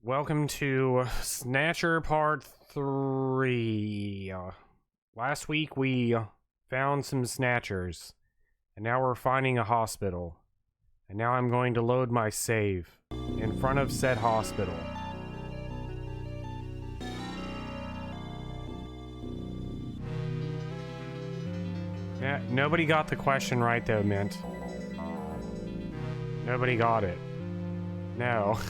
Welcome to Snatcher Part 3. Last week we found some Snatchers, and now we're finding a hospital. And now I'm going to load my save in front of said hospital. Yeah, nobody got the question right though, Mint. Nobody got it. No.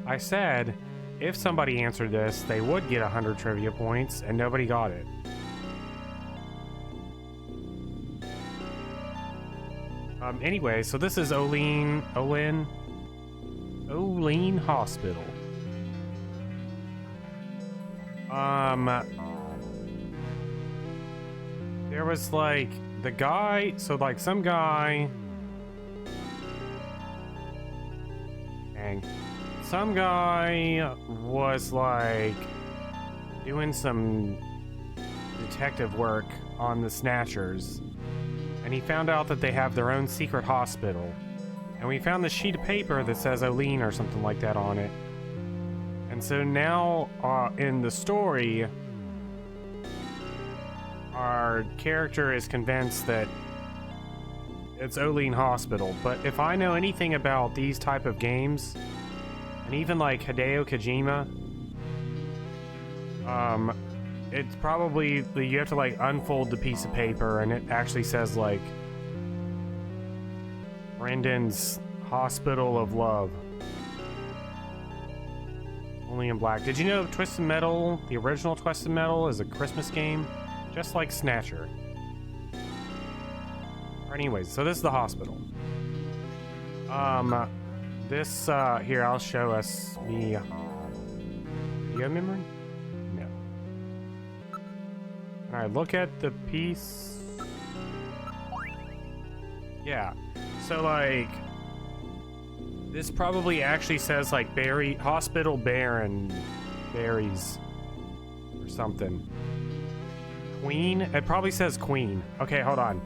I said, if somebody answered this, they would get 100 trivia points, and nobody got it. Anyway, so this is Olin Hospital. There was like the guy, so like some guy. Dang. Some guy was like doing some detective work on the Snatchers, and he found out that they have their own secret hospital. And we found this sheet of paper that says Olin or something like that on it. And so now in the story, our character is convinced that it's Olin Hospital. But if I know anything about these type of games, and even like Hideo Kojima, it's probably, you have to like unfold the piece of paper and it actually says like Brendan's Hospital of Love. Only in black. Did you know Twisted Metal, the original Twisted Metal, is a Christmas game? Just like Snatcher. Anyways, so this is the hospital. This, here, I'll show us the video memory? No. Can I look at the piece? Yeah. So, like, this probably actually says, like, Hospital Baron Berries or something. Queen? It probably says Queen. Okay, hold on.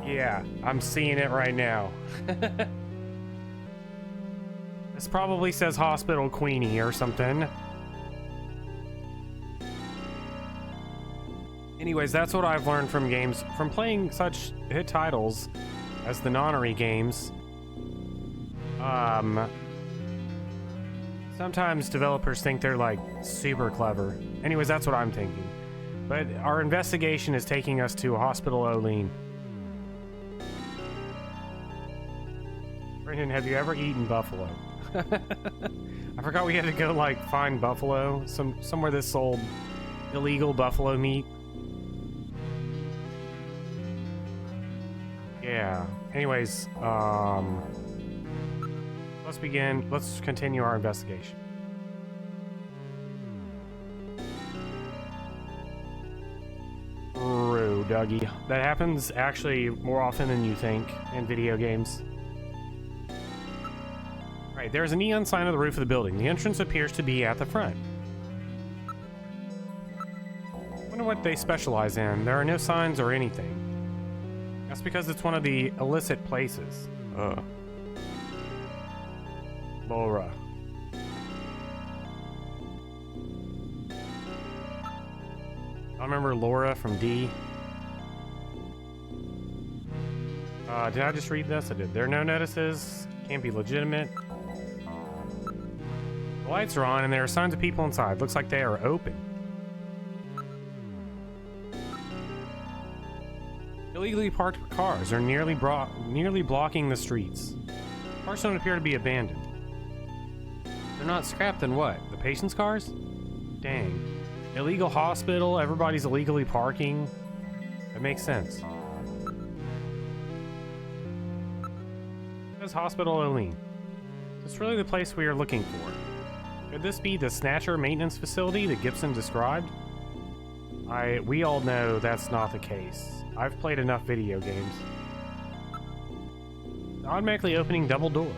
Yeah, I'm seeing it right now. This probably says Hospital Queenie or something. Anyways, that's what I've learned from games, from playing such hit titles as the Nonary games. Sometimes developers think they're like super clever. Anyways, that's what I'm thinking. But our investigation is taking us to Hospital Olin. Brendan, have you ever eaten buffalo? I forgot we had to go like find buffalo somewhere that sold illegal buffalo meat. Yeah. Anyways, let's continue our investigation. True, Dougie. That happens actually more often than you think in video games. Right, there's a neon sign on the roof of the building. The entrance appears to be at the front. I wonder what they specialize in. There are no signs or anything. That's because it's one of the illicit places. Laura. I remember Laura from D. Did I just read this? I did. There are no notices. Can't be legitimate. The lights are on and there are signs of people inside. Looks like they are open. Illegally parked cars are nearly blocking the streets. Cars don't appear to be abandoned. They're not scrapped, then what? The patient's cars? Dang. Illegal hospital, everybody's illegally parking. That makes sense. It says Hospital Olin. Is this really the place we are looking for? Could this be the Snatcher maintenance facility that Gibson described? We all know that's not the case. I've played enough video games. Automatically opening double door.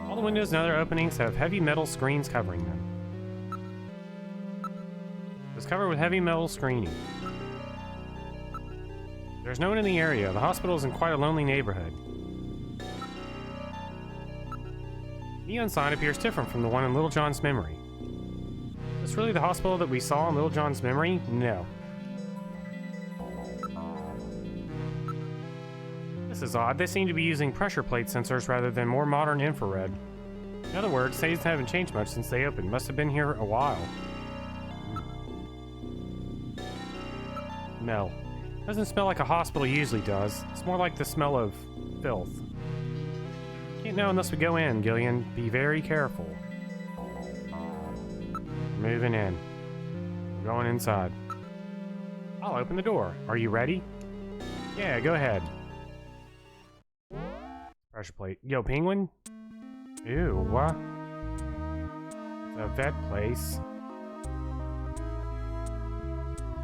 All the windows and other openings have heavy metal screens covering them. It's covered with heavy metal screening. There's no one in the area. The hospital is in quite a lonely neighborhood. Neon sign appears different from the one in Little John's memory. Is this really the hospital that we saw in Little John's memory? No. This is odd. They seem to be using pressure plate sensors rather than more modern infrared. In other words, things haven't changed much since they opened. Must have been here a while. No. Doesn't smell like a hospital usually does. It's more like the smell of filth. Can't know unless we go in, Gillian. Be very careful. We're moving in. We're going inside. I'll open the door. Are you ready? Yeah, go ahead. Pressure plate. Yo, penguin? Ew, what? It's a vet place.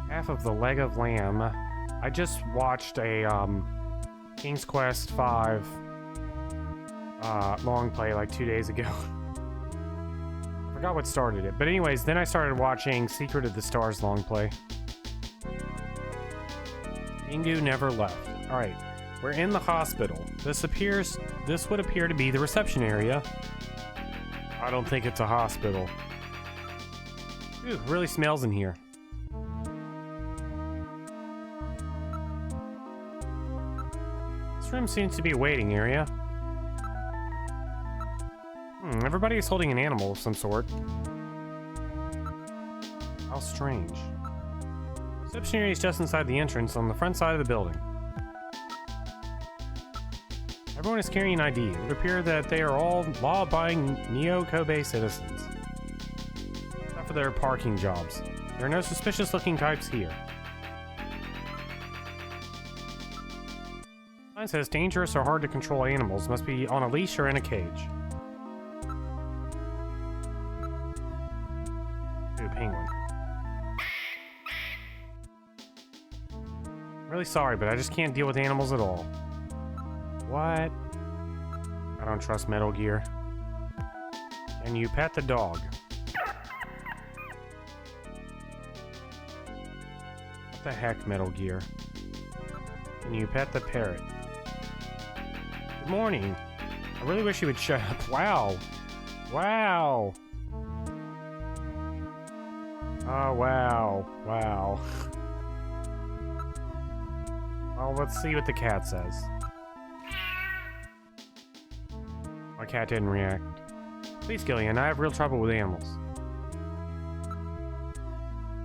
Half of the leg of lamb. I just watched a King's Quest V long play like 2 days ago. I forgot what started it. But anyways, then I started watching Secret of the Stars long play. Pingu never left. Alright, we're in the hospital. This would appear to be the reception area. I don't think it's a hospital. Ooh, it really smells in here. This room seems to be a waiting area. Everybody is holding an animal of some sort. How strange. Reception area is just inside the entrance on the front side of the building. Everyone is carrying an ID. It would appear that they are all law-abiding Neo-Kobe citizens. Except for their parking jobs. There are no suspicious-looking types here. Sign says dangerous or hard to control animals must be on a leash or in a cage. Ooh, penguin. I'm really sorry, but I just can't deal with animals at all. What? I don't trust Metal Gear. Can you pet the dog? What the heck, Metal Gear? Can you pet the parrot? Good morning. I really wish you would shut up. Wow. Wow. Oh, wow. Wow. Well, let's see what the cat says. My cat didn't react. Please, Gillian, I have real trouble with animals.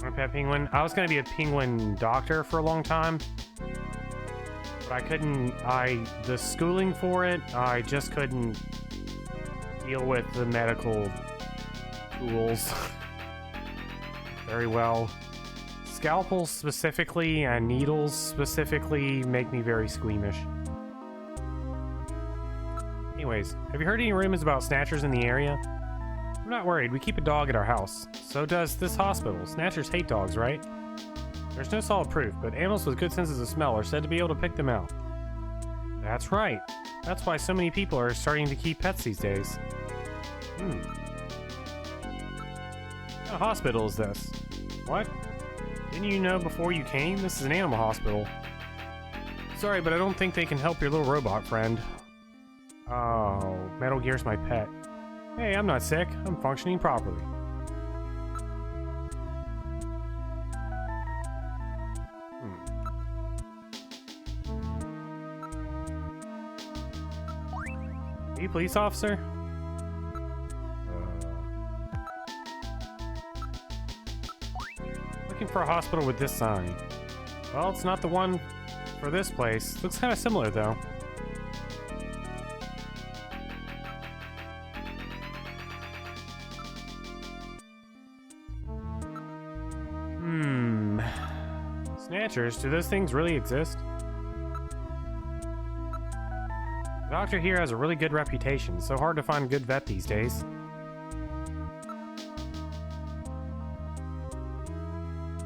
Want a pet penguin? I was gonna be a penguin doctor for a long time. But I couldn't, the schooling for it, I just couldn't deal with the medical tools very well. Scalpels specifically and needles specifically make me very squeamish. Anyways, have you heard any rumors about snatchers in the area? I'm not worried, we keep a dog at our house. So does this hospital. Snatchers hate dogs, right? There's no solid proof, but animals with good senses of smell are said to be able to pick them out. That's right. That's why so many people are starting to keep pets these days. What kind of hospital is this? What? Didn't you know before you came? This is an animal hospital. Sorry, but I don't think they can help your little robot friend. Oh, Metal Gear's my pet. Hey, I'm not sick. I'm functioning properly. Are you a police officer? Looking for a hospital with this sign. Well, it's not the one for this place. Looks kind of similar, though. Snatchers? Do those things really exist? The doctor here has a really good reputation. So hard to find a good vet these days.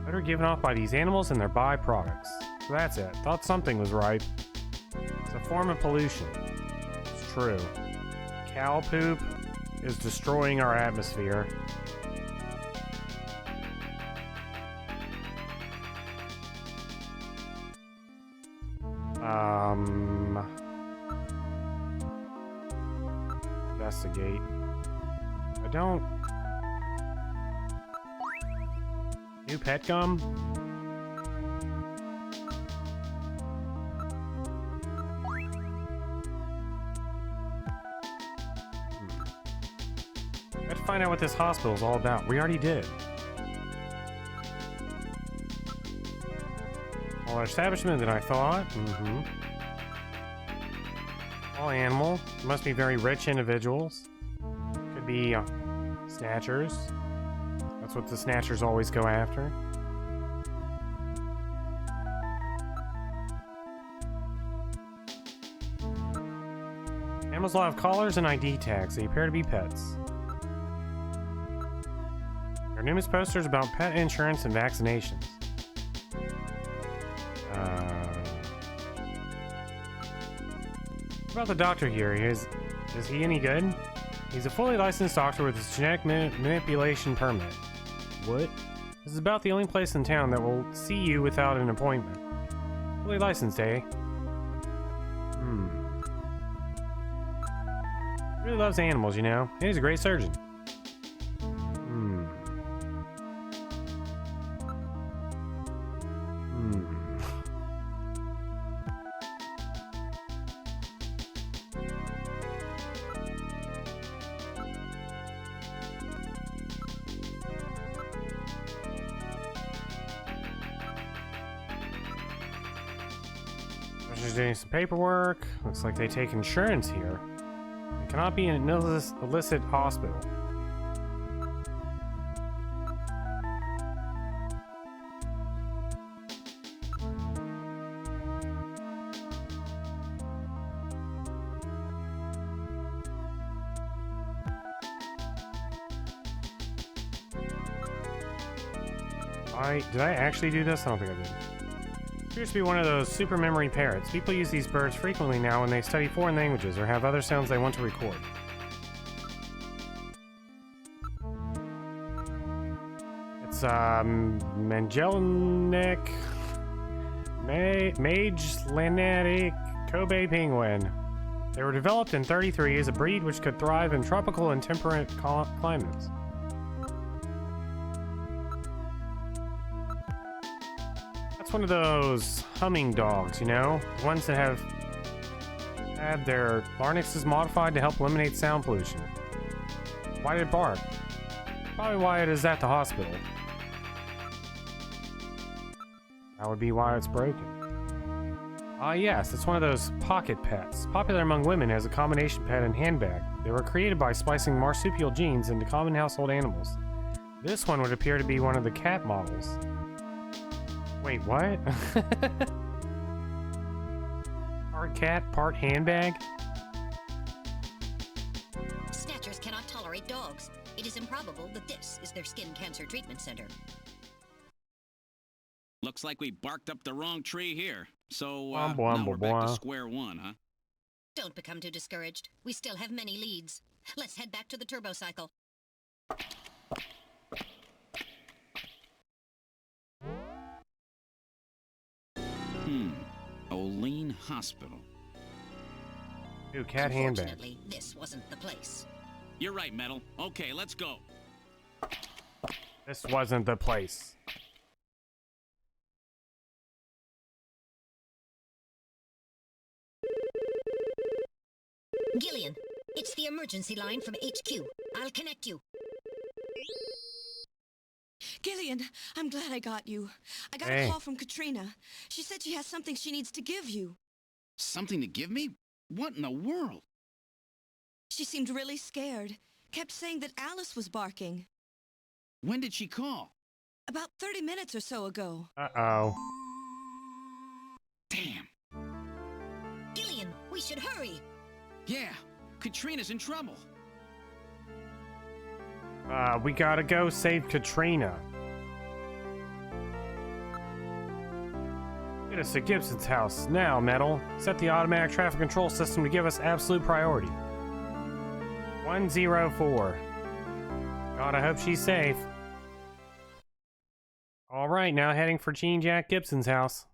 Better given off by these animals and their byproducts. So that's it. Thought something was right. It's a form of pollution. It's true. Cow poop is destroying our atmosphere. Investigate. don't... New pet gum? Let's find out what this hospital is all about. We already did. Smaller establishment than I thought. All animal. Must be very rich individuals. Could be snatchers. That's what the snatchers always go after. Animals will have collars and ID tags. They appear to be pets. There are numerous posters about pet insurance and vaccinations. What about the doctor here? Is he any good? He's a fully licensed doctor with his genetic manipulation permit. What? This is about the only place in town that will see you without an appointment. Fully licensed, eh? Really loves animals, you know? And he's a great surgeon. Just doing some paperwork. Looks like they take insurance here. It cannot be an illicit hospital. Did I actually do this? I don't think I did. Appears to be one of those super memory parrots. People use these birds frequently now when they study foreign languages or have other sounds they want to record. It's Magellanic Magellanic Kobe penguin. They were developed in 33 as a breed which could thrive in tropical and temperate climates. One of those humming dogs, you know? The ones that have had their larynxes modified to help eliminate sound pollution. Why did it bark? Probably why it is at the hospital. That would be why it's broken. Yes, it's one of those pocket pets. Popular among women as a combination pet and handbag. They were created by splicing marsupial genes into common household animals. This one would appear to be one of the cat models. Wait, what? Part cat, part handbag? Snatchers cannot tolerate dogs. It is improbable that this is their skin cancer treatment center. Looks like we barked up the wrong tree here. So, now we're back to square one, huh? Don't become too discouraged. We still have many leads. Let's head back to the turbo cycle. Olean Hospital. Ooh, cat handbag. Unfortunately, this wasn't the place. You're right, Metal. Okay, let's go. This wasn't the place. Gillian, it's the emergency line from HQ. I'll connect you. Gillian, I'm glad I got you. I got a call from Katrina. She said she has something she needs to give you. Something to give me? What in the world? She seemed really scared. Kept saying that Alice was barking. When did she call? About 30 minutes or so ago. Uh-oh. Damn. Gillian, we should hurry. Yeah, Katrina's in trouble. We gotta go save Katrina. Get us to Gibson's house now, Metal. Set the automatic traffic control system to give us absolute priority. 104. God, I hope she's safe. Alright, now heading for Gene Jack Gibson's house.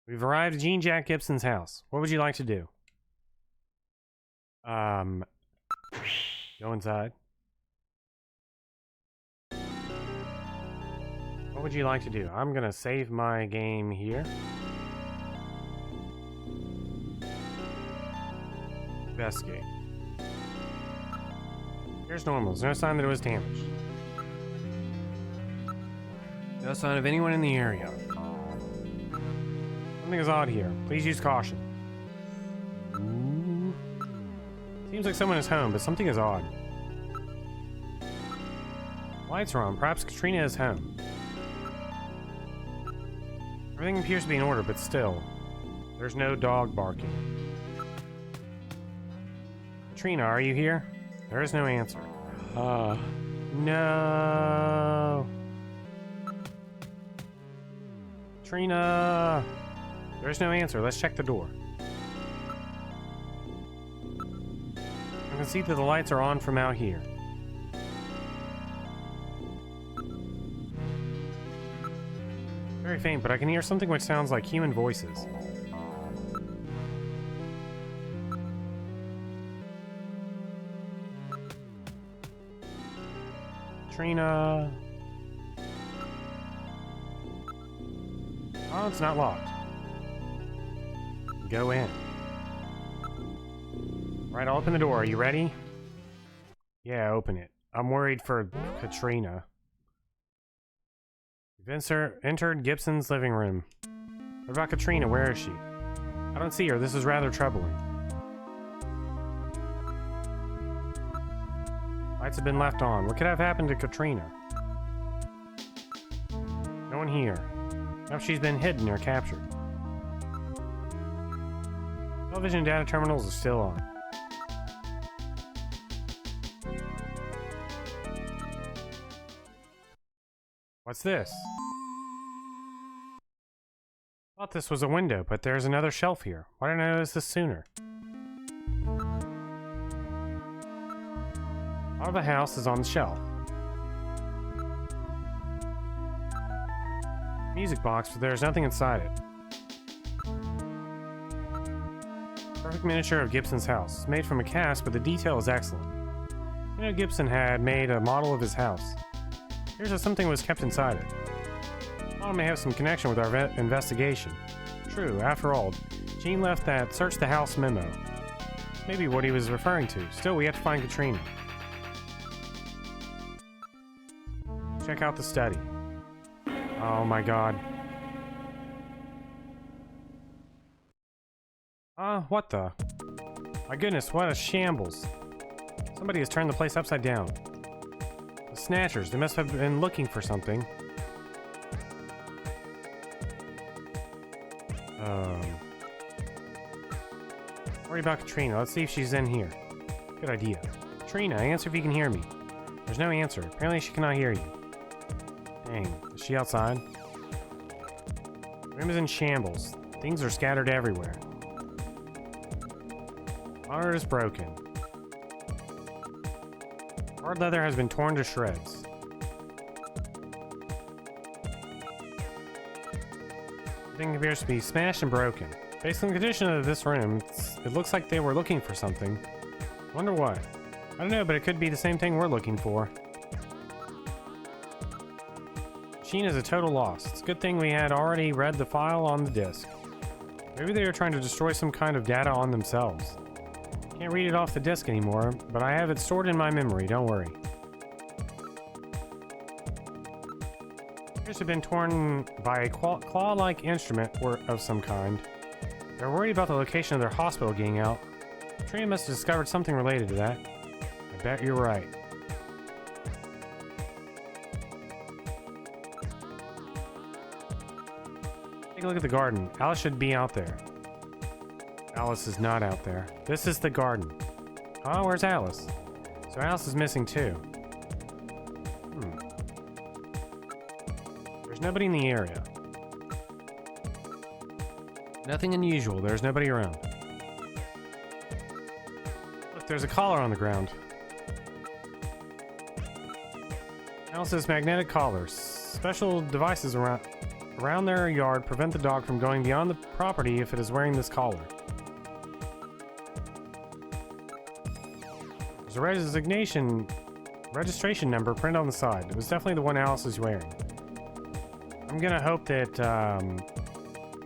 We've arrived at Jean Jack Gibson's house. What would you like to do? Go inside. What would you like to do? I'm gonna save my game here. Investigate. Here's normal. There's no sign that it was damaged. No sign of anyone in the area. Something is odd here. Please use caution. Ooh. Seems like someone is home, but something is odd. Lights are on. Perhaps Katrina is home. Everything appears to be in order, but still, there's no dog barking. Katrina, are you here? There is no answer. No. Katrina. There's no answer. Let's check the door. I can see that the lights are on from out here. Very faint, but I can hear something which sounds like human voices. Katrina. Oh, it's not locked. Go in. Right, I'll open the door. Are you ready? Yeah, open it. I'm worried for Katrina. You've entered Gibson's living room. What about Katrina? Where is she? I don't see her. This is rather troubling. Lights have been left on. What could have happened to Katrina? No one here. Now she's been hidden or captured. Television and data terminals are still on. What's this? Thought this was a window, but there's another shelf here. Why didn't I notice this sooner? All of the house is on the shelf. Music box, but there's nothing inside it. Perfect miniature of Gibson's house. It's made from a cast, but the detail is excellent. You know, Gibson had made a model of his house. Here's how something was kept inside it. The model may have some connection with our investigation. True, after all, Gene left that search the house memo. Maybe what he was referring to. Still, we have to find Katrina. Check out the study. Oh my god. What the? My goodness, what a shambles. Somebody has turned the place upside down. The Snatchers, they must have been looking for something. Worry about Katrina. Let's see if she's in here. Good idea. Katrina, answer if you can hear me. There's no answer. Apparently she cannot hear you. Dang, is she outside? The room is in shambles. Things are scattered everywhere. Monitor is broken. Hard leather has been torn to shreds. Everything appears to be smashed and broken. Based on the condition of this room, it looks like they were looking for something. Wonder what? I don't know, but it could be the same thing we're looking for. Machine is a total loss. It's a good thing we had already read the file on the disk. Maybe they were trying to destroy some kind of data on themselves. Can't read it off the disk anymore, but I have it stored in my memory, don't worry. Appears to have been torn by a claw-like instrument or of some kind. They're worried about the location of their hospital getting out. Katrina must have discovered something related to that. I bet you're right. Take a look at the garden. Alice should be out there. Alice is not out there. This is the garden. Oh, where's Alice? So Alice is missing too. There's nobody in the area. Nothing unusual. There's nobody around. Look, there's a collar on the ground. Alice's magnetic collars. Special devices around around their yard prevent the dog from going beyond the property if it is wearing this collar. There's a registration number printed on the side. It was definitely the one Alice is wearing. I'm gonna hope that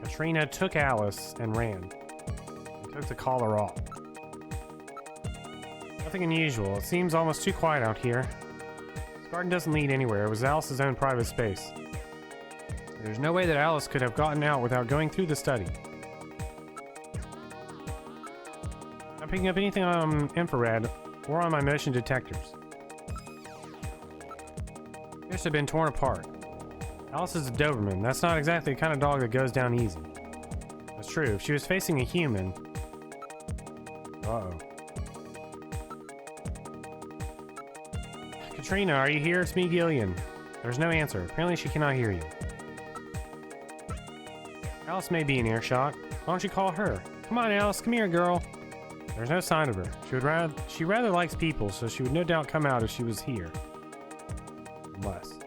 Katrina took Alice and ran. And took the collar off. Nothing unusual. It seems almost too quiet out here. This garden doesn't lead anywhere. It was Alice's own private space. There's no way that Alice could have gotten out without going through the study. Not picking up anything on infrared or on my motion detectors. Appears to have been torn apart. Alice is a Doberman. That's not exactly the kind of dog that goes down easy. That's true. If she was facing a human... Uh-oh. Katrina, are you here? It's me, Gillian. There's no answer. Apparently she cannot hear you. Alice may be in earshot. Why don't you call her? Come on, Alice. Come here, girl. There's no sign of her. She rather likes people, so she would no doubt come out if she was here. Unless.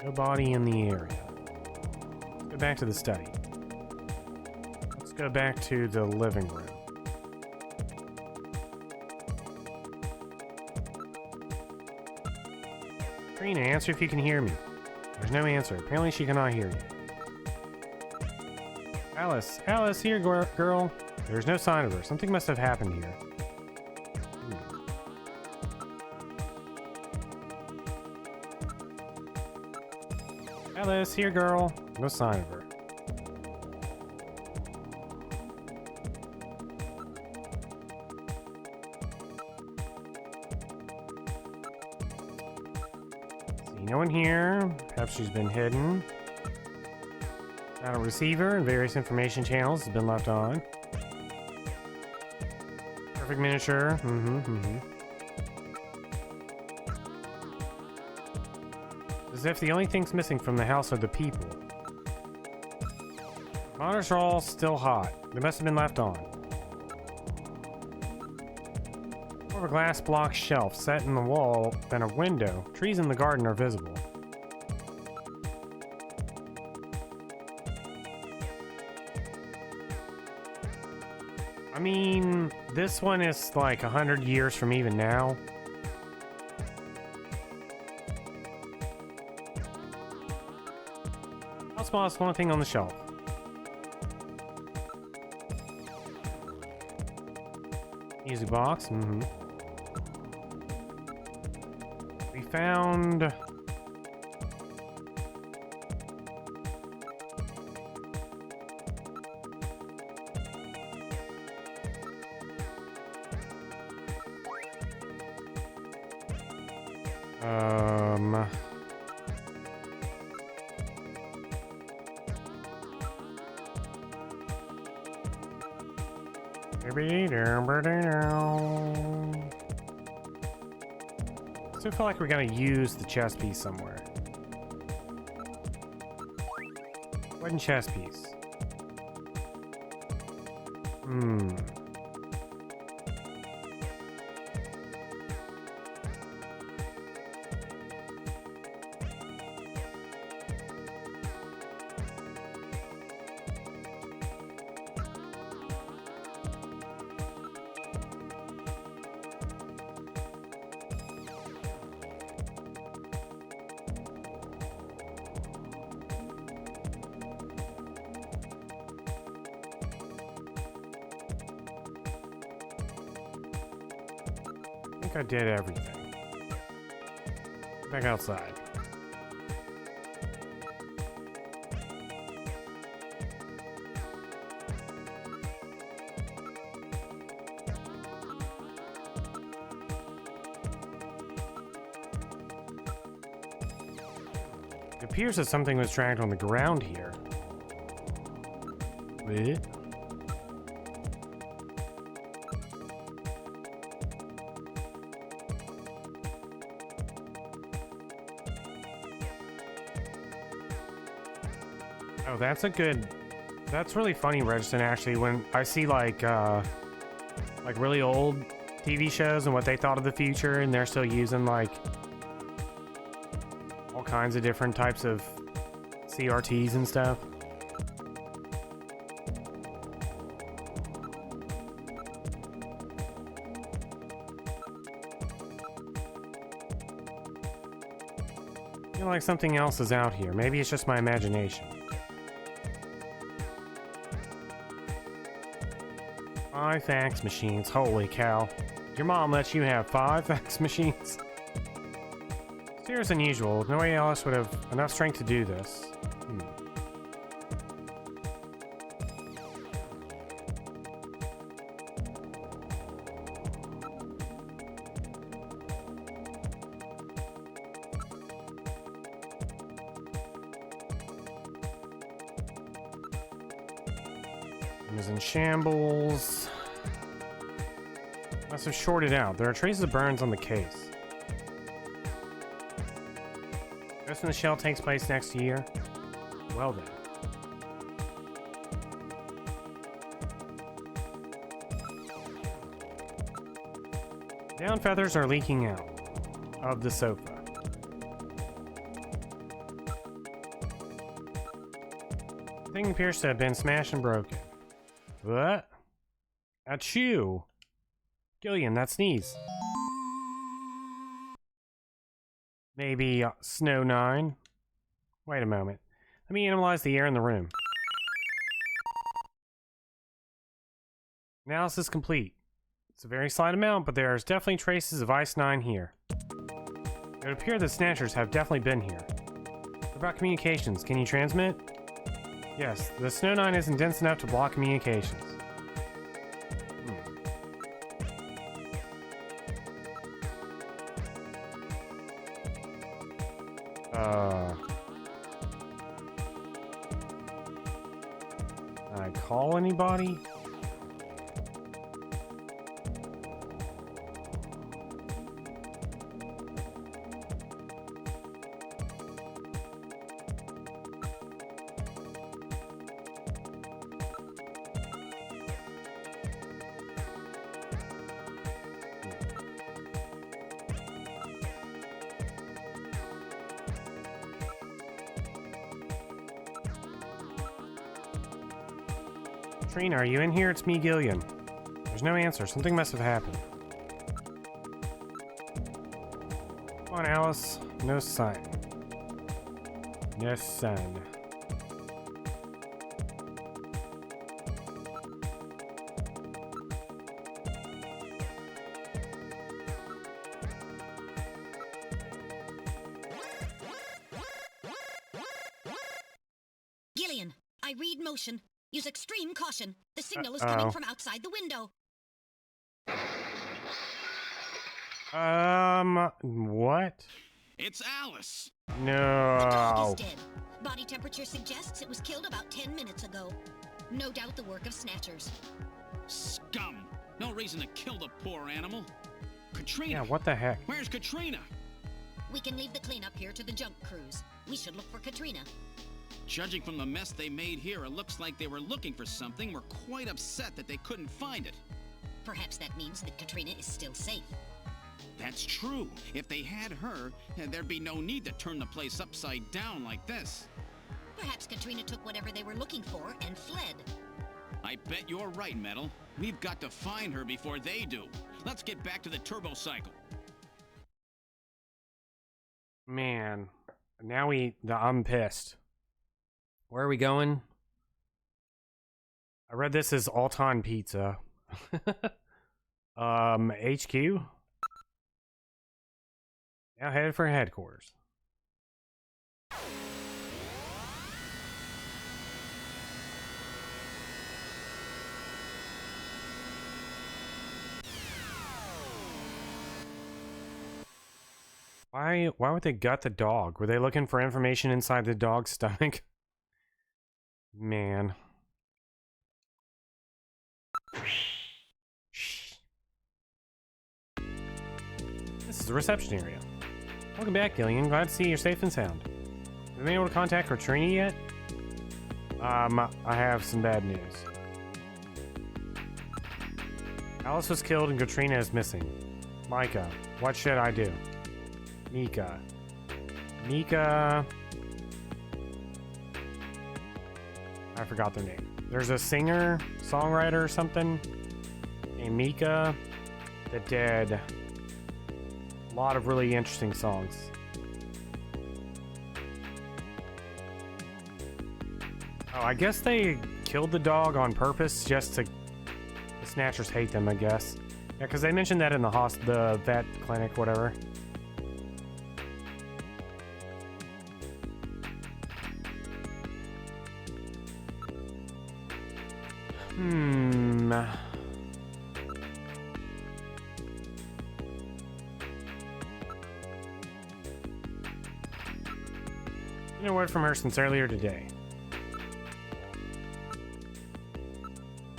Nobody in the area. Let's go back to the study. Let's go back to the living room. Katrina, answer if you can hear me. There's no answer. Apparently she cannot hear you. Alice! Alice, here, girl! There's no sign of her. Something must have happened here. Alice, here, girl! No sign of her. No one here. Perhaps she's been hidden. Got a receiver and various information channels have been left on. Perfect miniature. As if the only things missing from the house are the people. Monitors are all still hot. They must have been left on. More of a glass block shelf set in the wall than a window. Trees in the garden are visible. I mean, this one is like 100 years from even now. How small is one thing on the shelf? Music box. We found... I feel like we're gonna use the chess piece somewhere. Wooden chess piece. I think I did everything. Back outside. It appears that something was dragged on the ground here. What? Oh, that's a good... That's really funny, Registon, actually, when I see, like really old TV shows and what they thought of the future, and they're still using, like, all kinds of different types of CRTs and stuff. I feel like something else is out here. Maybe it's just my imagination. 5 fax machines. Holy cow. Your mom lets you have 5 fax machines? Serious unusual. Nobody else would have enough strength to do this. Room is in shambles. Must have shorted out. There are traces of burns on the case. Guess when the shell takes place next year? Well then. Down feathers are leaking out of the sofa. The thing appears to have been smashed and broken. What? Achoo! Gillian, that sneeze. Maybe Snow 9? Wait a moment. Let me analyze the air in the room. Analysis complete. It's a very slight amount, but there's definitely traces of Ice 9 here. It would appear the Snatchers have definitely been here. What about communications? Can you transmit? Yes, the Snow 9 isn't dense enough to block communications. Can I call anybody? Trina, are you in here? It's me, Gillian. There's no answer. Something must have happened. Come on, Alice. No sign. No sign. Gillian, I read motion. Use extreme caution. The signal is coming from outside the window. What? It's Alice. The dog No. is dead. Body temperature suggests it was killed about 10 minutes ago. No doubt the work of Snatchers. Scum. No reason to kill the poor animal. Katrina. Yeah, what the heck? Where's Katrina? We can leave the cleanup here to the junk crews. We should look for Katrina. Judging from the mess they made here, it looks like they were looking for something. Were quite upset that they couldn't find it. Perhaps that means that Katrina is still safe. That's true. If they had her, there'd be no need to turn the place upside down like this. Perhaps Katrina took whatever they were looking for and fled. I bet you're right, Metal. We've got to find her before they do. Let's get back to the turbo cycle. Man. Now I'm pissed. Where are we going? I read this as Alton Pizza. HQ? Now headed for headquarters. Why would they gut the dog? Were they looking for information inside the dog's stomach? Man. This is the reception area. Welcome back, Gillian. Glad to see you're safe and sound. Have you been able to contact Katrina yet? I have some bad news. Alice was killed and Katrina is missing. Micah, what should I do? Mika. Mika. I forgot their name. There's a singer, songwriter or something named Mika that did a lot of really interesting songs. Oh, I guess they killed the dog on purpose just to... The Snatchers hate them, I guess. Yeah, because they mentioned that in the vet clinic, whatever. No word from her since earlier today.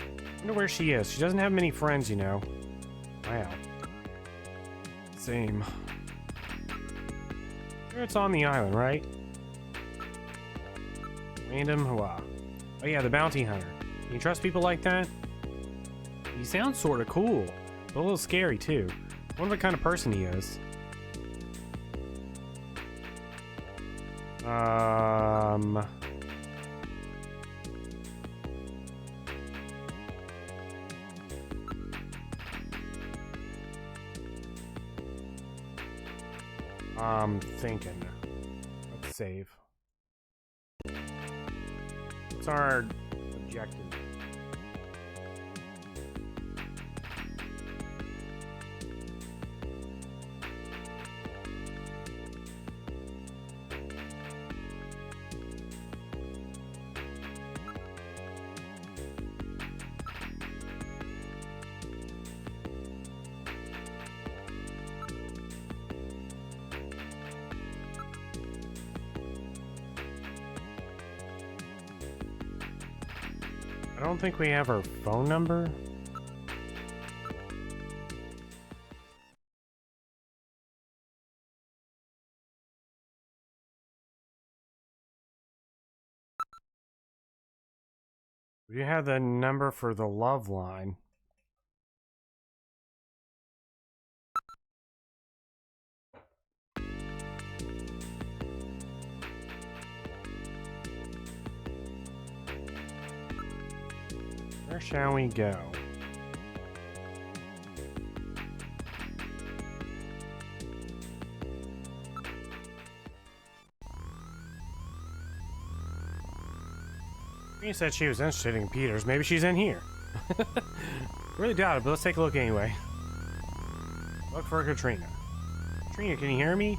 I wonder where she is. She doesn't have many friends, you know. Wow. Same. Sure, it's on the island, right? Random Hua. Oh yeah, the bounty hunter. Can you trust people like that? He sounds sort of cool, but a little scary too. I wonder what kind of person he is. I'm thinking. Let's save. What's our objective? I don't think we have her phone number. We have the number for the love line. Where shall we go? She said she was interested in Peters. Maybe she's in here. Really doubt it, but let's take a look anyway. Look for Katrina. Katrina, can you hear me?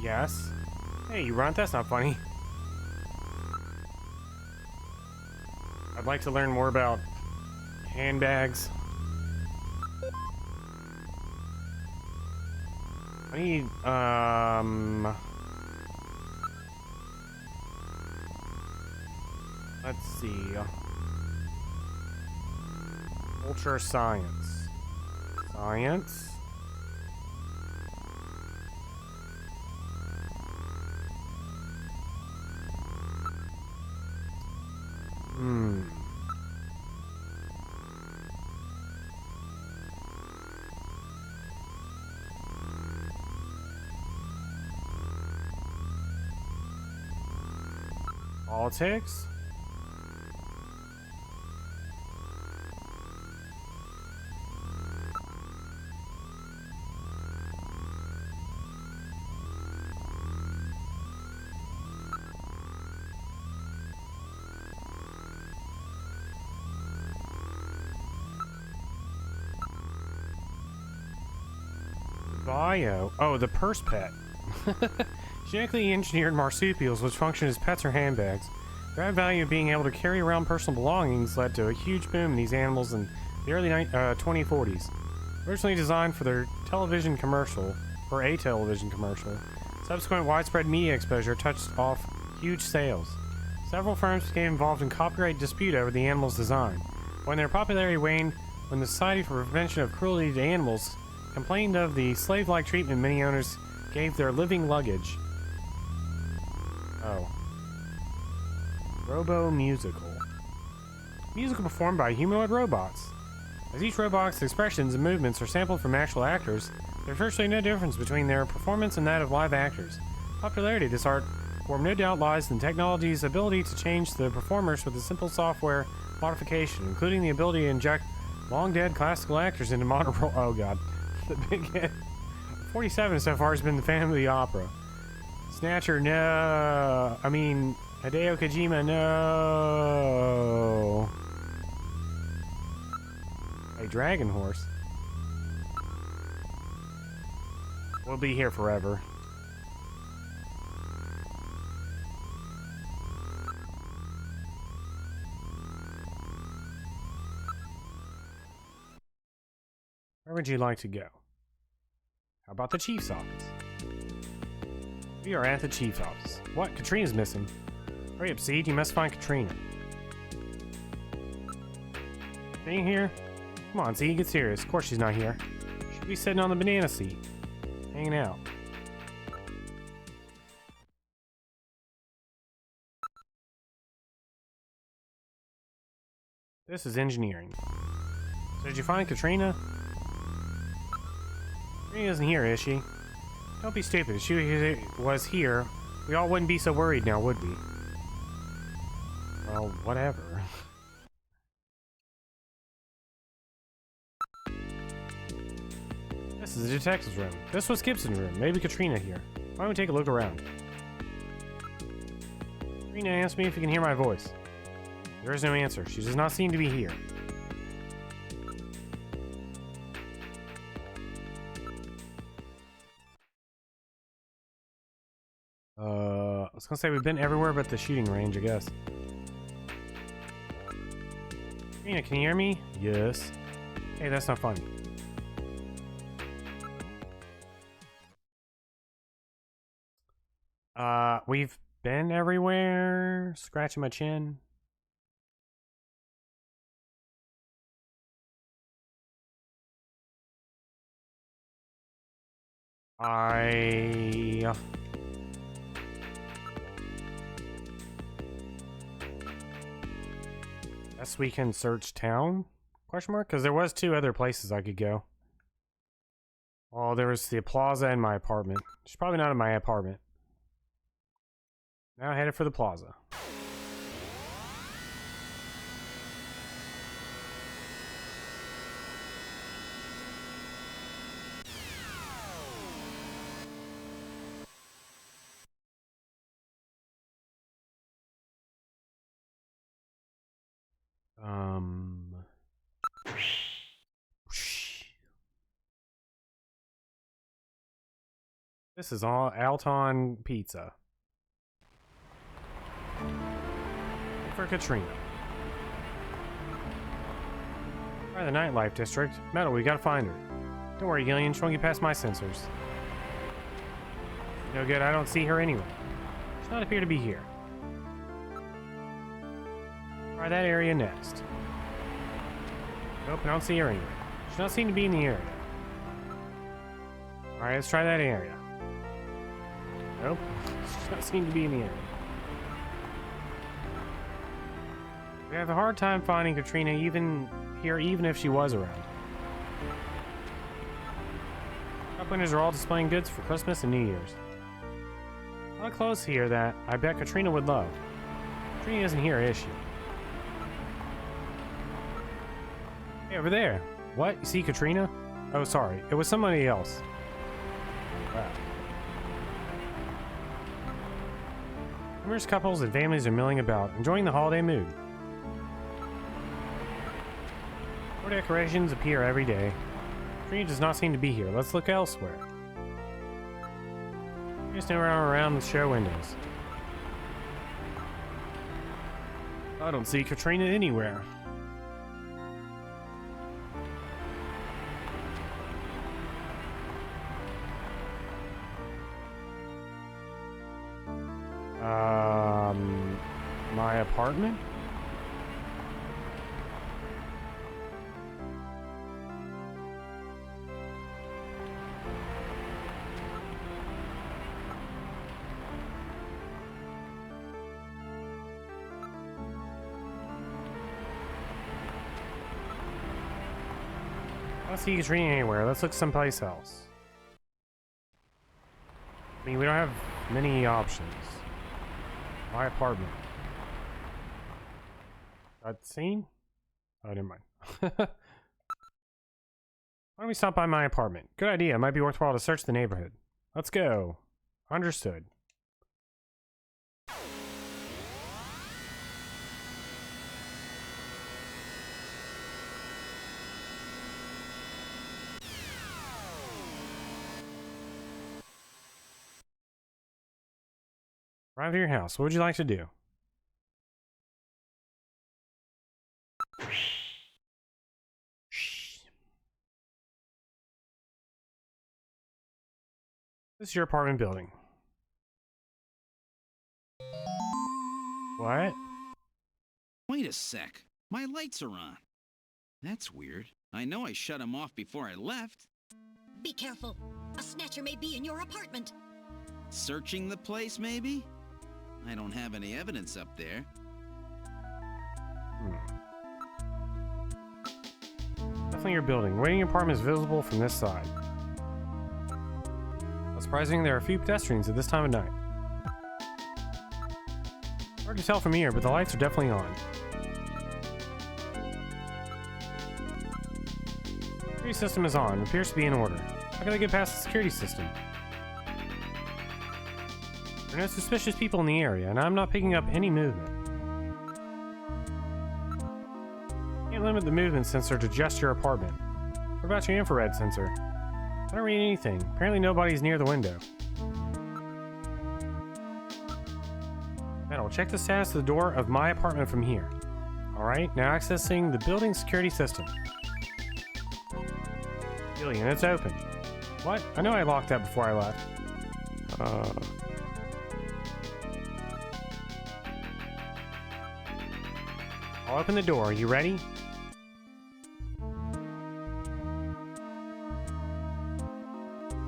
Yes. Hey, you runt? That's not funny. I'd like to learn more about handbags. I need, let's see. Ultra science. Science. Politics? Bio. Oh, the purse pet. Genetically engineered marsupials which function as pets or handbags. The added value of being able to carry around personal belongings led to a huge boom in these animals in the early 2040s. Originally designed for their television commercial, for a television commercial, subsequent widespread media exposure touched off huge sales. Several firms became involved in copyright dispute over the animal's design. When their popularity waned, when the Society for Prevention of Cruelty to Animals complained of the slave-like treatment many owners gave their living luggage. Oh. Robo-musical. Musical performed by humanoid robots. As each robot's expressions and movements are sampled from actual actors, there's virtually no difference between their performance and that of live actors. Popularity of this art form no doubt lies in technology's ability to change the performers with a simple software modification, including the ability to inject long-dead classical actors into modern role. Oh god. The big hit. 47 so far has been the Phantom of the Opera. Snatcher, no. I mean, Hideo Kojima, no. A dragon horse. We'll be here forever. Where would you like to go? How about the chief's office? We are at the chief's office. What? Katrina's missing. Hurry up, Seed. You must find Katrina. Staying here? Come on, Seed. Get serious. Of course she's not here. She'll be sitting on the banana seat. Hanging out. This is engineering. So did you find Katrina? Katrina isn't here, is she? Don't be stupid. If she was here, we all wouldn't be so worried now, would we? Well, whatever. This is the detective's room. This was Gibson's room. Maybe Katrina here. Why don't we take a look around? Katrina asked me if you can hear my voice. There is no answer. She does not seem to be here. I was gonna say we've been everywhere but the shooting range, I guess. Katrina, can you hear me? Yes. Hey, that's not funny. We've been everywhere. Scratching my chin. Guess we can search town? Question mark? Because there was 2 other places I could go. Oh, there was the plaza and my apartment. She's probably not in my apartment. Now headed for the plaza. This is all Alton Pizza. For Katrina. Try the nightlife district. Metal, we gotta find her. Don't worry, Gillian, she won't get past my sensors. No good, I don't see her anywhere. She does not appear to be here. Try that area next. Nope, I don't see her anywhere. She does not seem to be in the area. Alright, let's try that area. Nope, she does not seem to be in the area. We have a hard time finding Katrina even if she was around. Shop winners are all displaying goods for Christmas and New Year's. A lot of clothes here that I bet Katrina would love. Katrina isn't here, is she? Hey, over there. What? You see Katrina? Oh, sorry. It was somebody else. Wow. Numerous couples and families are milling about, enjoying the holiday mood. More decorations appear every day. Katrina does not seem to be here. Let's look elsewhere. Just around the show windows. I don't see Katrina anywhere. My apartment? I don't see Katrina anywhere. Let's look someplace else. I mean, we don't have many options. My apartment. Cutscene? Oh, never mind. Why don't we stop by my apartment? Good idea. It might be worthwhile to search the neighborhood. Let's go. Understood. Arrive at your house. What would you like to do? This is your apartment building. What? Wait a sec. My lights are on. That's weird. I know I shut them off before I left. Be careful. A snatcher may be in your apartment. Searching the place, maybe? I don't have any evidence up there. Definitely your building. Waiting apartment is visible from this side. Not surprising, there are a few pedestrians at this time of night. Hard to tell from here, but the lights are definitely on. Security system is on. It appears to be in order. How can I get past the security system? There are no suspicious people in the area, and I'm not picking up any movement. Can't limit the movement sensor to just your apartment. What about your infrared sensor? I don't read anything. Apparently nobody's near the window. Metal, check the status of the door of my apartment from here. Alright, now accessing the building security system. Alien, it's open. What? I know I locked that before I left. I'll open the door. Are you ready?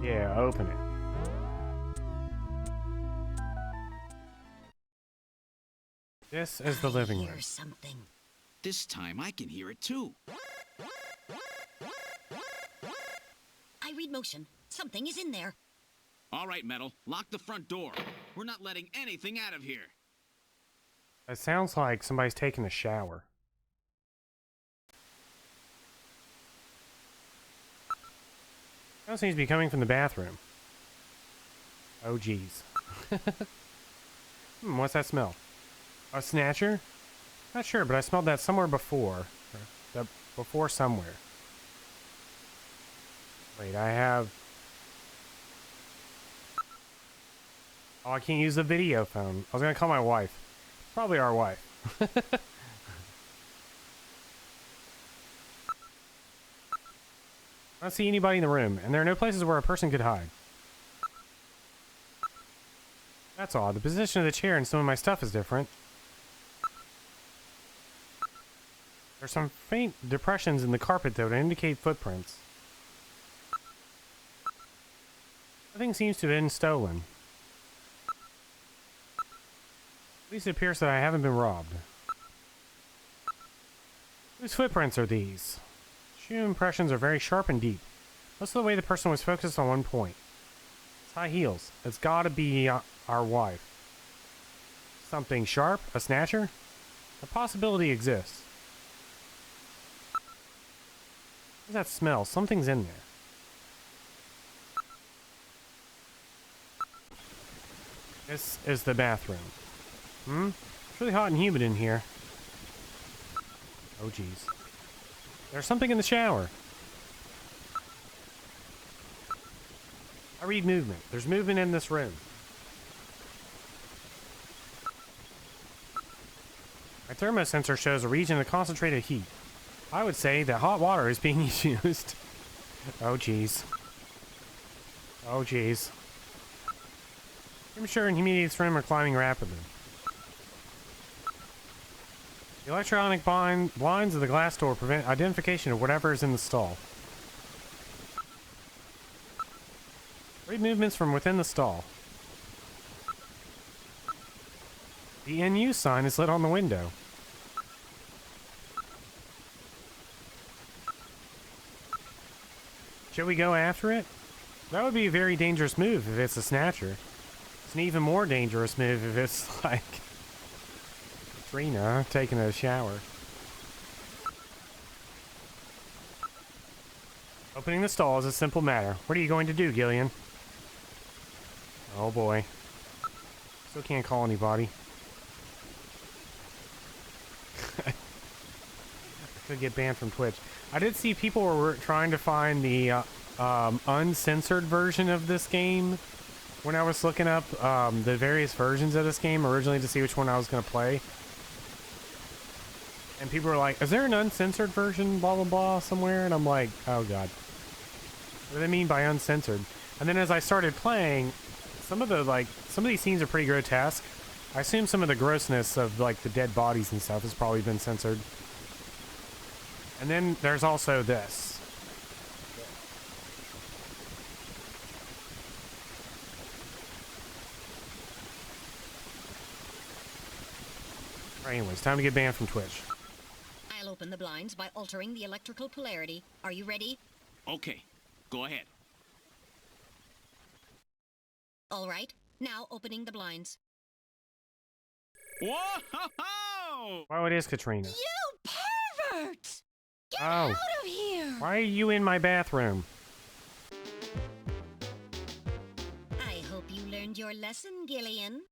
Yeah, open it. This is the living room. Hear something. This time I can hear it too. I read motion. Something is in there. All right, Metal. Lock the front door. We're not letting anything out of here. It sounds like somebody's taking a shower. Sound seems to be coming from the bathroom. Oh, geez. What's that smell? A Snatcher? Not sure, but I smelled that somewhere before. Before somewhere. Wait, I have... Oh, I can't use the video phone. I was gonna call my wife. Probably our wife. I don't see anybody in the room, and there are no places where a person could hide. That's odd. The position of the chair and some of my stuff is different. There's some faint depressions in the carpet, though, to indicate footprints. Nothing seems to have been stolen. At least it appears that I haven't been robbed. Whose footprints are these? Shoe impressions are very sharp and deep. Most of the way the person was focused on one point. It's high heels. It's gotta be our wife. Something sharp? A snatcher? The possibility exists. What does that smell? Something's in there. This is the bathroom. It's really hot and humid in here. Oh, jeez. There's something in the shower. I read movement. There's movement in this room. My thermosensor shows a region of concentrated heat. I would say that hot water is being used. Oh, jeez. Oh, jeez. Temperature and humidity in this room are climbing rapidly. The electronic blinds of the glass door prevent identification of whatever is in the stall. Read movements from within the stall. The in use sign is lit on the window. Should we go after it? That would be a very dangerous move if it's a snatcher. It's an even more dangerous move if it's like Katrina taking a shower. Opening the stall is a simple matter. What are you going to do, Gillian? Oh boy. Still can't call anybody. I could get banned from Twitch. I did see people were trying to find the uncensored version of this game when I was looking up the various versions of this game originally to see which one I was going to play. And people were like, is there an uncensored version, blah, blah, blah, somewhere? And I'm like, oh, God. What do they mean by uncensored? And then as I started playing, some of these scenes are pretty grotesque. I assume some of the grossness of, like, the dead bodies and stuff has probably been censored. And then there's also this. Anyways, time to get banned from Twitch. I'll open the blinds by altering the electrical polarity. Are you ready? Okay, go ahead. All right. Now opening the blinds. Whoa! Oh, it is Katrina. You pervert! Get Oh. out of here! Why are you in my bathroom? I hope you learned your lesson, Gillian.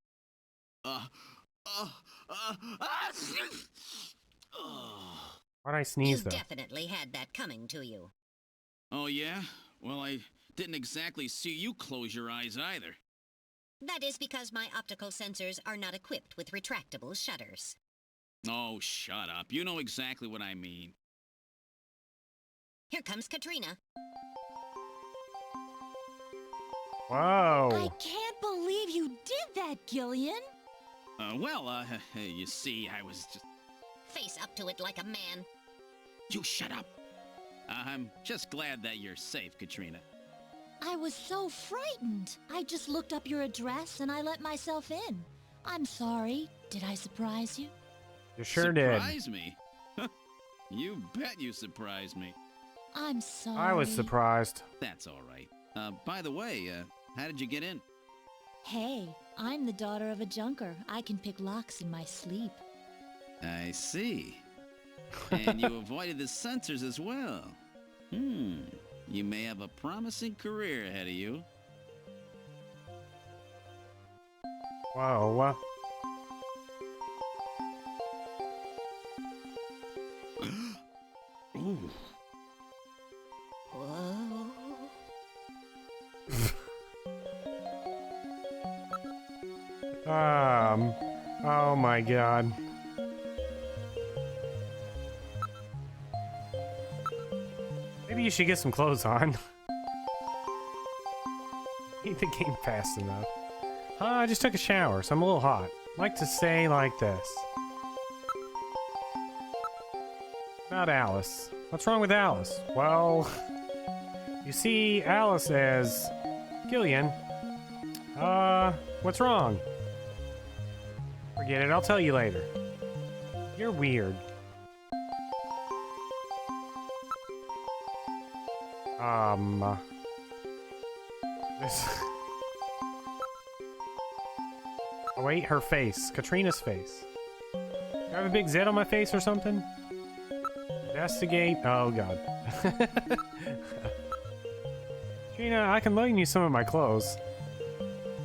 Why'd I sneeze, You though? definitely had that coming to you. Oh, yeah? Well, I didn't exactly see you close your eyes either. That is because my optical sensors are not equipped with retractable shutters. Oh, shut up. You know exactly what I mean. Here comes Katrina. Whoa. I can't believe you did that, Gillian. You see, I was just... Face up to it like a man. You shut up. I'm just glad that you're safe, Katrina. I was so frightened. I just looked up your address and I let myself in. I'm sorry. Did I surprise you? You sure did. Surprise me? You bet you surprised me. I'm sorry. I was surprised. That's all right. By the way, how did you get in? Hey, I'm the daughter of a junker. I can pick locks in my sleep. I see. And you avoided the censors as well. You may have a promising career ahead of you. Whoa. Ooh. Whoa. Oh my God. Maybe you should get some clothes on. Beat the game fast enough. I just took a shower, so I'm a little hot. Like to say like this. About Alice. What's wrong with Alice? Well, you see, Alice says, Gillian, what's wrong? Forget it, I'll tell you later. You're weird. This... Oh wait, her face. Katrina's face. Do I have a big Z on my face or something? Investigate. Oh god. Katrina, I can loan you some of my clothes.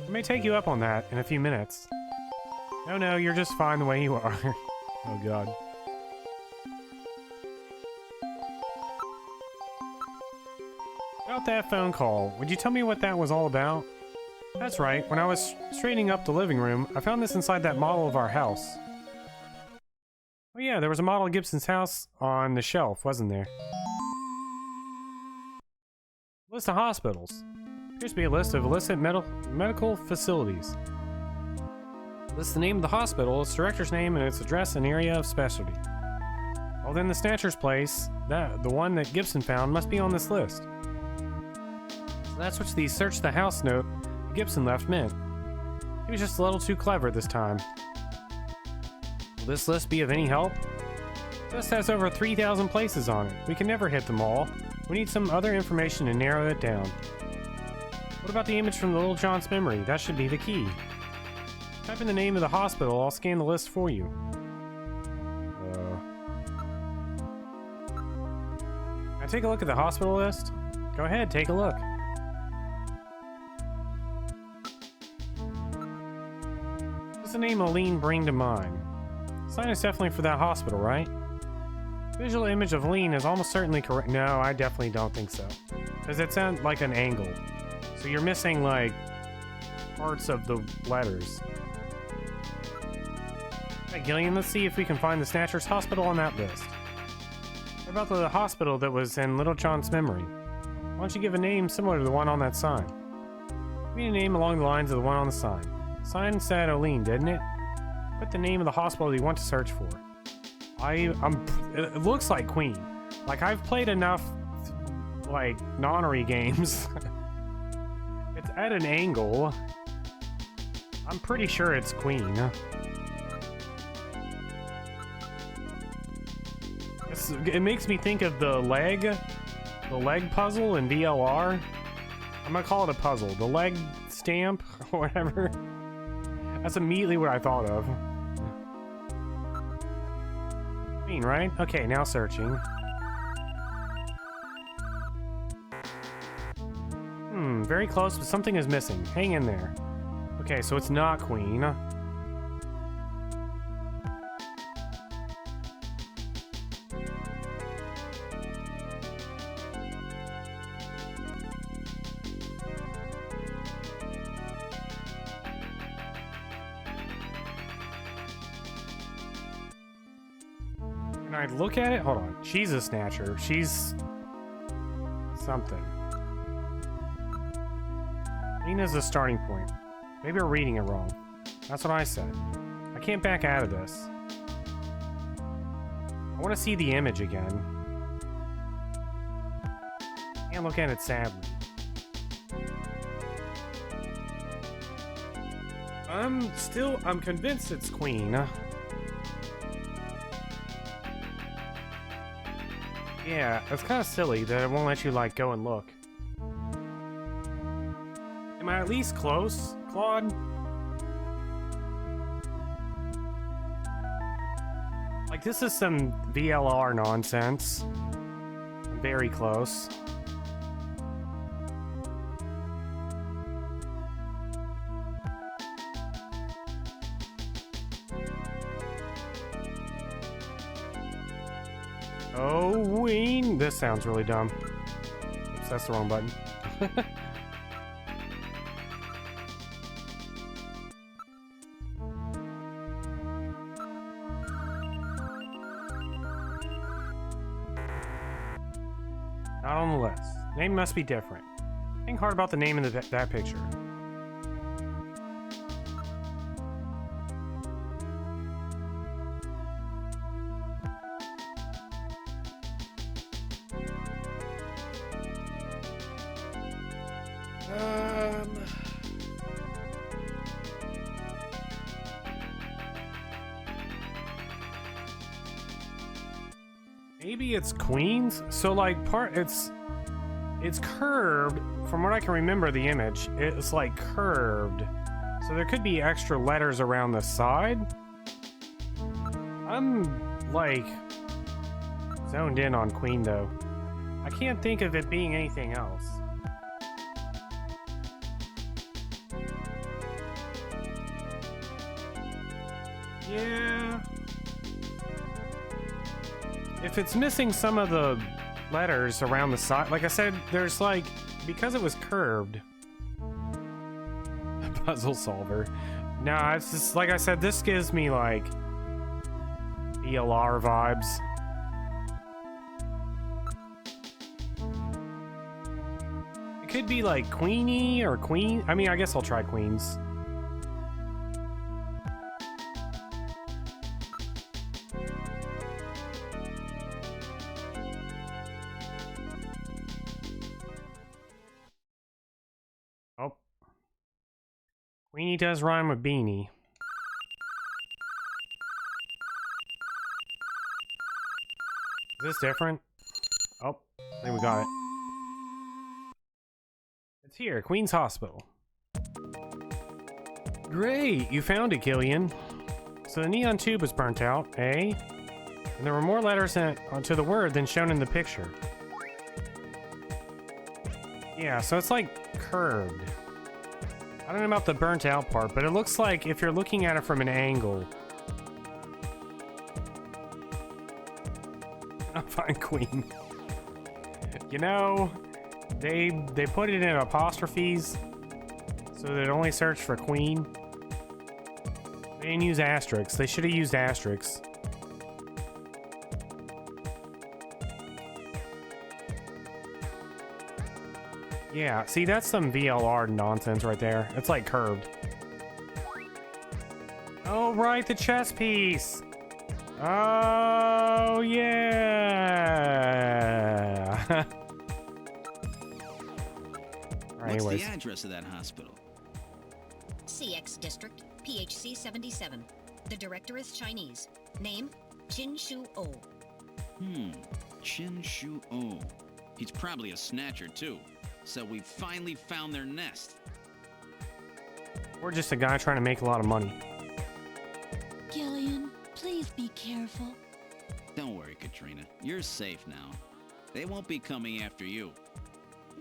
I may take you up on that in a few minutes. No, you're just fine the way you are. Oh god. About that phone call, would you tell me what that was all about? That's right, when I was straightening up the living room, I found this inside that model of our house. Oh yeah, there was a model of Gibson's house on the shelf, wasn't there? List of hospitals. Appears to be a list of illicit medical facilities. Lists the name of the hospital, its director's name, and its address and area of specialty. Well then the Snatcher's place, the one that Gibson found, must be on this list. So that's what the search the house note Gibson left meant. He was just a little too clever this time. Will this list be of any help? This list has over 3,000 places on it. We can never hit them all. We need some other information to narrow it down. What about the image from the Little John's memory? That should be the key. Type in the name of the hospital, I'll scan the list for you. Can I take a look at the hospital list? Go ahead, take a look. What's the name Aline bring to mind? Sign is definitely for that hospital, right? Visual image of Aline is almost certainly correct. No, I definitely don't think so. Because it's at like an angle. So you're missing like parts of the letters. Hey Gillian, let's see if we can find the Snatcher's hospital on that list. What about the hospital that was in Little John's memory? Why don't you give a name similar to the one on that sign? Give me a name along the lines of the one on the sign. Sign said Aline, didn't it? Put the name of the hospital you want to search for. It looks like Queen. Like, I've played enough, like, nonary games. It's at an angle. I'm pretty sure it's Queen. It makes me think of the leg puzzle in VLR. I'm gonna call it a puzzle. The leg stamp, or whatever. That's immediately what I thought of. Queen, right? Okay, now searching. Very close, but something is missing. Hang in there. Okay, so it's not Queen. Can I look at it? Hold on. She's a Snatcher. She's something. Nina's the starting point. Maybe we're reading it wrong. That's what I said. I can't back out of this. I want to see the image again. Can't look at it sadly. I'm convinced it's Queen. Yeah, it's kind of silly that it won't let you, like, go and look. Am I at least close, Claude? Like, this is some VLR nonsense. I'm very close. Oh, Ween. This sounds really dumb. Oops, that's the wrong button. Not on the list. Name must be different. Think hard about the name in that picture. Maybe it's Queens? So like it's curved. From what I can remember the image, it's like curved. So there could be extra letters around the side. I'm like zoned in on Queen though. I can't think of it being anything else. Yeah. If it's missing some of the letters around the side, like I said, there's like, because it was curved. Puzzle solver. Nah, it's just, like I said, this gives me like ELR vibes. It could be like Queenie or Queen. I mean, I guess I'll try Queens. Oh. Queenie does rhyme with beanie. Is this different? Oh, I think we got it. It's here, Queen's Hospital. Great, you found it, Gillian. So the neon tube was burnt out, eh? And there were more letters to the word than shown in the picture. Yeah, so it's like curved. I don't know about the burnt out part, but it looks like if you're looking at it from an angle. I'll find Queen. You know, they put it in apostrophes so that it only searched for Queen. They didn't use asterisks. They should have used asterisks. Yeah, see, that's some VLR nonsense right there. It's like curved. Oh, right, the chess piece. Oh, yeah. What's the address of that hospital? CX District, PHC 77. The director is Chinese. Name, Chin Shu Oh. Chin Shu Oh. He's probably a snatcher, too. So we finally found their nest. Or just a guy trying to make a lot of money. Gillian, please be careful. Don't worry, Katrina. You're safe now. They won't be coming after you.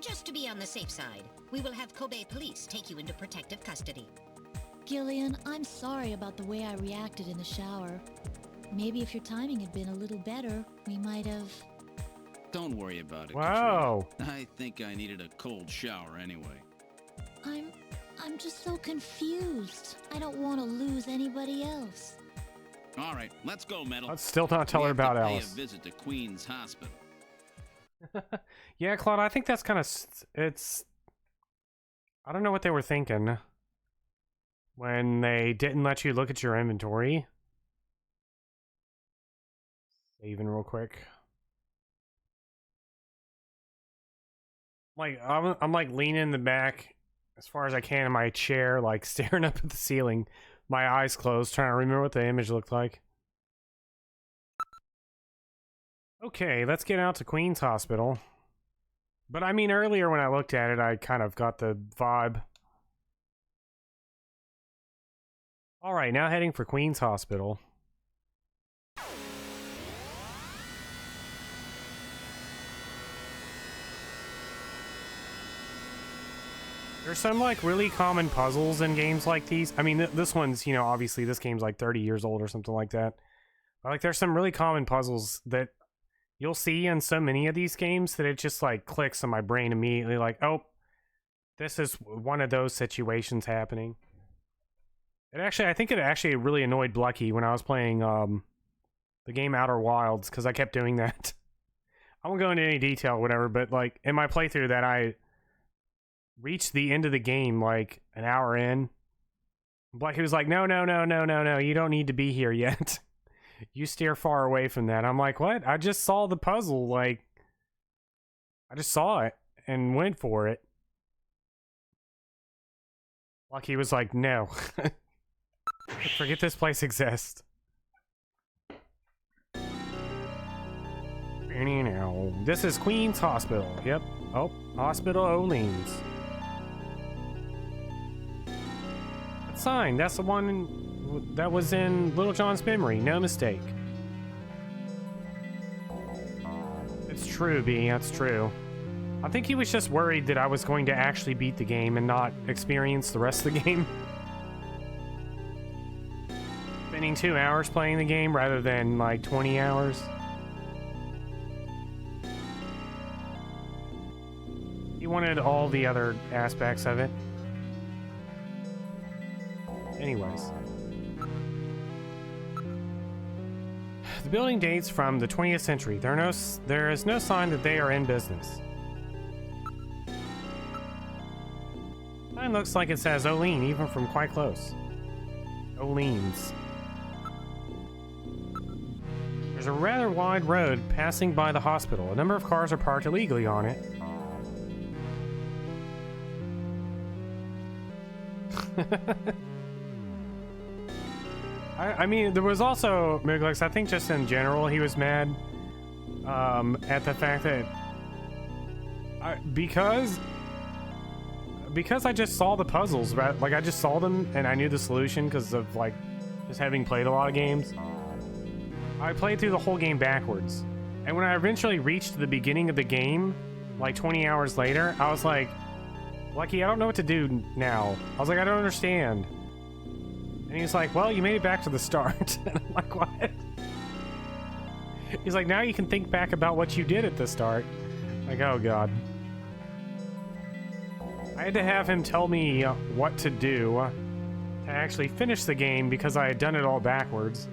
Just to be on the safe side, we will have Kobe police take you into protective custody. Gillian, I'm sorry about the way I reacted in the shower. Maybe if your timing had been a little better, we might have... Don't worry about it, Wow. Katrina. I think I needed a cold shower anyway. I'm just so confused. I don't want to lose anybody else. All right, let's go, Metal. Let's still not tell her about Alice. Alice. Pay a visit to Queen's Hospital. Yeah, Claude, I think that's kind of... It's... I don't know what they were thinking when they didn't let you look at your inventory. Saving real quick. Like, I'm like leaning in the back as far as I can in my chair, like staring up at the ceiling, my eyes closed, trying to remember what the image looked like. Okay, let's get out to Queen's Hospital. But I mean, earlier when I looked at it, I kind of got the vibe. Alright, now heading for Queen's Hospital. There's some, like, really common puzzles in games like these. I mean, this one's, you know, obviously this game's like 30 years old or something like that. But, like, there's some really common puzzles that you'll see in so many of these games that it just, like, clicks in my brain immediately. Like, oh, this is one of those situations happening. I think it actually really annoyed Blucky when I was playing the game Outer Wilds, because I kept doing that. I won't go into any detail or whatever, but, like, in my playthrough that I reached the end of the game like an hour in. He was like, no, you don't need to be here yet. You steer far away from that. I'm like, what? I just saw the puzzle. Like, I just saw it and went for it. He was like, no. Forget this place exists. This is Queen's Hospital. Yep. Oh, Hospital Oleans. Sign, that's the one that was in Little John's memory, no mistake. It's true, B, that's true. I think he was just worried that I was going to actually beat the game and not experience the rest of the game. Spending 2 hours playing the game rather than like 20 hours. He wanted all the other aspects of it. Anyways. The building dates from the 20th century. There is no sign that they are in business. Sign looks like it says Olean, even from quite close. Oleans. There's a rather wide road passing by the hospital. A number of cars are parked illegally on it. I mean, there was also Muglex, I think just in general, he was mad at the fact that because because I just saw the puzzles, right? Like, I just saw them and I knew the solution because of, like, just having played a lot of games. I played through the whole game backwards. And when I eventually reached the beginning of the game, like 20 hours later, I was like, Lucky, I don't know what to do now. I was like, I don't understand. And he's like, well, you made it back to the start. And I'm like, what? He's like, now you can think back about what you did at the start. Like, oh god. I had to have him tell me what to do to actually finish the game because I had done it all backwards.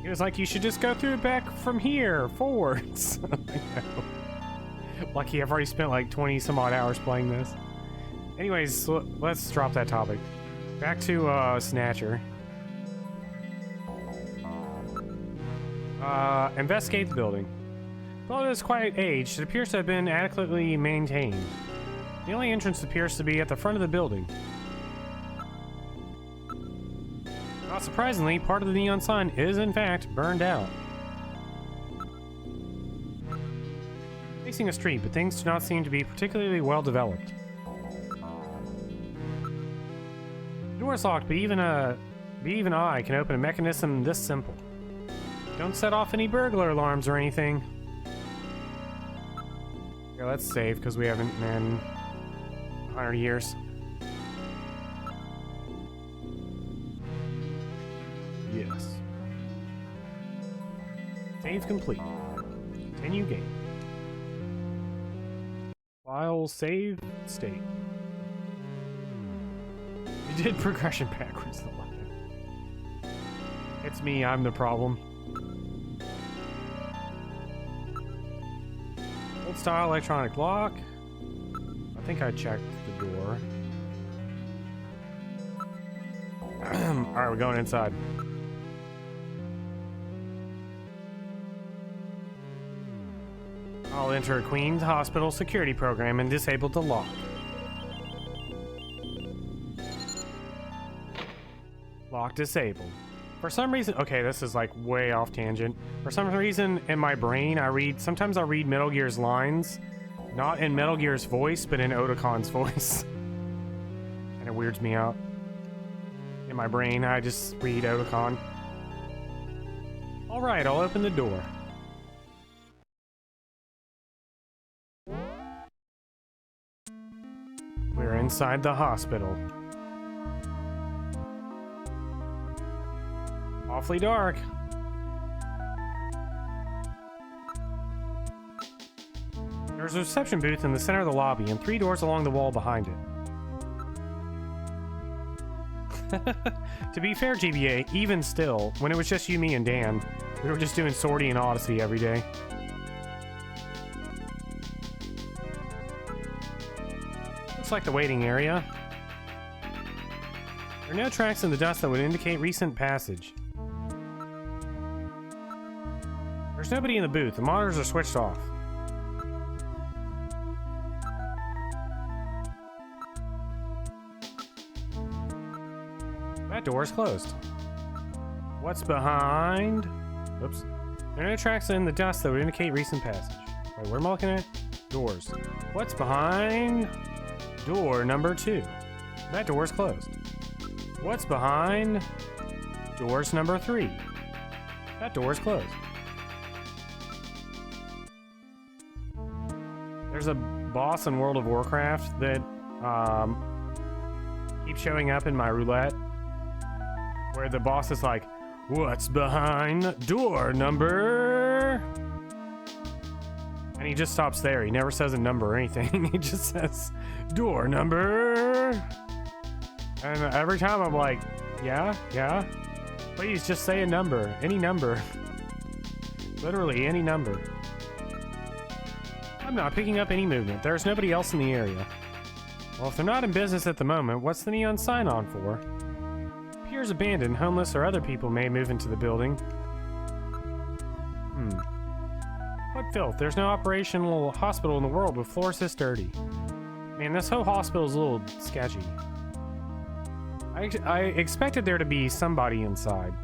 He was like, you should just go through it back from here, forwards. Lucky, I've already spent like 20 some odd hours playing this. Anyways, let's drop that topic. Back to Snatcher. Investigate the building. Though it is quite aged, it appears to have been adequately maintained. The only entrance appears to be at the front of the building. Not surprisingly, part of the neon sign is in fact burned out. Facing a street, but things do not seem to be particularly well developed. The door is locked, but even I can open a mechanism this simple. Don't set off any burglar alarms or anything. Yeah, let's save because we haven't in 100 years. Yes. Save complete. Continue game. File save state. You did progression backwards the line. It's me, I'm the problem. Old style electronic lock. I think I checked the door. Alright, we're going inside. I'll enter a Queen's Hospital security program and disable the lock. Lock disabled. For some reason, okay, this is like way off tangent. For some reason in my brain, sometimes I read Metal Gear's lines, not in Metal Gear's voice, but in Otacon's voice. And it weirds me out. In my brain, I just read Otacon. Alright, I'll open the door. We're inside the hospital. Awfully dark. There's a reception booth in the center of the lobby and 3 doors along the wall behind it. To be fair, GBA, even still, when it was just you, me, and Dan, we were just doing Swordy and Odyssey every day. Looks like the waiting area. There are no tracks in the dust that would indicate recent passage. There's nobody in the booth. The monitors are switched off. That door is closed. What's behind? Oops. There are no tracks in the dust that would indicate recent passage. Wait, where am I looking at? Doors. What's behind? Door number 2. That door is closed. What's behind? Doors number 3. That door is closed. There's a boss in World of Warcraft that keeps showing up in my roulette, where the boss is like, what's behind door number? And he just stops there. He never says a number or anything. He just says, door number. And every time I'm like, yeah, please just say a number, any number. Literally any number. I'm not picking up any movement. There's nobody else in the area. Well, if they're not in business at the moment, what's the neon sign on for? Appears abandoned. Homeless or other people may move into the building. What filth? There's no operational hospital in the world with floors this dirty. Man, this whole hospital is a little sketchy. I expected there to be somebody inside.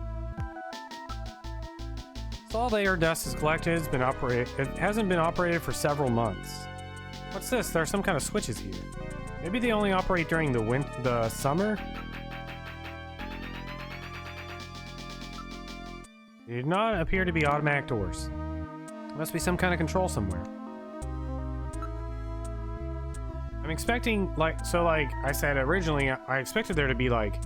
So all the air dust is collected. It hasn't been operated for several months. What's this? There are some kind of switches here. Maybe they only operate during the summer? They do not appear to be automatic doors. Must be some kind of control somewhere. I'm expecting, like I said originally, I expected there to be, like,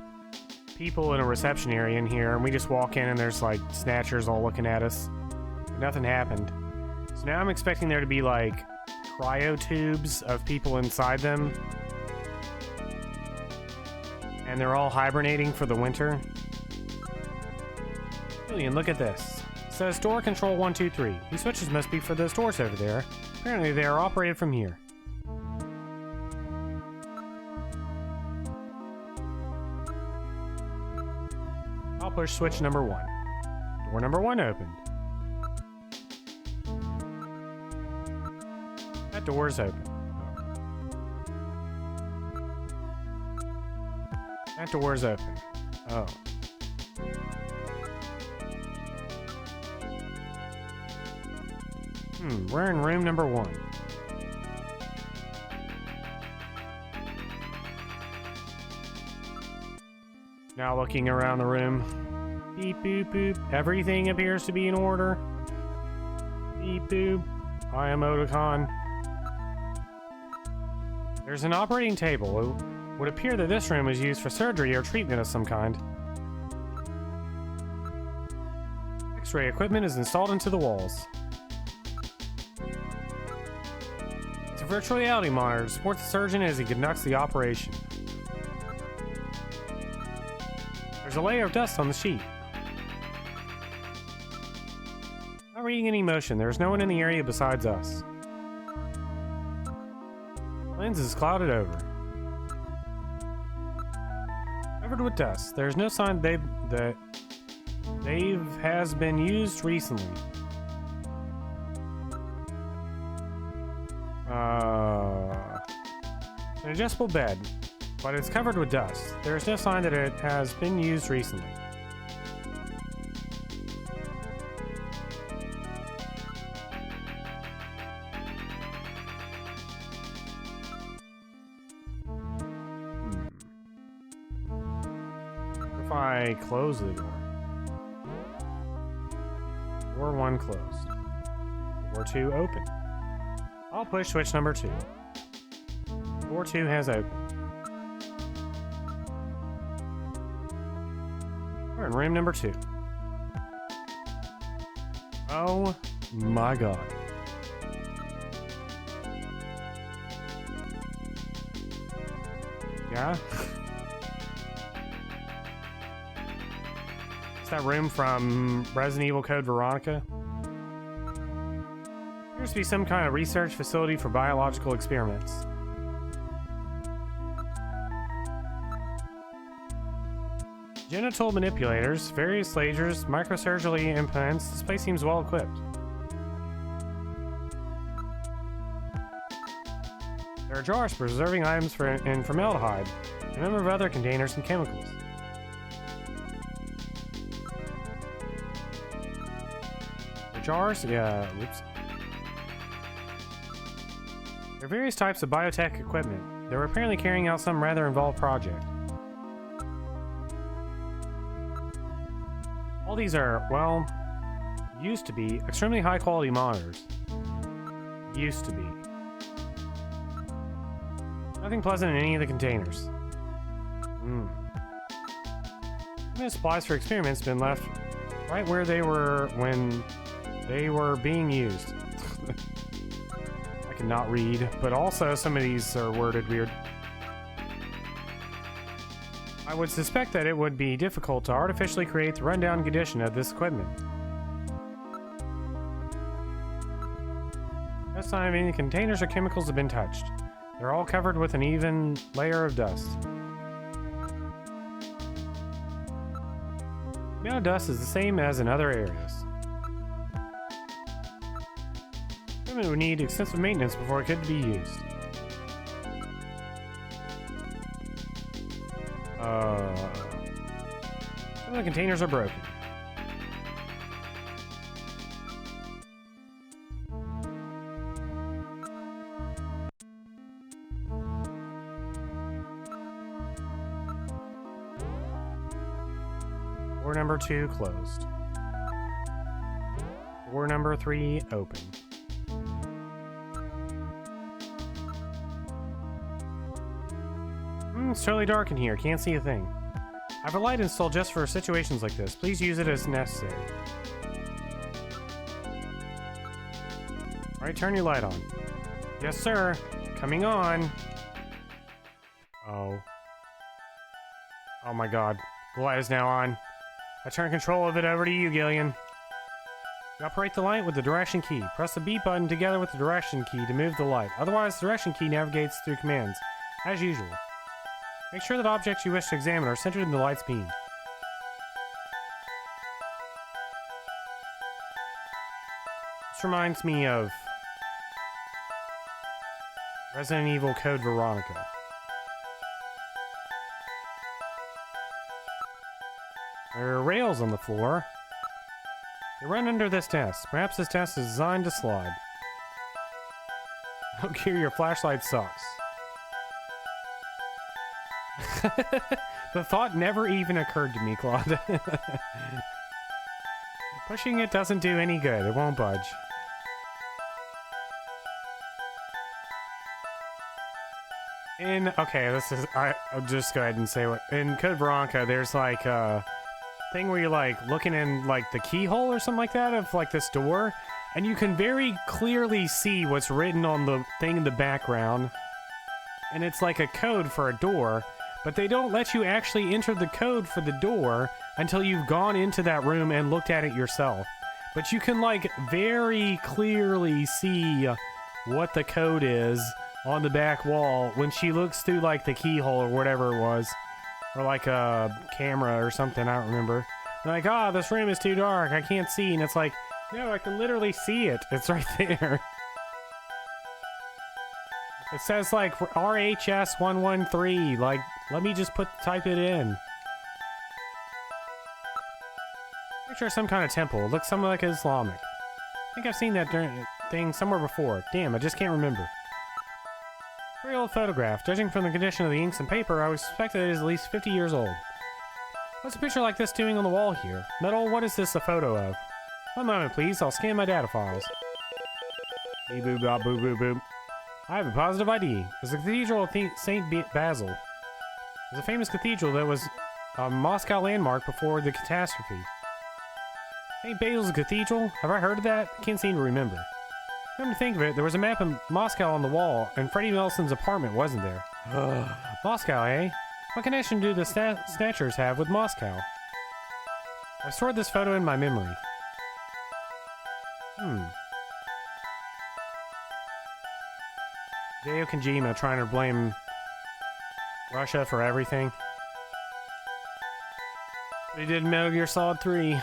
people in a reception area in here, and we just walk in and there's, like, snatchers all looking at us. But nothing happened. So now I'm expecting there to be, like, cryo tubes of people inside them. And they're all hibernating for the winter. Julian, look at this. It says door control 123. These switches must be for those doors over there. Apparently they are operated from here. I'll push switch number 1. Door number 1 opened. That door's open. That door's open. Oh. We're in room number 1. Now looking around the room. Beep boop boop. Everything appears to be in order. Beep boop. I am Otakon. There's an operating table. It would appear that this room was used for surgery or treatment of some kind. X-ray equipment is installed into the walls. It's a virtual reality monitor to support the surgeon as he conducts the operation. There's a layer of dust on the sheet. Not reading any motion. There's no one in the area besides us. Lens is clouded over. Covered with dust. There's no sign that has been used recently. An adjustable bed, but it's covered with dust. There is no sign that it has been used recently. What if I close the door? Door 1 closed. Door 2 open. I'll push switch number 2. Door 2 has opened. We're in room number 2. Oh my god. Yeah? It's that room from Resident Evil Code Veronica. Appears to be some kind of research facility for biological experiments. Genital manipulators, various lasers, microsurgery implants. This place seems well equipped. There are jars preserving items in formaldehyde, and a number of other containers and chemicals. The jars? Yeah, oops. There are various types of biotech equipment. They were apparently carrying out some rather involved project. All these are, well, used to be extremely high quality monitors. Used to be. Nothing pleasant in any of the containers. Even supplies for experiments been left right where they were when they were being used. I cannot read, but also some of these are worded weird. I would suspect that it would be difficult to artificially create the rundown condition of this equipment. No sign of any containers or chemicals have been touched. They're all covered with an even layer of dust. The amount of dust is the same as in other areas. Equipment would need extensive maintenance before it could be used. Some of the containers are broken. Door number 2 closed. Door number 3 open. It's totally dark in here. Can't see a thing. I have a light installed just for situations like this. Please use it as necessary. Alright, turn your light on. Yes, sir. Coming on. Oh. Oh my god. The light is now on. I turn control of it over to you, Gillian. You operate the light with the direction key. Press the B button together with the direction key to move the light. Otherwise, the direction key navigates through commands, as usual. Make sure that objects you wish to examine are centered in the light's beam. This reminds me of Resident Evil Code Veronica. There are rails on the floor. They run under this desk. Perhaps this desk is designed to slide. Oh, Gear, your flashlight sucks. The thought never even occurred to me, Claude. Pushing it doesn't do any good. It won't budge. Okay, I'll just go ahead and say what... In Code Veronica, there's like a thing where you're like looking in like the keyhole or something like that of like this door, and you can very clearly see what's written on the thing in the background. And it's like a code for a door, but they don't let you actually enter the code for the door until you've gone into that room and looked at it yourself. But you can like very clearly see what the code is on the back wall when she looks through like the keyhole or whatever it was, or like a camera or something, I don't remember. And like, ah, this room is too dark, I can't see. And it's like, no, I can literally see it. It's right there. It says like RHS 113. Like, let me just type it in. Picture some kind of temple. It looks something like Islamic. I think I've seen that thing somewhere before. Damn, I just can't remember. Very old photograph. Judging from the condition of the inks and paper, I would suspect that it is at least 50 years old. What's a picture like this doing on the wall here? Metal, what is this a photo of? One moment, please. I'll scan my data files. Beep boop bop boop boop boop. I have a positive ID. It's the Cathedral of St. Basil. It's a famous cathedral that was a Moscow landmark before the catastrophe. St. Basil's Cathedral? Have I heard of that? I can't seem to remember. Come to think of it, there was a map of Moscow on the wall, and Freddie Nelson's apartment wasn't there. Moscow, eh? What connection do the Snatchers have with Moscow? I've stored this photo in my memory. Hideo Kojima trying to blame Russia for everything. They did Metal Gear Solid 3.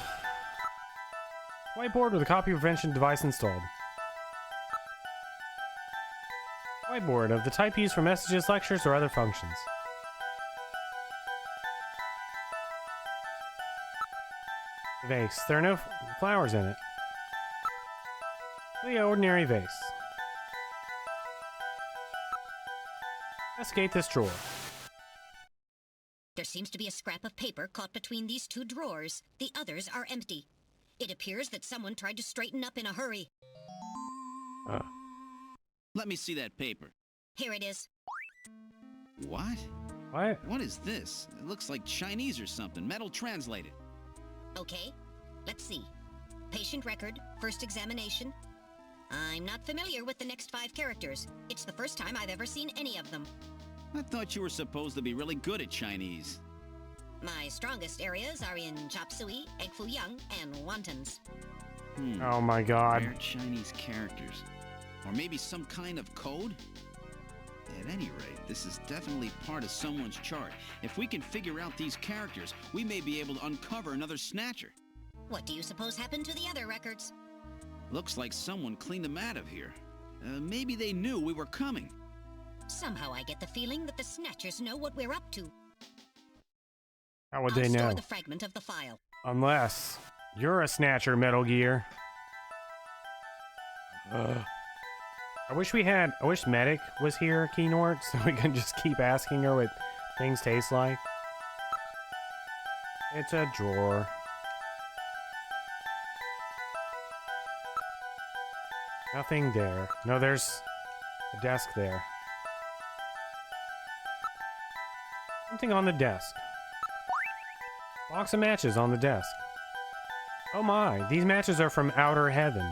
Whiteboard with a copy prevention device installed. Whiteboard of the type used for messages, lectures, or other functions. Vase. There are no flowers in it. The ordinary vase. Investigate this drawer. There seems to be a scrap of paper caught between these two drawers. The others are empty. It appears that someone tried to straighten up in a hurry. Let me see that paper. Here it is. What? What? What is this? It looks like Chinese or something. Metal translated. Okay, let's see. Patient record, first examination. I'm not familiar with the next 5 characters. It's the first time I've ever seen any of them. I thought you were supposed to be really good at Chinese. My strongest areas are in chop suey, egg foo young, and wontons. Oh my god. Rare Chinese characters. Or maybe some kind of code? At any rate, this is definitely part of someone's chart. If we can figure out these characters, we may be able to uncover another Snatcher. What do you suppose happened to the other records? Looks like someone cleaned them out of here. Maybe they knew we were coming. Somehow I get the feeling that the Snatchers know what we're up to. How would I'll they know? store the fragment of the file. Unless you're a Snatcher, Metal Gear. I wish Medic was here, Keynort, so we can just keep asking her what things taste like. It's a drawer. Nothing there. No, there's a desk there. Something on the desk. Box of matches on the desk. Oh my, these matches are from Outer Heaven.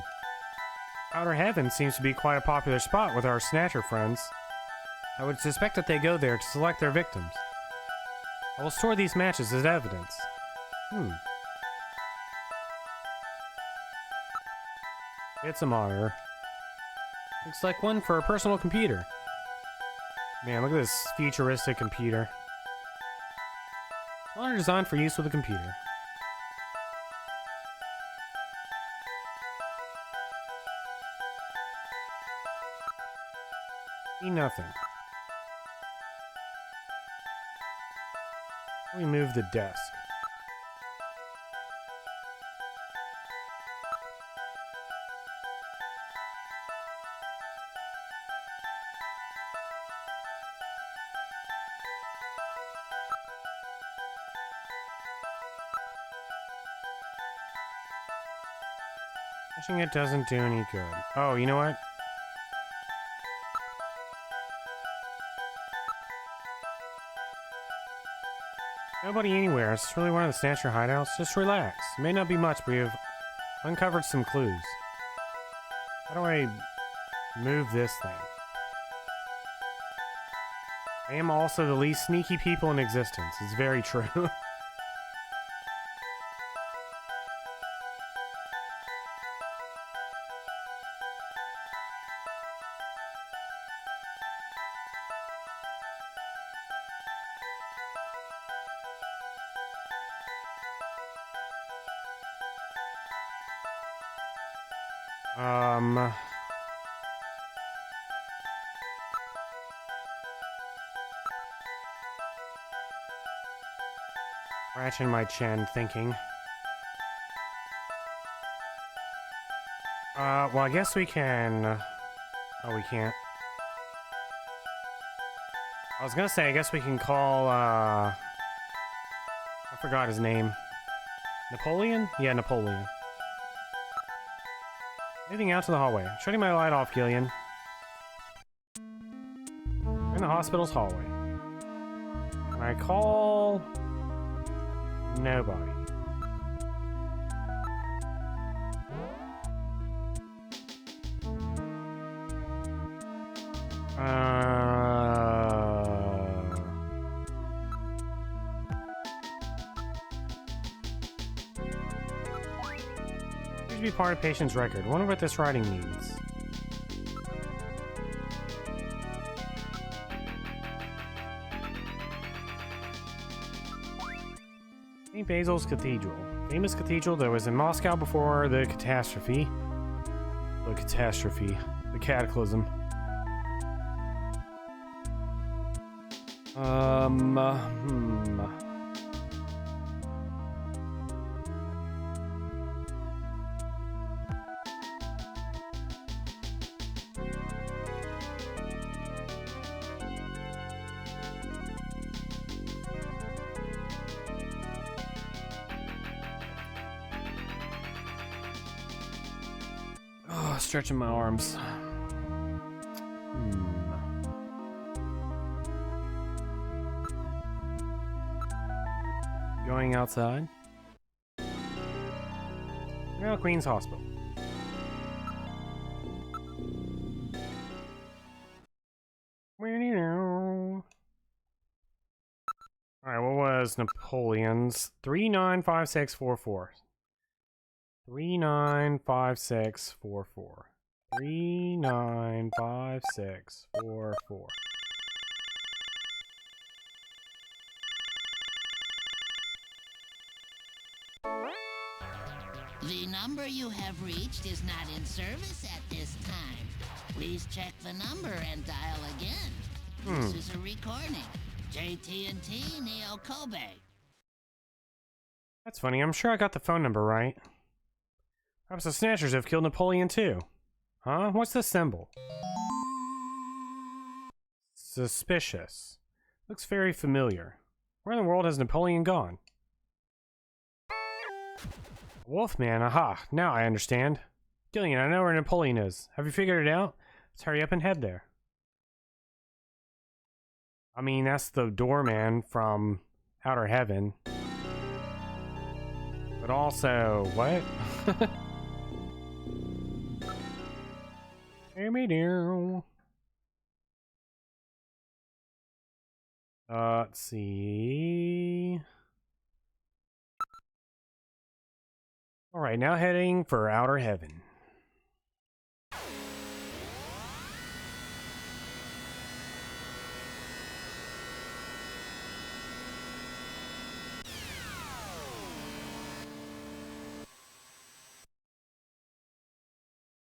Outer Heaven seems to be quite a popular spot with our Snatcher friends. I would suspect that they go there to select their victims. I will store these matches as evidence. It's a monitor. Looks like one for a personal computer. Man, look at this futuristic computer. Monitor designed for use with a computer. See nothing. We move the desk. Pushing it doesn't do any good. Oh, you know what? Nobody anywhere. Is this really one of the Snatcher hideouts? Just relax. It may not be much, but you've uncovered some clues. How do I move this thing? I am also the least sneaky people in existence. It's very true. Scratching my chin, thinking. Well, I guess we can... Oh, we can't. I was gonna say, I guess we can call, I forgot his name. Napoleon? Yeah, Napoleon. Heading out to the hallway. Shutting my light off, Gillian. In the hospital's hallway. Can I call... Nobody. Seems to be part of patient's record. Wonder what this writing means. St. Basil's Cathedral. Famous cathedral that was in Moscow before the catastrophe. The catastrophe. The cataclysm. Oh, stretching my arms. Going outside. Now Queen's Hospital. Alright, what was Napoleon's? 395644. 395644. 395644. The number you have reached is not in service at this time. Please check the number and dial again. This is a recording. JT&T Neo Kobe. That's funny. I'm sure I got the phone number right. Perhaps the Snatchers have killed Napoleon too. Huh? What's the symbol? Suspicious. Looks very familiar. Where in the world has Napoleon gone? Wolfman, aha. Now I understand. Gillian, I know where Napoleon is. Have you figured it out? Let's hurry up and head there. I mean, that's the doorman from Outer Heaven. But also, what? Hear me down. Let's see. Alright, now heading for Outer Heaven.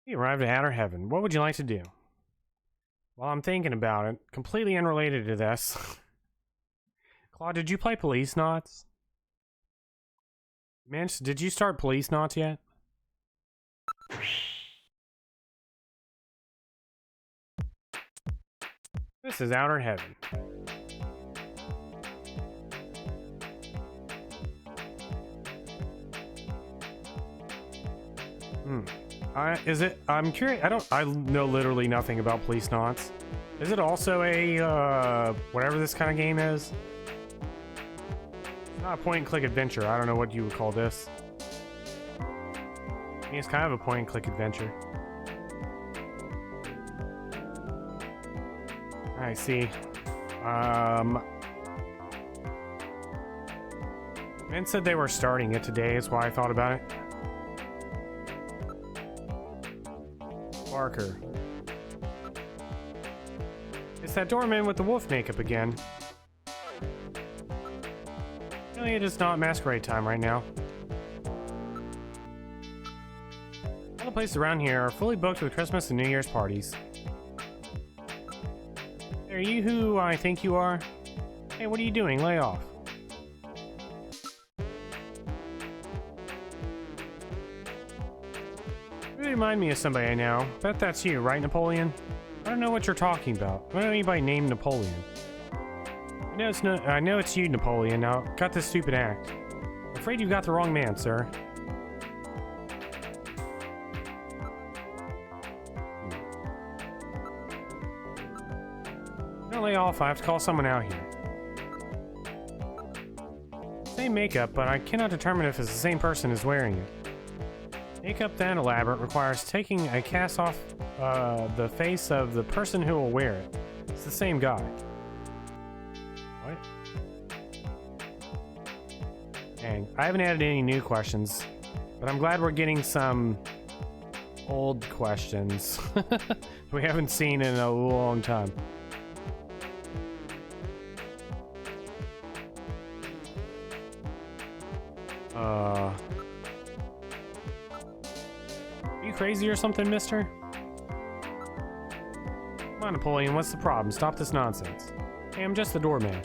We arrived at Outer Heaven. What would you like to do? Well, I'm thinking about it. Completely unrelated to this. Claude, did you play Police Knots? Minch, did you start Police Knots yet? This is Outer Heaven. I'm curious, I know literally nothing about Police Knots. Is it also a, whatever this kind of game is? It's not a point-and-click adventure. I don't know what you would call this. I mean, it's kind of a point-and-click adventure. I see. Ben said they were starting it today, is why I thought about it. Barker. It's that doorman with the wolf makeup again. Really, it is not masquerade time right now. All the places around here are fully booked with Christmas and New Year's parties. Are you who I think you are? Hey, what are you doing? Lay off. You remind me of somebody I know. Bet that's you, right, Napoleon? I don't know what you're talking about. I don't know anybody named Napoleon. I know it's you, Napoleon. Now, cut this stupid act. I'm afraid you got the wrong man, sir. Don't lay off. I have to call someone out here. Same makeup, but I cannot determine if it's the same person as wearing it. Makeup that elaborate requires taking a cast off the face of the person who will wear it. It's the same guy. What? Dang, I haven't added any new questions, but I'm glad we're getting some old questions we haven't seen in a long time. Are you crazy or something, mister? Come on, Napoleon, what's the problem? Stop this nonsense. Hey, I'm just the doorman.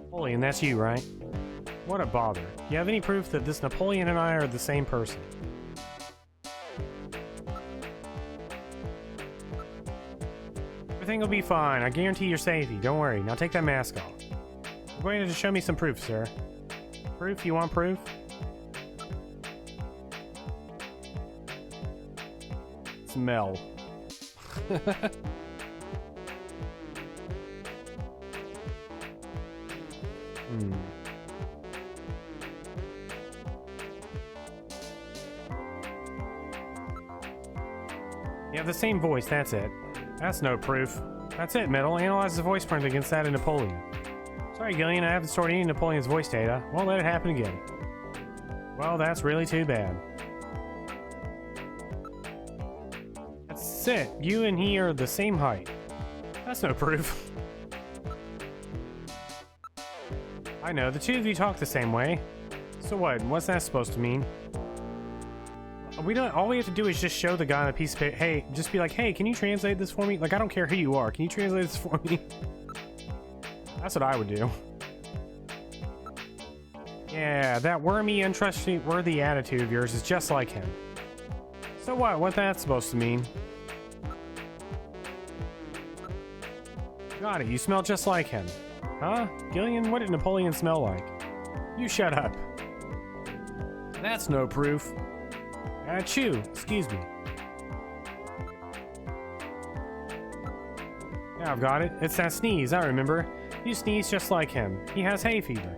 Napoleon, that's you, right? What a bother. You have any proof that this Napoleon and I are the same person? Everything will be fine. I guarantee your safety. Don't worry. Now take that mask off. I'm going to show me some proof, sir. Proof? You want proof? Smell. You have the same voice, that's it. That's no proof. That's it, Middle. Analyze the voice print against that of Napoleon. Sorry, Gillian, I haven't stored any Napoleon's voice data. Won't let it happen again. Well, that's really too bad. That's it. You and he are the same height. That's no proof. I know, the two of you talk the same way. So what? What's that supposed to mean? All we have to do is just show the guy on a piece of paper. Hey, just be like, hey, can you translate this for me? Like, I don't care who you are. Can you translate this for me? That's what I would do. Yeah, that wormy, untrustworthy attitude of yours is just like him. So what? What's that supposed to mean? Got it, you smell just like him. Huh? Gillian, what did Napoleon smell like? You shut up. That's no proof. Achoo, excuse me. Yeah, I've got it. It's that sneeze, I remember. You sneeze just like him. He has hay fever.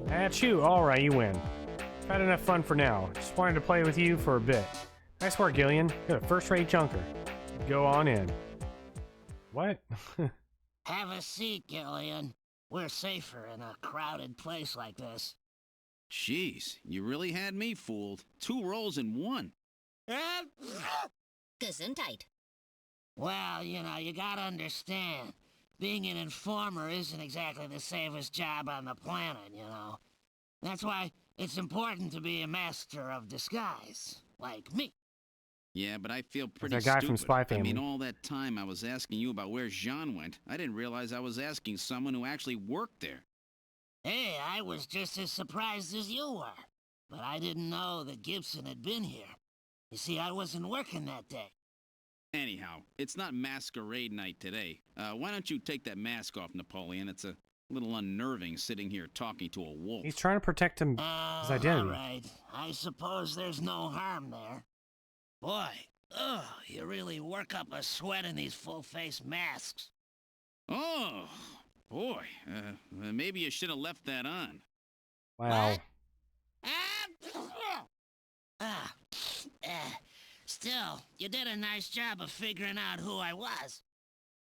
Achoo, alright, you win. I've had enough fun for now. Just wanted to play with you for a bit. Nice work, Gillian. You're a first-rate junker. Go on in. What? Have a seat, Gillian. We're safer in a crowded place like this. Jeez, you really had me fooled. 2 roles in 1. Gesundheit. Well, you know, you gotta understand. Being an informer isn't exactly the safest job on the planet, you know. That's why it's important to be a master of disguise, like me. Yeah, but I feel pretty that guy stupid. from Spy I Family. mean, all that time I was asking you about where Jean went, I didn't realize I was asking someone who actually worked there. Hey, I was just as surprised as you were. But I didn't know that Gibson had been here. You see, I wasn't working that day. Anyhow, it's not masquerade night today. Why don't you take that mask off, Napoleon? It's a little unnerving sitting here talking to a wolf. He's trying to protect his identity. All right. I suppose there's no harm there. Boy, you really work up a sweat in these full-face masks. Oh, boy. Maybe you should have left that on. Wow. What? Still, you did a nice job of figuring out who I was.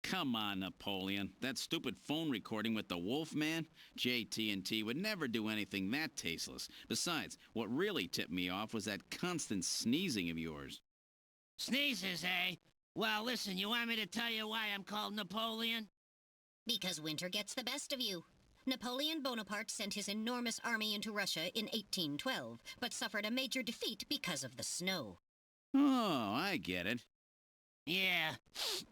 Come on, Napoleon. That stupid phone recording with the Wolfman? JT&T would never do anything that tasteless. Besides, what really tipped me off was that constant sneezing of yours. Sneezes, eh? Well, listen, you want me to tell you why I'm called Napoleon? Because winter gets the best of you. Napoleon Bonaparte sent his enormous army into Russia in 1812, but suffered a major defeat because of the snow. Oh, I get it. Yeah,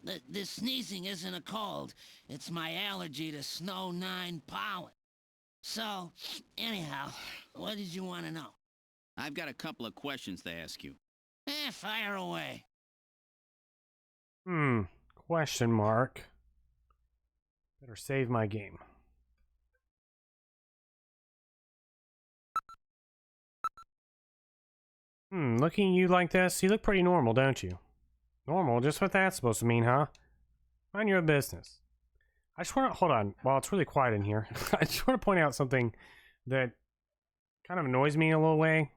the sneezing isn't a cold. It's my allergy to snow 9 pollen. So, anyhow, what did you want to know? I've got a couple of questions to ask you. Fire away. Question mark. Better save my game. Looking at you like this, you look pretty normal, don't you? Normal? Just what that's supposed to mean, huh? Mind your own business. I just want to... Hold on. While it's really quiet in here, I just want to point out something that kind of annoys me in a little way.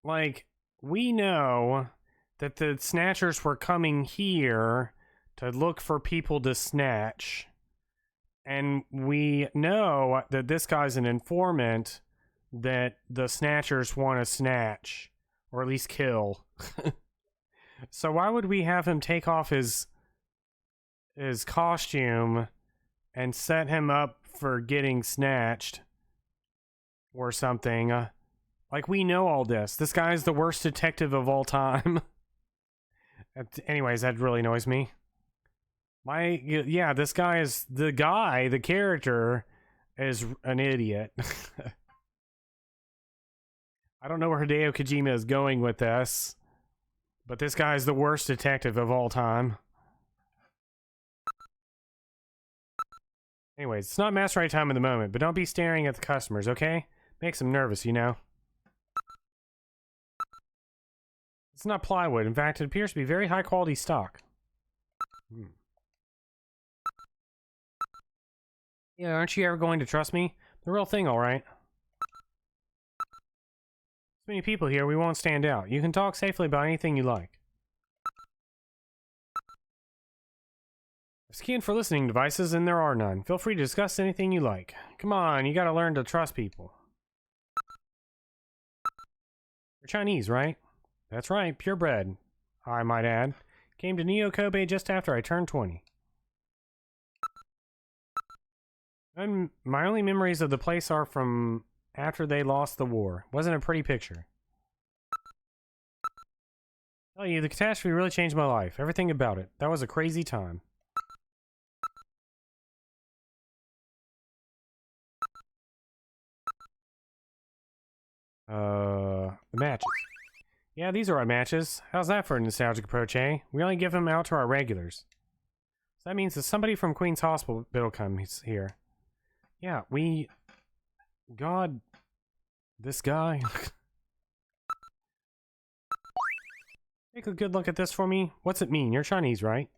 Like, we know that the Snatchers were coming here to look for people to snatch. And we know that this guy's an informant that the Snatchers want to snatch. Or at least kill. So why would we have him take off his costume and set him up for getting snatched? Or something. Like, we know all this. This guy's the worst detective of all time. Anyways, that really annoys me. Yeah, this guy is... The character, is an idiot. I don't know where Hideo Kojima is going with this, but this guy's the worst detective of all time. Anyways, it's not master right time in the moment, but don't be staring at the customers, okay? Makes them nervous, you know? It's not plywood. In fact, it appears to be very high quality stock. Yeah, aren't you ever going to trust me? The real thing, alright. So many people here, we won't stand out. You can talk safely about anything you like. There's key for listening devices, and there are none. Feel free to discuss anything you like. Come on, you gotta learn to trust people. You're Chinese, right? That's right, purebred, I might add. Came to Neo Kobe just after I turned 20. And my only memories of the place are from after they lost the war. Wasn't a pretty picture. Tell you, the catastrophe really changed my life. Everything about it. That was a crazy time. The matches. Yeah, these are our matches. How's that for a nostalgic approach, eh? We only give them out to our regulars. So that means that somebody from Queen's Hospital comes here. Yeah, God, this guy. Take a good look at this for me. What's it mean? You're Chinese, right?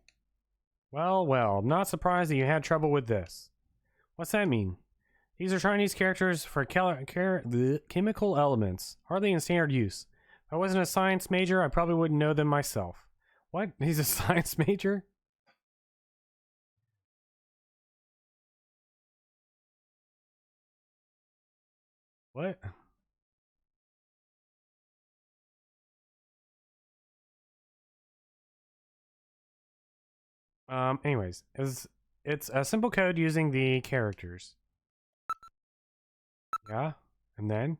Well, well, I'm not surprised that you had trouble with this. What's that mean? These are Chinese characters for chemical elements, hardly in standard use. If I wasn't a science major, I probably wouldn't know them myself. What? He's a science major? What? Anyways, it's a simple code using the characters. Yeah, and then?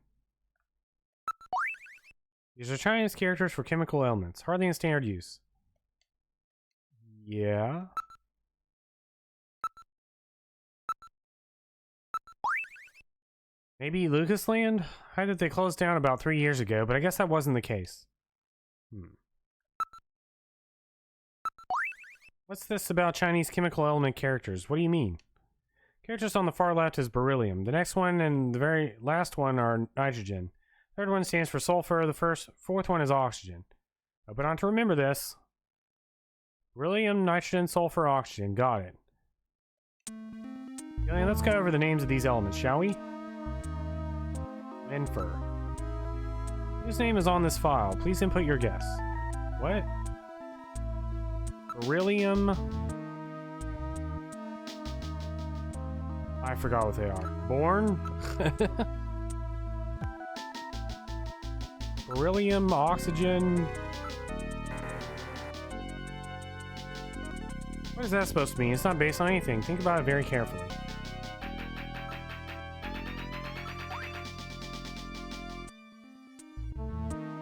These are Chinese characters for chemical elements, hardly in standard use. Yeah. Maybe Lucasland? I heard they closed down about 3 years ago, but I guess that wasn't the case. What's this about Chinese chemical element characters? What do you mean? Characters on the far left is beryllium. The next one and the very last one are nitrogen. Third one stands for sulfur. The fourth one is oxygen. But on to remember this. Beryllium, nitrogen, sulfur, oxygen. Got it. Okay, let's go over the names of these elements, shall we? Infer. Whose name is on this file? Please input your guess. What? Beryllium. I forgot what they are. Born? Beryllium, oxygen. What is that supposed to mean? It's not based on anything. Think about it very carefully.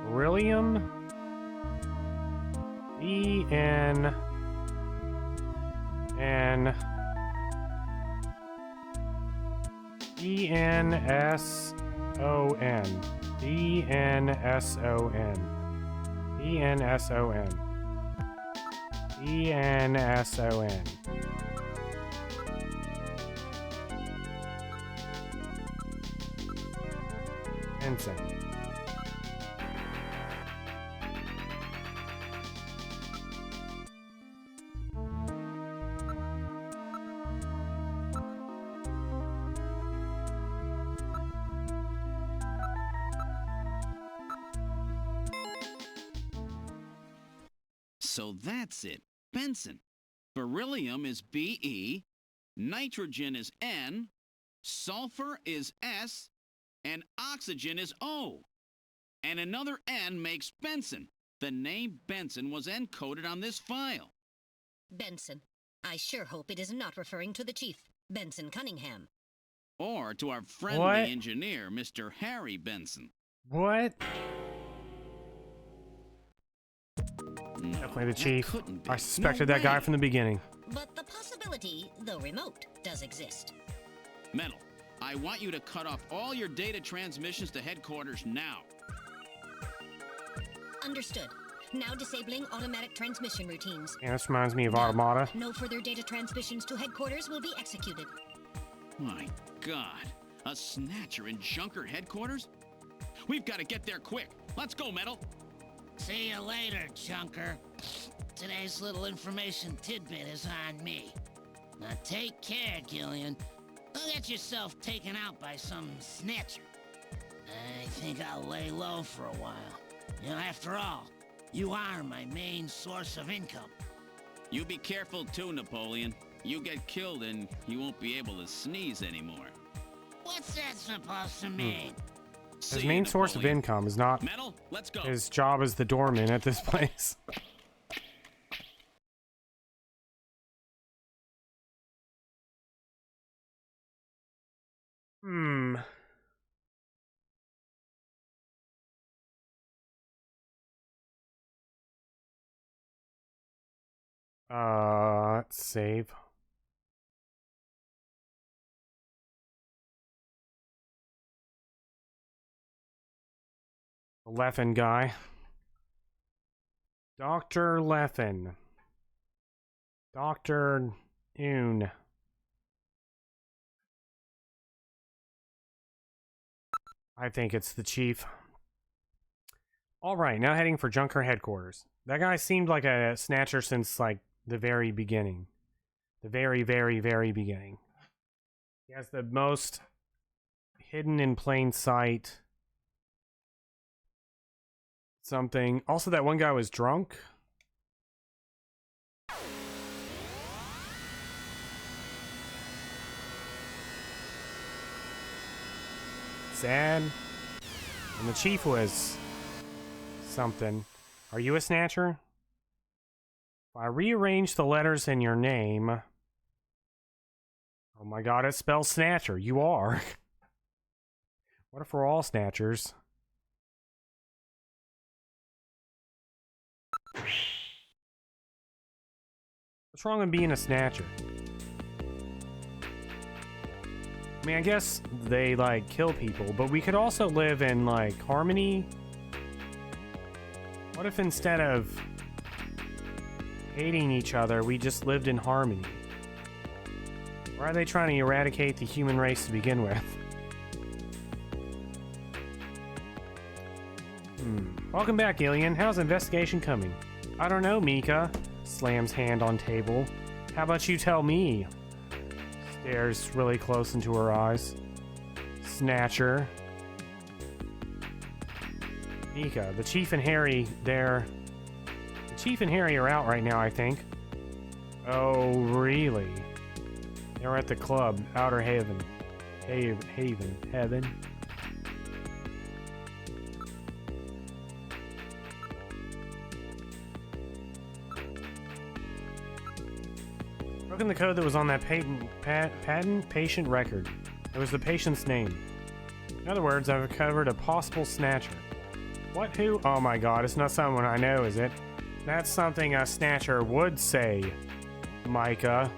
Beryllium. E-N... N... E-N-S-O-N. E-N-S-O-N. E-N-S-O-N. E-N-S-O-N. Ensign. So that's it. Benson. Beryllium is Be, nitrogen is N, sulfur is S, and oxygen is O. And another N makes Benson. The name Benson was encoded on this file. Benson. I sure hope it is not referring to the chief, Benson Cunningham. Or to our friendly What? engineer, Mr. Harry Benson. What? No, Definitely the that chief. couldn't be. I suspected No that guy way. from the beginning. But the possibility, though remote, does exist. Metal, I want you to cut off all your data transmissions to headquarters now. Understood. Now disabling automatic transmission routines. Yeah, this reminds me of Automata. No further data transmissions to headquarters will be executed. My God, a Snatcher in Junker headquarters? We've got to get there quick. Let's go, Metal. See you later, Junker. Today's little information tidbit is on me. Now take care, Gillian. Don't get yourself taken out by some snatcher. I think I'll lay low for a while. You know, after all, you are my main source of income. You be careful too, Napoleon. You get killed and you won't be able to sneeze anymore. What's that supposed to mean? See His you, main source of Napoleon. income is not Metal, let's go. his job as the doorman at this place. Hmm. Let's save. Leffen guy. Dr. Leffen. Dr. Oon. I think it's the chief. Alright, now heading for Junker headquarters. That guy seemed like a snatcher since, like, the very beginning. The very, very, very beginning. He has the most hidden in plain sight something. Also, that one guy was drunk. Sad. And the chief was something. Are you a snatcher? If I rearrange the letters in your name... Oh my god, it spells snatcher. You are. What if we're all snatchers? What's wrong with being a snatcher? I mean, I guess they, like, kill people, but we could also live in, like, harmony. What if instead of hating each other, we just lived in harmony? Why are they trying to eradicate the human race to begin with? Welcome back, Alien. How's the investigation coming? I don't know, Mika. Slams hand on table. How about you tell me? Stares really close into her eyes. Snatcher. Mika, the Chief and Harry, The Chief and Harry are out right now, I think. Oh, really? They're at the club, Outer Haven. Heaven. Broken the code that was on that patent patient record. It was the patient's name. In other words, I've recovered a possible snatcher. What, who? Oh my god, it's not someone I know, is it? That's something a snatcher would say, Micah.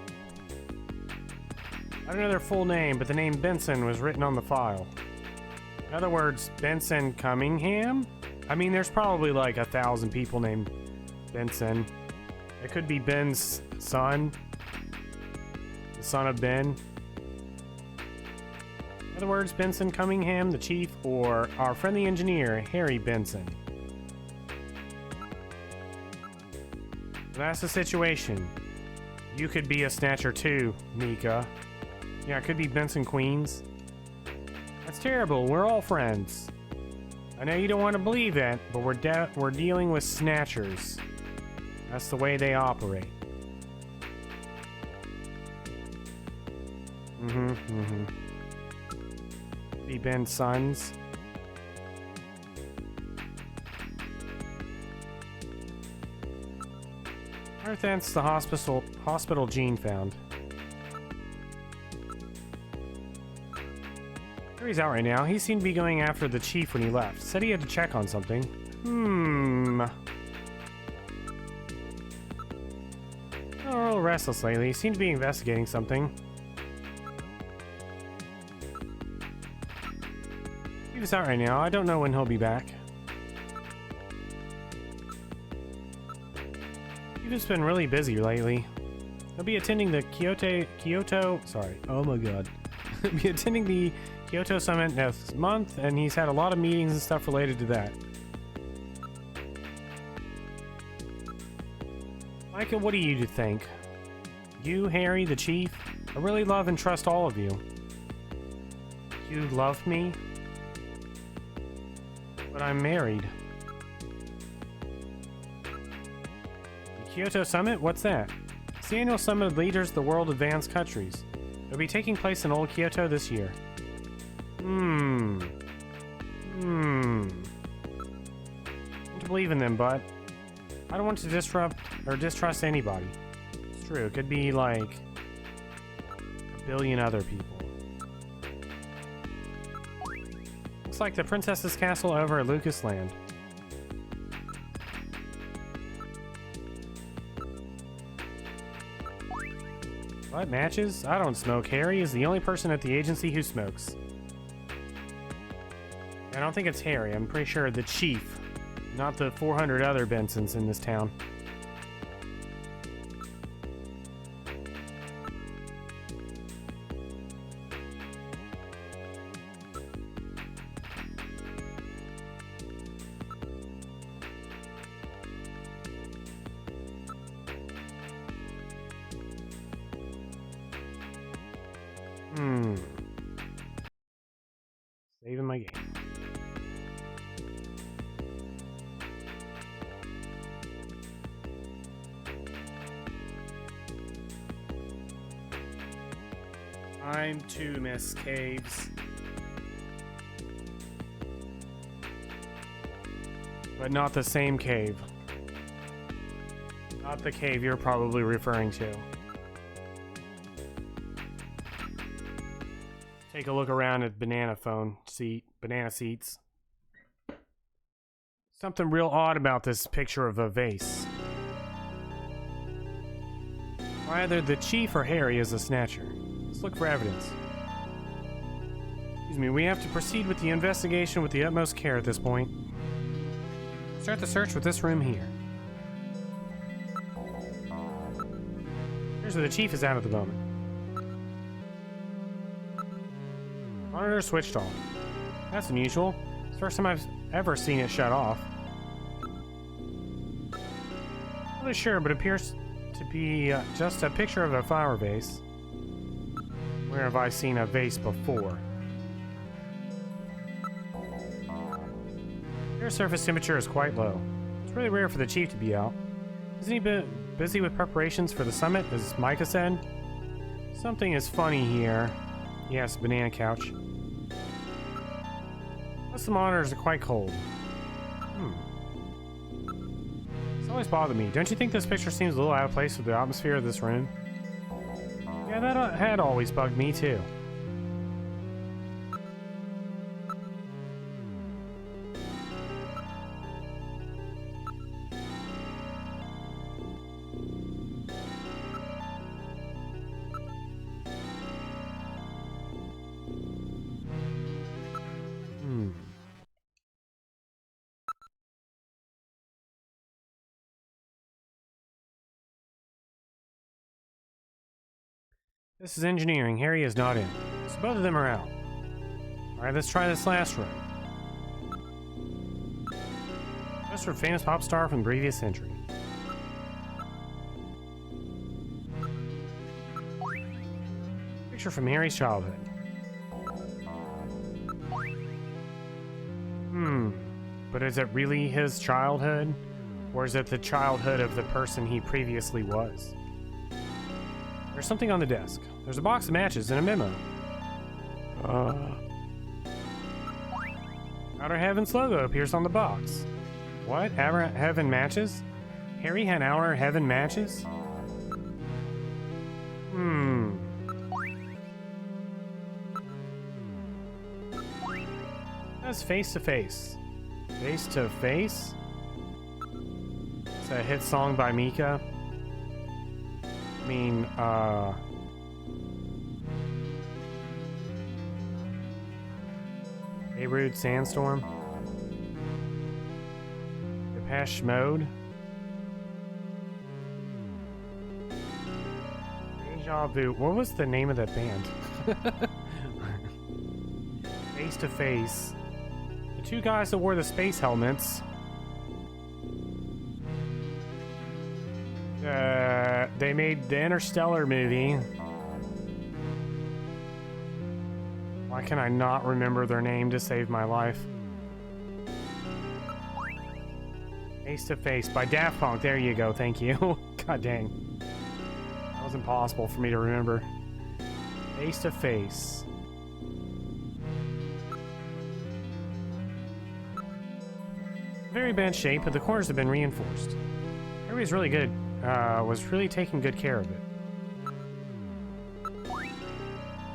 I don't know their full name, but the name Benson was written on the file. In other words, Benson Cunningham? I mean, there's probably like 1,000 people named Benson. It could be Ben's son. The son of Ben. In other words, Benson Cunningham, the chief, or our friendly engineer, Harry Benson. That's the situation. You could be a snatcher too, Mika. Yeah, it could be Benson Queens. That's terrible. We're all friends. I know you don't want to believe that, but we're dealing with snatchers. That's the way they operate. Be Ben's sons. That's the hospital Gene found. He's out right now. He seemed to be going after the chief when he left. Said he had to check on something. A little restless lately. He seemed to be investigating something. He's out right now. I don't know when he'll be back. He's just been really busy lately. He'll be attending the be attending the Kyoto Summit next month, and he's had a lot of meetings and stuff related to that. Micah, what do you think? You, Harry, the chief? I really love and trust all of you. You love me? But I'm married. The Kyoto Summit? What's that? It's the annual summit of leaders of the world advanced countries. It'll be taking place in Old Kyoto this year. I want to believe in them, but I don't want to disrupt or distrust anybody. It's true. It could be like 1 billion other people. Looks like the princess's castle over at Lucas Land. What, matches? I don't smoke. Harry is the only person at the agency who smokes. I don't think it's Harry. I'm pretty sure the chief, not the 400 other Bensons in this town. Saving my game. Time to miss caves. But not the same cave. Not the cave you're probably referring to. Take a look around at banana seats. Something real odd about this picture of a vase. Either the chief or Harry is a snatcher. Let's look for evidence. Excuse me, we have to proceed with the investigation with the utmost care at this point. Start the search with this room here. Here's where the chief is out at the moment. Monitor switched off. That's unusual. It's the first time I've ever seen it shut off. Not really sure, but it appears to be just a picture of a flower vase. Where have I seen a vase before? Air surface temperature is quite low. It's really rare for the chief to be out. Isn't he busy with preparations for the summit, as Micah said? Something is funny here. Yes, banana couch. Plus the monitors are quite cold. It's always bothered me. Don't you think this picture seems a little out of place with the atmosphere of this room? Yeah, that had always bugged me too. This is engineering. Harry is not in. So both of them are out. Alright, let's try this last room. Just for a famous pop star from the previous century. Picture from Harry's childhood. But is it really his childhood? Or is it the childhood of the person he previously was? There's something on the desk. There's a box of matches and a memo. Outer Heaven's logo appears on the box. What? Outer Heaven matches? Harry had Outer Heaven matches? That's face to face. Face to face? It's a hit song by Mika. I mean, Beirut Sandstorm. Depeche Mode. Deja Vu. What was the name of that band? Face to Face. The two guys that wore the space helmets. They made the Interstellar movie. Why can I not remember their name to save my life? Face to Face by Daft Punk. There you go. Thank you. God dang. That was impossible for me to remember. Face to Face. Very bad shape, but the corners have been reinforced. Everybody's really good. Was really taking good care of it.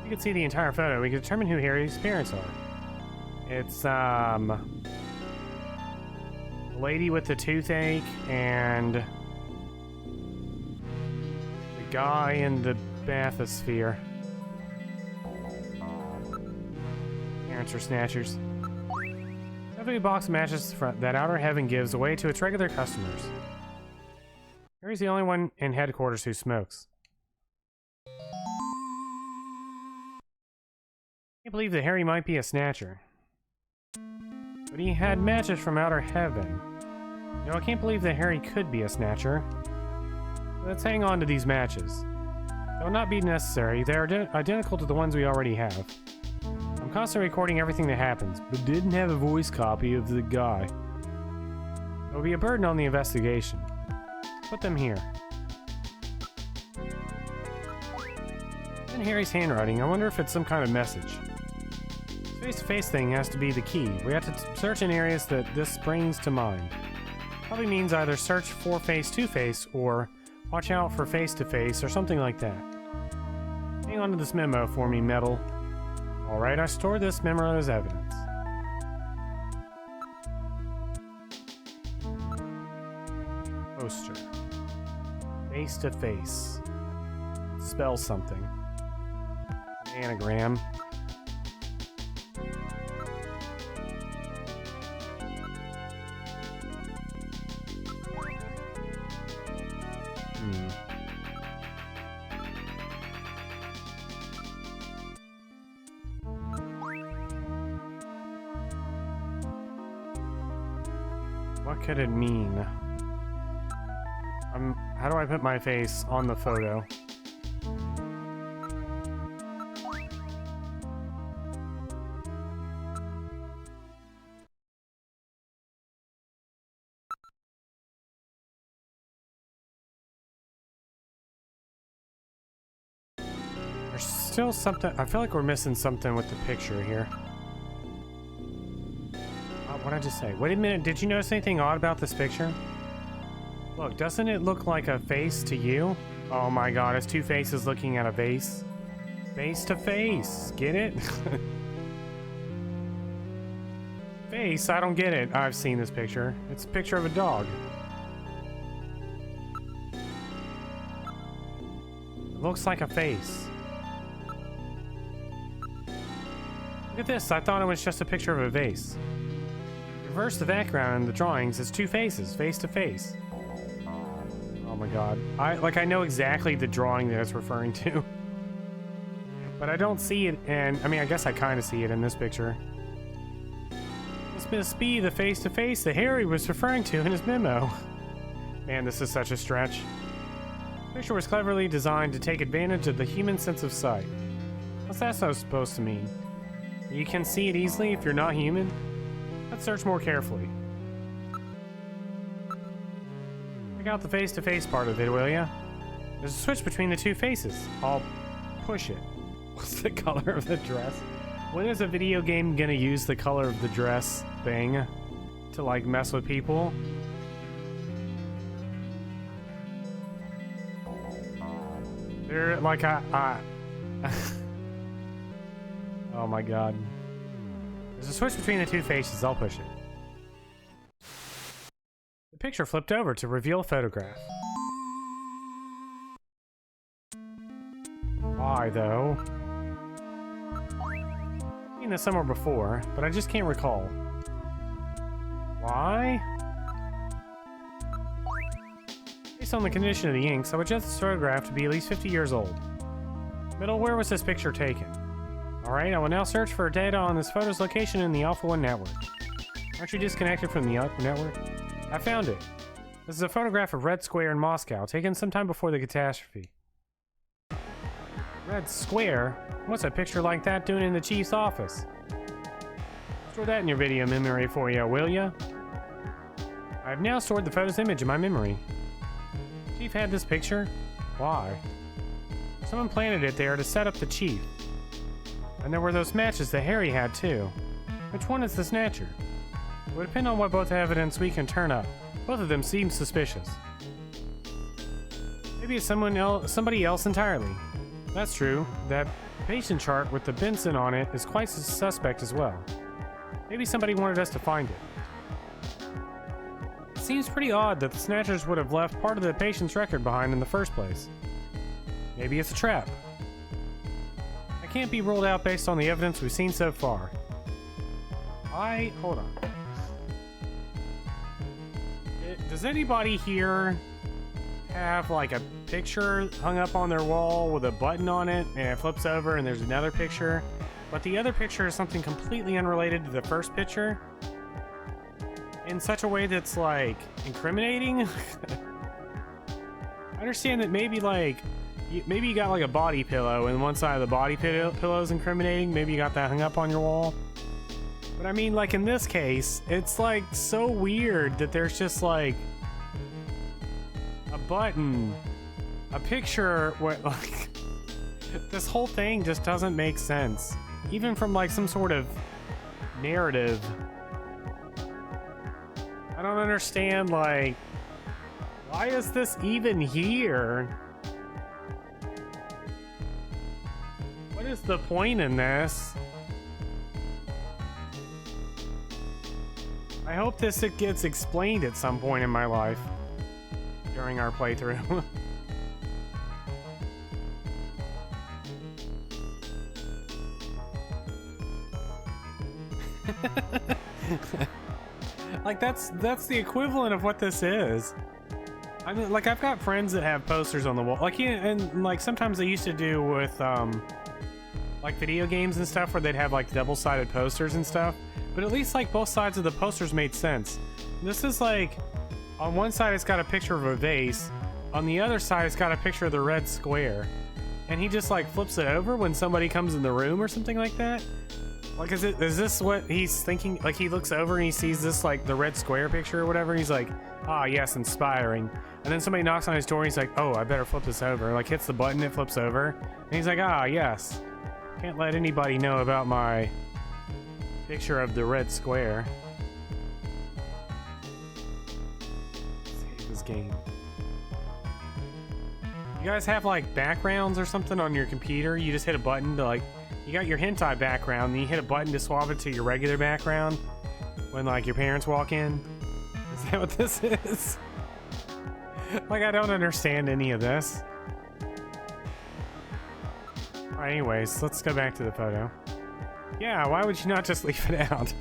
You can see the entire photo. We can determine who Harry's parents are. It's, the lady with the toothache and the guy in the bathysphere. Parents are snatchers. Every box of matches that Outer Heaven gives away to its regular customers. Harry's the only one in headquarters who smokes. Can't believe that Harry might be a snatcher. But he had matches from Outer Heaven. No, I can't believe that Harry could be a snatcher. Let's hang on to these matches. That would not be necessary. They are identical to the ones we already have. I'm constantly recording everything that happens, but didn't have a voice copy of the guy. It will be a burden on the investigation. Put them here. In Harry's handwriting, I wonder if it's some kind of message. This face-to-face thing has to be the key. We have to search in areas that this brings to mind. Probably means either search for face-to-face or watch out for face-to-face or something like that. Hang on to this memo for me, Metal. Alright, I stored this memo as evidence. Poster. Face-to-face. Spell something. Anagram. What could it mean? How do I put my face on the photo? There's still something. I feel like we're missing something with the picture here. What did I just say? Wait a minute, did you notice anything odd about this picture? Look, doesn't it look like a face to you? Oh my god, it's two faces looking at a vase. Face to face, get it? Face, I don't get it. I've seen this picture. It's a picture of a dog. It looks like a face. Look at this, I thought it was just a picture of a vase. Reverse the background in the drawings as two faces, face to face. Oh my god. I know exactly the drawing that it's referring to. But I don't see it, and I mean, I guess I kind of see it in this picture. This must be the face to face that Harry was referring to in his memo. Man, this is such a stretch. The picture was cleverly designed to take advantage of the human sense of sight. What's that supposed to mean? You can see it easily if you're not human? Let's search more carefully. Check out the face-to-face part of it, will ya? There's a switch between the two faces. I'll push it. What's the color of the dress? When is a video game gonna use the color of the dress thing to, like, mess with people? They're like, oh my god. There's a switch between the two faces. I'll push it. The picture flipped over to reveal a photograph. Why, though? I've seen this somewhere before, but I just can't recall. Why? Based on the condition of the inks, I would judge this photograph to be at least 50 years old. Middle, where was this picture taken? Alright, I will now search for data on this photo's location in the Alpha 1 network. Aren't you disconnected from the Alpha network? I found it. This is a photograph of Red Square in Moscow, taken sometime before the catastrophe. Red Square? What's a picture like that doing in the chief's office? Store that in your video memory for you, will ya? I have now stored the photo's image in my memory. Chief had this picture? Why? Someone planted it there to set up the chief. And there were those matches that Harry had too. Which one is the Snatcher? It would depend on what both evidence we can turn up. Both of them seem suspicious. Maybe it's somebody else entirely. That's true. That patient chart with the Benson on it is quite suspect as well. Maybe somebody wanted us to find it. It seems pretty odd that the Snatchers would have left part of the patient's record behind in the first place. Maybe it's a trap. Can't be ruled out based on the evidence we've seen so far. Hold on. Does anybody here have like a picture hung up on their wall with a button on it and it flips over and there's another picture, but the other picture is something completely unrelated to the first picture in such a way that's like incriminating? I understand that maybe like Maybe you got like a body pillow and one side of the body pillow is incriminating. Maybe you got that hung up on your wall. But I mean, like in this case, it's like so weird that there's just like a button, a picture, what like this whole thing just doesn't make sense. Even from like some sort of narrative. I don't understand, like, why is this even here? What is the point in this? I hope this gets explained at some point in my life during our playthrough. Like that's the equivalent of what this is. I mean, like I've got friends that have posters on the wall, like and like sometimes they used to do with like video games and stuff where they'd have like double-sided posters and stuff. But at least like both sides of the posters made sense. This is like on one side it's got a picture of a vase, on the other side it's got a picture of the red square, and he just like flips it over when somebody comes in the room or something like that. Like, is this what he's thinking? Like, he looks over and he sees this, like, the red square picture or whatever, and he's like, ah, yes, inspiring. And then somebody knocks on his door and he's like, oh, I better flip this over. Like, hits the button, it flips over. And he's like, ah, yes. Can't let anybody know about my picture of the red square. Save this game. You guys have, like, backgrounds or something on your computer? You just hit a button to, like... You got your hentai background, and you hit a button to swap it to your regular background when, like, your parents walk in. Is that what this is? Like, I don't understand any of this. Alright, anyways, let's go back to the photo. Yeah, why would you not just leave it out?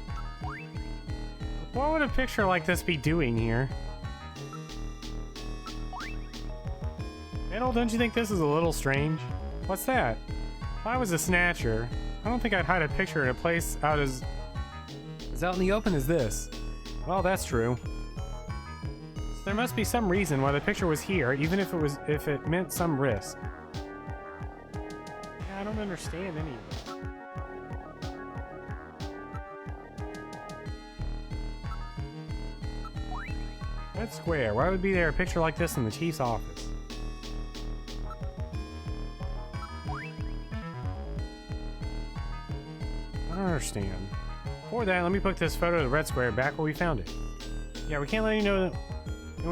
What would a picture like this be doing here? Metal, don't you think this is a little strange? What's that? If I was a Snatcher, I don't think I'd hide a picture in a place out as out in the open as this. Well, that's true. So there must be some reason why the picture was here, even if it meant some risk. Yeah, I don't understand any of this. Red Square. Why would be there a picture like this in the chief's office? I don't understand. Before that, let me put this photo of the red square back where we found it. Yeah, we can't let anyone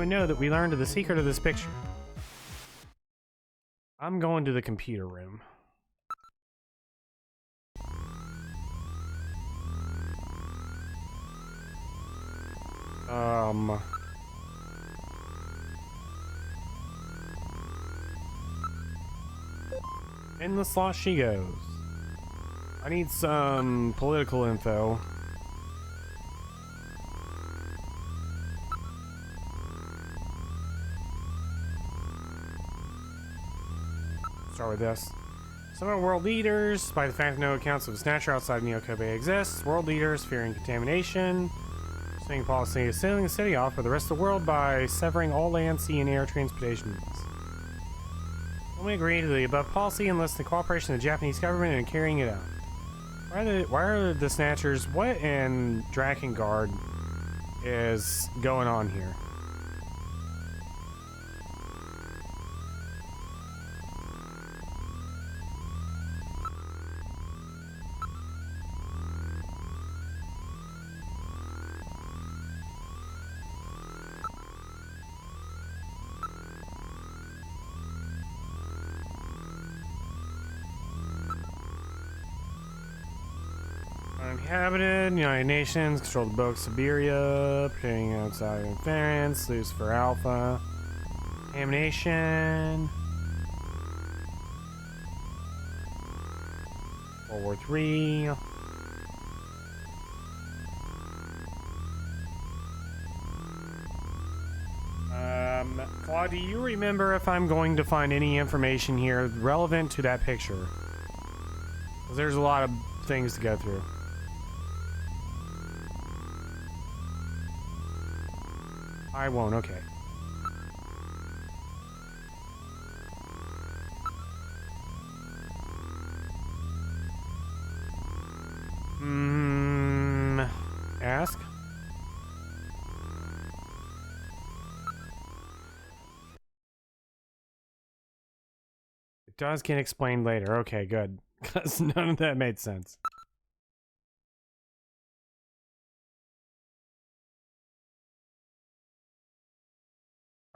know that we learned the secret of this picture. I'm going to the computer room. In the slot she goes. I need some political info. Start with this. Some are world leaders, despite the fact that no accounts of a Snatcher outside Neo-Kobe exists. World leaders fearing contamination. Pursuing policy of sailing the city off with the rest of the world by severing all land, sea, and air transportation means. Only agree to the above policy unless the cooperation of the Japanese government in carrying it out. Why are the Snatchers? What in Drakengard is going on here? Uninhabited, United Nations, control the boat of Siberia, protecting outside interference, Lucifer Alpha, contamination, World War III. Claude, do you remember if I'm going to find any information here relevant to that picture? 'Cause there's a lot of things to go through. I won't, okay. It does get explained later. Okay, good. Because none of that made sense.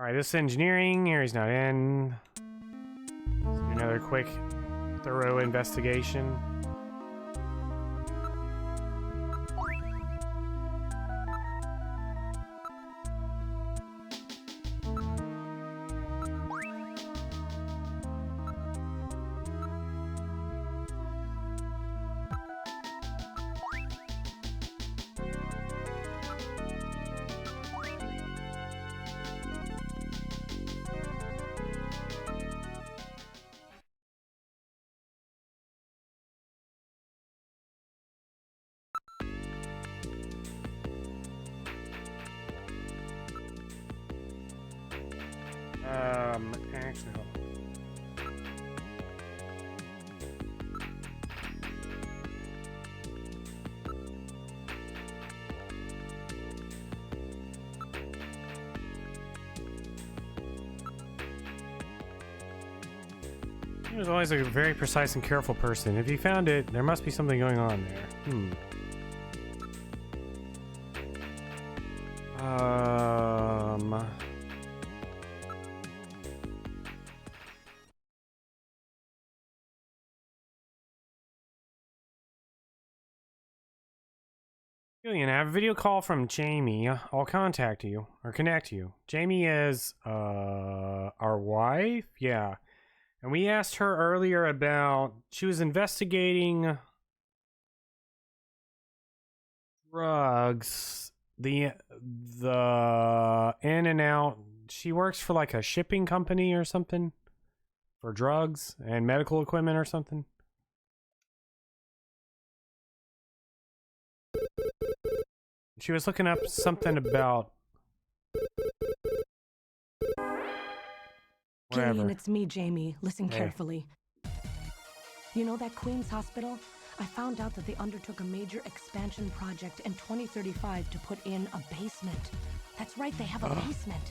Alright, this is engineering. Harry's not in. Let's do another quick, thorough investigation. Actually, hold on. He was always a very precise and careful person. If he found it, there must be something going on there. Julian, I have a video call from Jamie. I'll contact you or connect you. Jamie is our wife? Yeah. And we asked her earlier about she was investigating drugs. The in and out. She works for like a shipping company or something for drugs and medical equipment or something. She was looking up something about whatever. Gillian, it's me, Jamie. Listen carefully. You know that Queen's Hospital? I found out that they undertook a major expansion project in 2035 to put in a basement. That's right, they have a basement.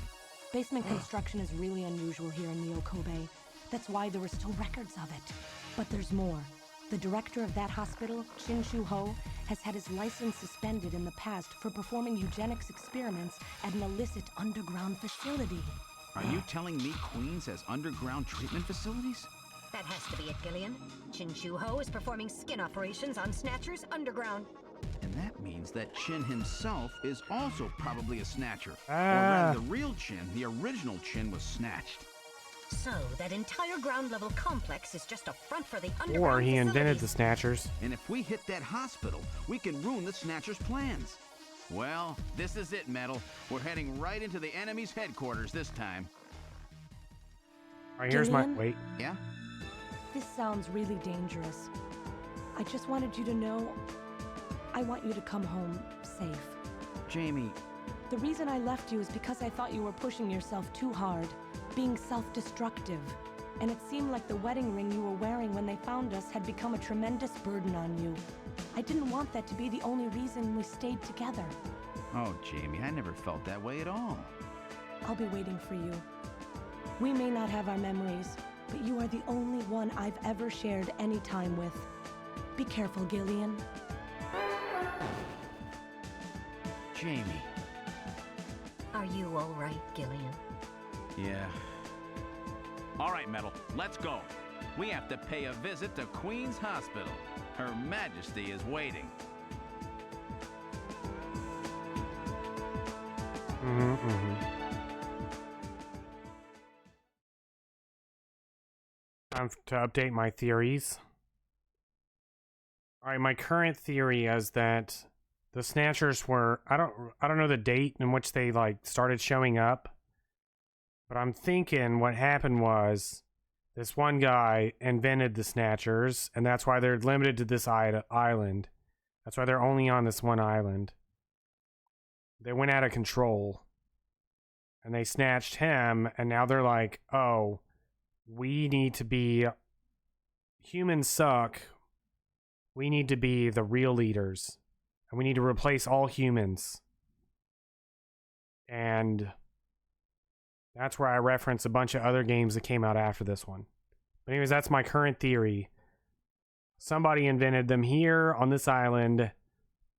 Basement construction is really unusual here in Neo Kobe. That's why there are still records of it. But there's more. The director of that hospital, Shin Shu-ho, has had his license suspended in the past for performing eugenics experiments at an illicit underground facility. Are you telling me Queens has underground treatment facilities? That has to be it, Gillian. Shin Shu-ho is performing skin operations on Snatchers underground. And that means that Chin himself is also probably a Snatcher. Or rather, the real Chin, the original Chin, was snatched. So, that entire ground-level complex is just a front for the underground Or he invented the facilities. Snatchers. And if we hit that hospital, we can ruin the Snatcher's plans. Well, this is it, Metal. We're heading right into the enemy's headquarters this time. Alright, here's my... Gillian? Wait. Yeah? This sounds really dangerous. I just wanted you to know, I want you to come home safe. Jamie, The reason I left you is because I thought you were pushing yourself too hard, being self-destructive. And it seemed like the wedding ring you were wearing when they found us had become a tremendous burden on you. I didn't want that to be the only reason we stayed together. oh, Jamie, I never felt that way at all. I'll be waiting for you. We may not have our memories, but you are the only one I've ever shared any time with. Be careful, Gillian. Jamie. Are you all right, Gillian? Yeah. All right, Metal, let's go. We have to pay a visit to Queen's Hospital. Her Majesty is waiting. Time to update my theories. Alright, my current theory is that the Snatchers were... I don't know the date in which they, like, started showing up. But I'm thinking what happened was this one guy invented the Snatchers, and that's why they're limited to this island. That's why they're only on this one island. They went out of control. And they snatched him, and now they're like, oh, we need to be... Humans suck. We need to be the real leaders. And we need to replace all humans. And... that's where I reference a bunch of other games that came out after this one. But anyways, that's my current theory. Somebody invented them here on this island,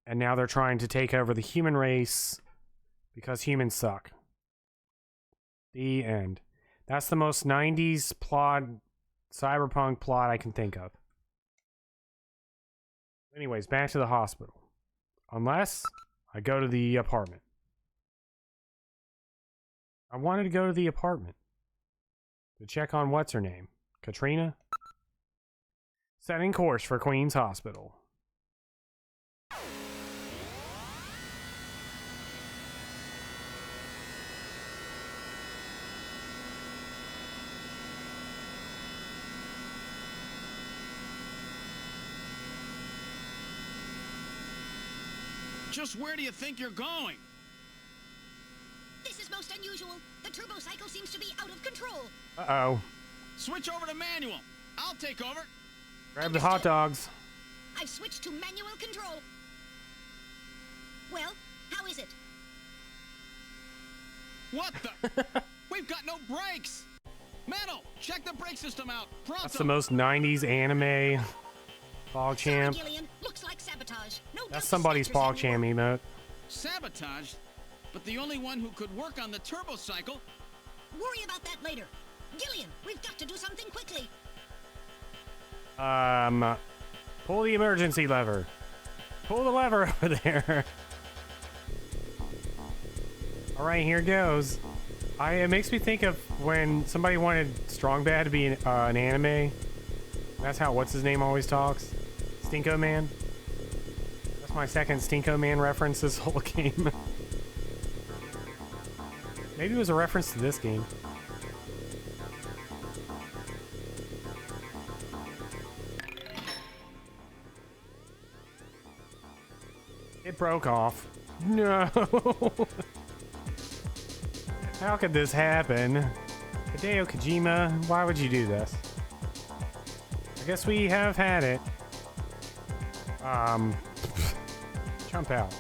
and now they're trying to take over the human race because humans suck. The end. That's the most 90s plot, cyberpunk plot I can think of. Anyways, back to the hospital. Unless I go to the apartment. I wanted to go to the apartment to check on what's her name? Katrina? Setting course for Queen's Hospital. Just where do you think you're going? This is most unusual. The turbo cycle seems to be out of control. Uh-oh. Switch over to manual. I'll take over. Grab the hot dogs. I've switched to manual control. Well, how is it? What the? We've got no brakes. Metal, check the brake system out. Pronto. That's the most 90s anime PogChamp. Sorry, Gillian. Looks like sabotage. No doubt That's the somebody's Snatchers PogChamp anymore. emote. Sabotaged? But the only one who could work on the turbo cycle. Worry about that later. Gillian, we've got to do something quickly. Pull the emergency lever. Pull the lever over there. All right, here goes. It makes me think of when somebody wanted Strong Bad to be an anime. That's how what's his name always talks. Stinko Man. That's my second Stinko Man reference this whole game. Maybe it was a reference to this game. It broke off. No. How could this happen? Hideo Kojima, why would you do this? I guess we have had it. Jump out.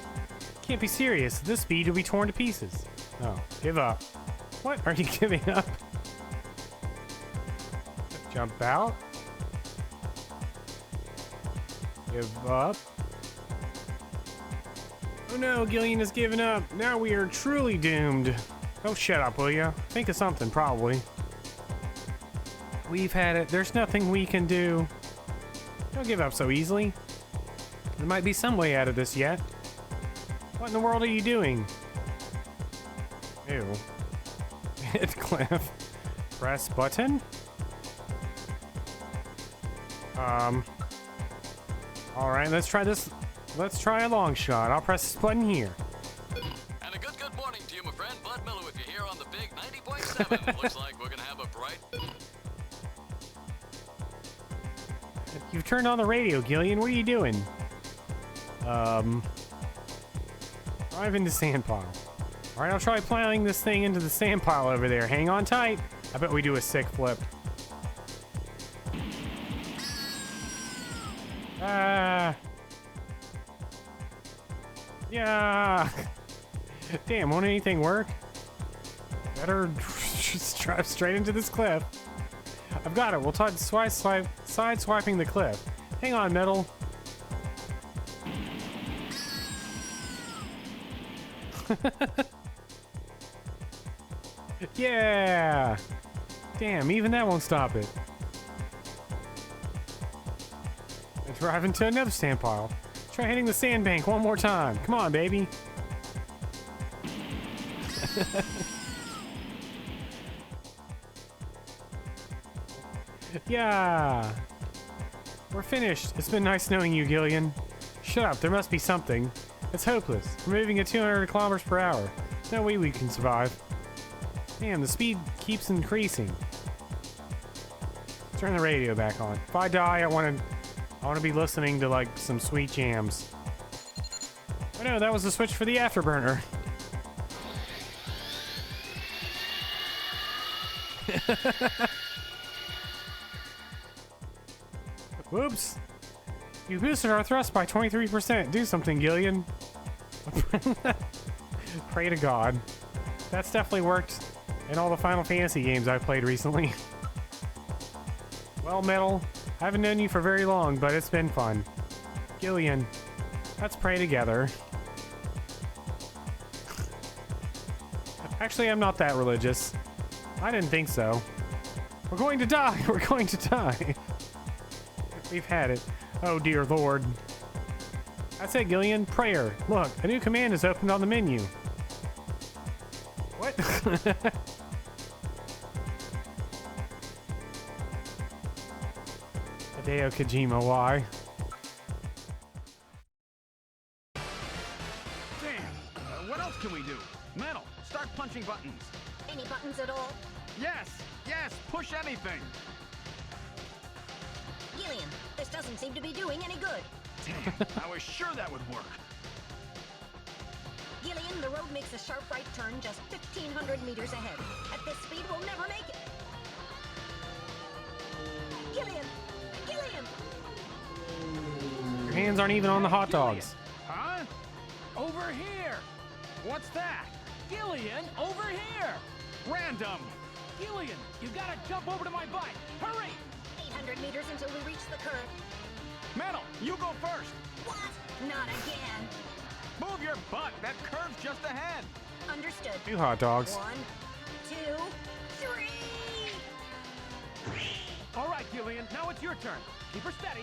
Can't be serious. At this speed, you'll be torn to pieces. Oh, give up. What are you giving up? Jump out. Give up. Oh no, Gillian has given up. Now we are truly doomed. Oh, shut up, will ya? Think of something, probably. We've had it. There's nothing we can do. Don't give up so easily. There might be some way out of this yet. What in the world are you doing? Ew. Hit Cliff. Press button? Alright, let's try this. Let's try a long shot. I'll press this button here. And a good morning to you, my friend. Bud Miller with you here on the big 90.7. Looks like we're gonna have a bright... You've turned on the radio, Gillian. What are you doing? Drive into sand pile. Alright, I'll try plowing this thing into the sand pile over there. Hang on tight. I bet we do a sick flip. Ah. Yeah. Damn, won't anything work? Better just drive straight into this cliff. I've got it. We'll try side swiping the cliff. Hang on, Metal. Yeah. Damn, even that won't stop it. And drive into another sand pile. Try hitting the sandbank one more time. Come on, baby. Yeah. We're finished. It's been nice knowing you, Gillian. Shut up. There must be something. It's hopeless. We're moving at 200 kilometers per hour. There's no way we can survive. Damn, the speed keeps increasing. Turn the radio back on. If I die, I want to be listening to like some sweet jams. Oh no, that was the switch for the afterburner. Whoops. You boosted our thrust by 23%. Do something, Gillian. Pray to God. That's definitely worked in all the Final Fantasy games I've played recently. Well, Metal, I haven't known you for very long, but it's been fun. Gillian, let's pray together. Actually, I'm not that religious. I didn't think so. We're going to die! We're going to die! We've had it. Oh, dear Lord. That's it, Gillian. Prayer. Look, a new command is opened on the menu. What? Hideo Kojima, why? Damn! What else can we do? Metal, start punching buttons. Any buttons at all? Yes! Yes! Push anything! Gillian, this doesn't seem to be doing any good. Damn! I was sure that would work. Gillian, the road makes a sharp right turn just 1,500 meters ahead. At this speed, we'll never make it. Gillian! Gillian! Your hands aren't even on the hot dogs. Huh? Over here! What's that? Gillian, over here! Random! Gillian, you gotta jump over to my bike! Hurry! 800 meters until we reach the curve. Metal, you go first! What? Not again. Move your butt! That curve's just ahead! Understood. 2 hot dogs. 1, 2, 3! All right, Gillian, now it's your turn. Keep her steady.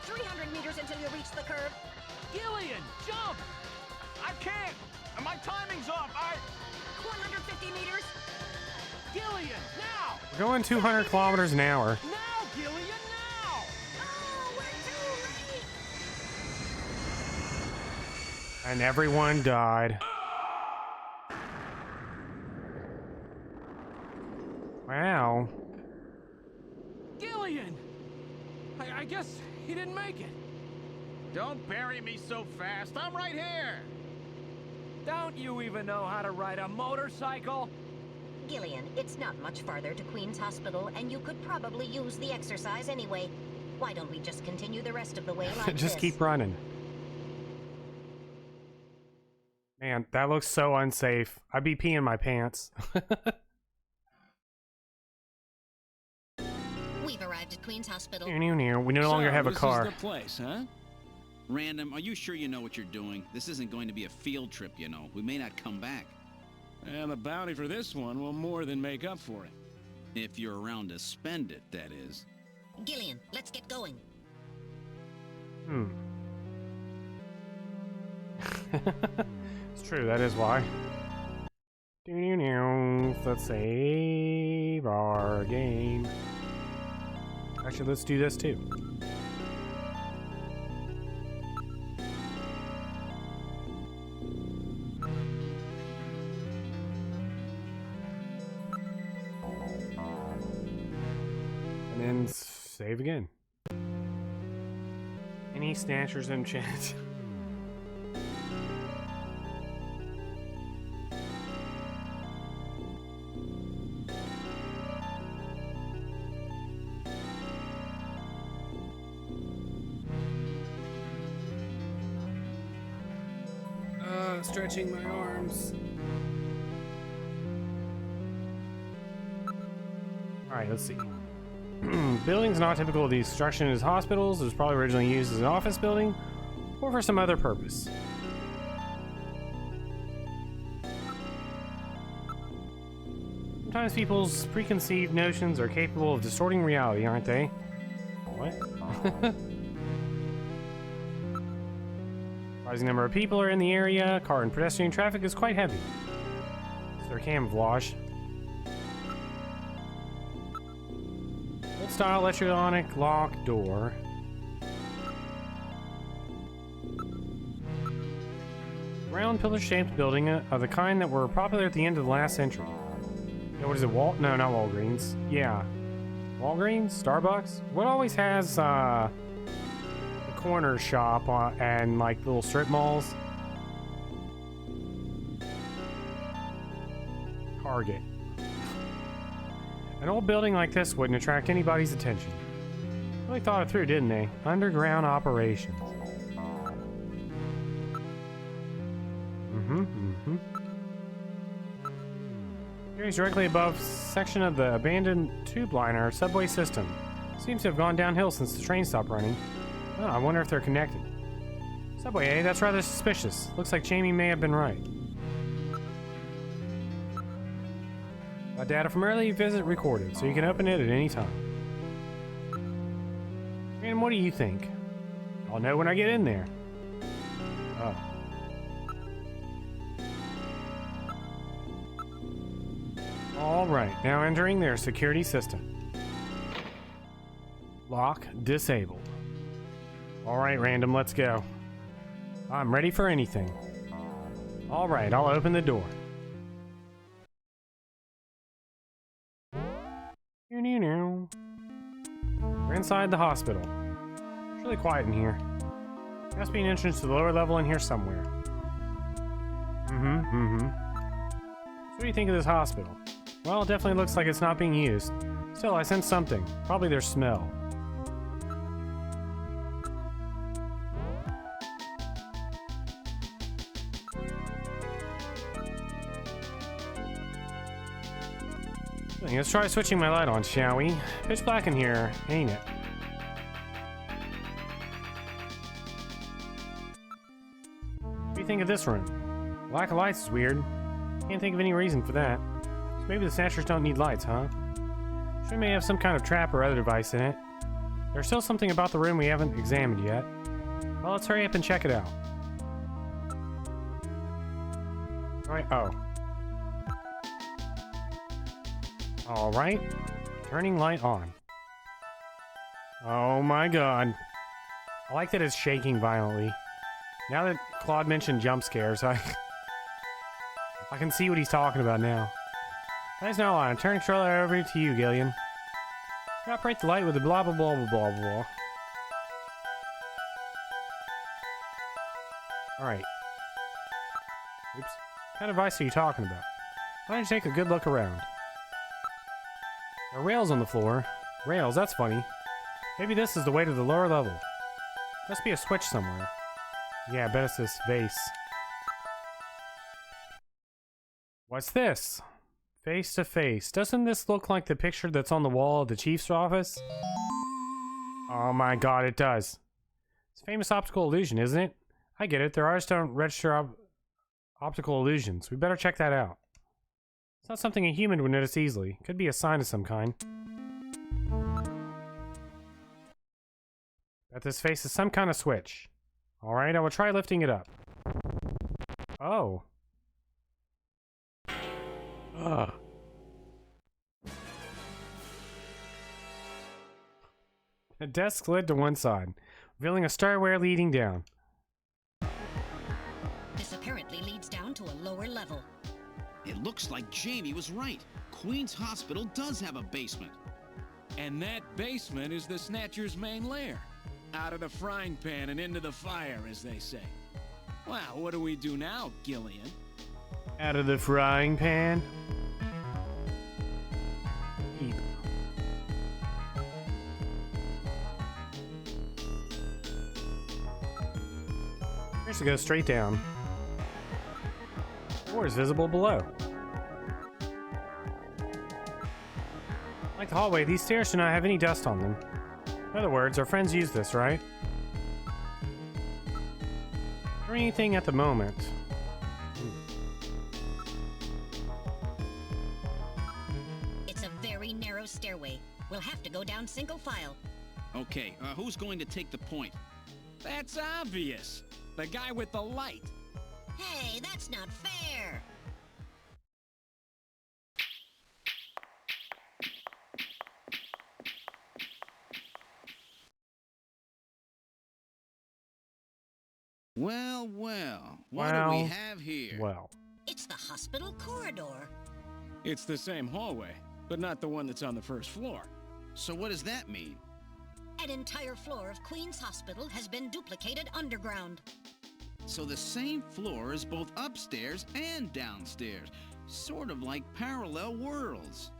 300 meters until you reach the curve. Gillian, jump! I can't! My timing's off! 150 meters. Gillian, now! We're going 200 kilometers an hour. Now, Gillian, now! Oh, we're too late! And everyone died. Wow. Gillian! I guess he didn't make it. Don't bury me so fast. I'm right here. Don't you even know how to ride a motorcycle? Gillian, it's not much farther to Queen's Hospital, and you could probably use the exercise anyway. Why don't we just continue the rest of the way like Just this? keep running. Man, that looks so unsafe. I'd be peeing my pants. We've arrived at Queen's Hospital. We no longer have a car. This is the place, huh? Random, are you sure you know what you're doing? This isn't going to be a field trip, you know. We may not come back. And the bounty for this one will more than make up for it. If you're around to spend it, that is. Gillian, let's get going. It's true, that is why. Let's save our game. Actually, let's do this too. And then save again. Any snatchers in chat? Stretching my arms. Alright, let's see. Buildings not typical of the construction as hospitals. It was probably originally used as an office building or for some other purpose. Sometimes people's preconceived notions are capable of distorting reality, aren't they? What? Rising number of people are in the area. Car and pedestrian traffic is quite heavy. It's their camouflage. Old style electronic lock door. Round pillar shaped building of the kind that were popular at the end of the last century. Yeah, what is it? No, not Walgreens. Yeah. Walgreens? Starbucks? What always has corner shop and like little strip malls? Target. An old building like this wouldn't attract anybody's attention. Really thought it through, didn't they? Underground operations. Here is directly above section of the abandoned tube liner subway system. Seems to have gone downhill since the train stopped running. Oh, I wonder if they're connected. Subway, eh? That's rather suspicious. Looks like Jamie may have been right. Got data from early visit recorded, so you can open it at any time. And what do you think? I'll know when I get in there. Oh. Alright, now entering their security system. Lock disabled. Alright, random, let's go. I'm ready for anything. Alright, I'll open the door. We're inside the hospital. It's really quiet in here. There must be an entrance to the lower level in here somewhere. So what do you think of this hospital? Well, it definitely looks like it's not being used. Still, I sense something. Probably their smell. Let's try switching my light on, shall we? Pitch black in here, ain't it? What do you think of this room? Lack of lights is weird. Can't think of any reason for that. So maybe the Snatchers don't need lights, huh? Sure may have some kind of trap or other device in it. There's still something about the room we haven't examined yet. Well, let's hurry up and check it out. Alright, oh. Alright. Turning light on. Oh my god. I like that it's shaking violently. Now that Claude mentioned jump scares, I can see what he's talking about now. Nice now on. Turn controller over to you, Gillian. Operate the light with the blah blah blah blah blah blah. Alright. Oops. What kind of device are you talking about? Why don't you take a good look around? There are rails on the floor. Rails, that's funny. Maybe this is the way to the lower level. Must be a switch somewhere. Yeah, I bet it's this vase. What's this? Face to face. Doesn't this look like the picture that's on the wall of the chief's office? Oh my god, it does. It's a famous optical illusion, isn't it? I get it. Their artists don't register optical illusions. We better check that out. It's not something a human would notice easily. Could be a sign of some kind. Bet this face is some kind of switch. Alright, I will try lifting it up. Oh. Ugh. The desk slid to one side, revealing a stairway leading down. This apparently leads down to a lower level. It looks like Jamie was right. Queen's Hospital does have a basement. And that basement is the Snatcher's main lair. Out of the frying pan and into the fire, as they say. Well, what do we do now, Gillian? Out of the frying pan? Eat. Here's to go straight down. Door is visible below. Like the hallway, these stairs do not have any dust on them. In other words, our friends use this, right? Or anything at the moment. It's a very narrow stairway. We'll have to go down single file. Okay, who's going to take the point? That's obvious. The guy with the light. Hey, that's not fair! Well, well. What do we have here? Well. It's the hospital corridor. It's the same hallway, but not the one that's on the first floor. So what does that mean? An entire floor of Queen's Hospital has been duplicated underground. So the same floor is both upstairs and downstairs. Sort of like parallel worlds.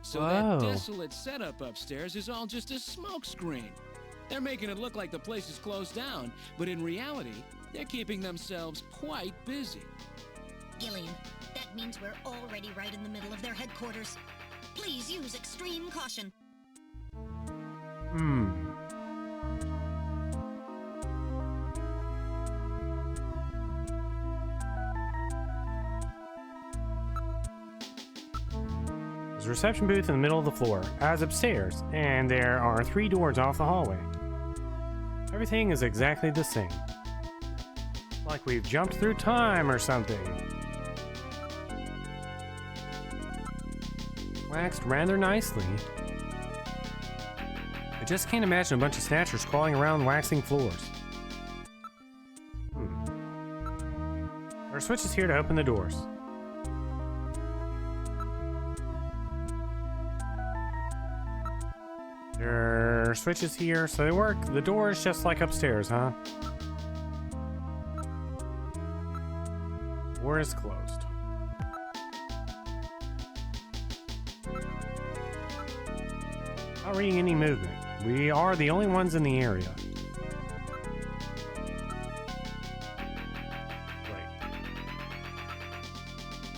So that desolate setup upstairs is all just a smokescreen. They're making it look like the place is closed down, but in reality, they're keeping themselves quite busy. Gillian, that means we're already right in the middle of their headquarters. Please use extreme caution. There's a reception booth in the middle of the floor, as upstairs, and there are 3 doors off the hallway. Everything is exactly the same. Like we've jumped through time or something. Waxed rather nicely. I just can't imagine a bunch of snatchers crawling around waxing floors. There are switches here to open the doors. There are switches here, so they work the doors just like upstairs, huh? Door is closed. Not reading any movement. We are the only ones in the area. Wait.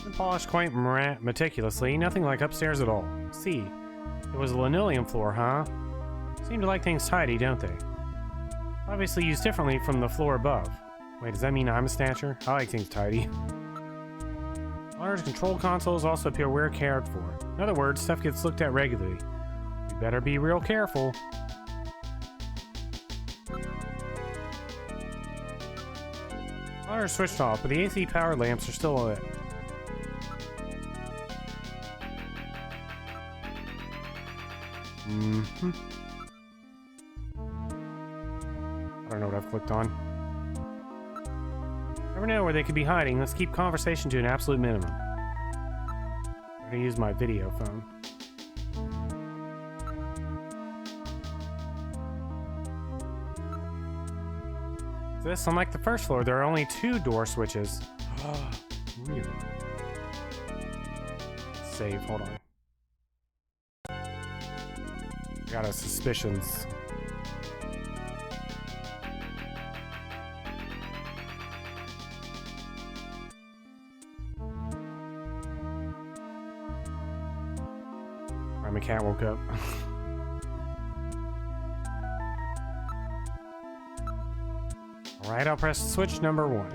Been polished quite meticulously, nothing like upstairs at all. See, it was a linoleum floor, huh? Seem to like things tidy, don't they? Obviously used differently from the floor above. Wait, does that mean I'm a snatcher? I like things tidy. Monitors, control consoles also appear well cared for. In other words, stuff gets looked at regularly. We better be real careful. Monitors switched off, but the AC powered lamps are still lit. I don't know what I've clicked on. Never know where they could be hiding. Let's keep conversation to an absolute minimum. I'm gonna use my video phone. This, unlike the first floor, there are only 2 door switches. Really? Save, hold on. Got a suspicions. My cat woke up. Alright, I'll press switch number 1.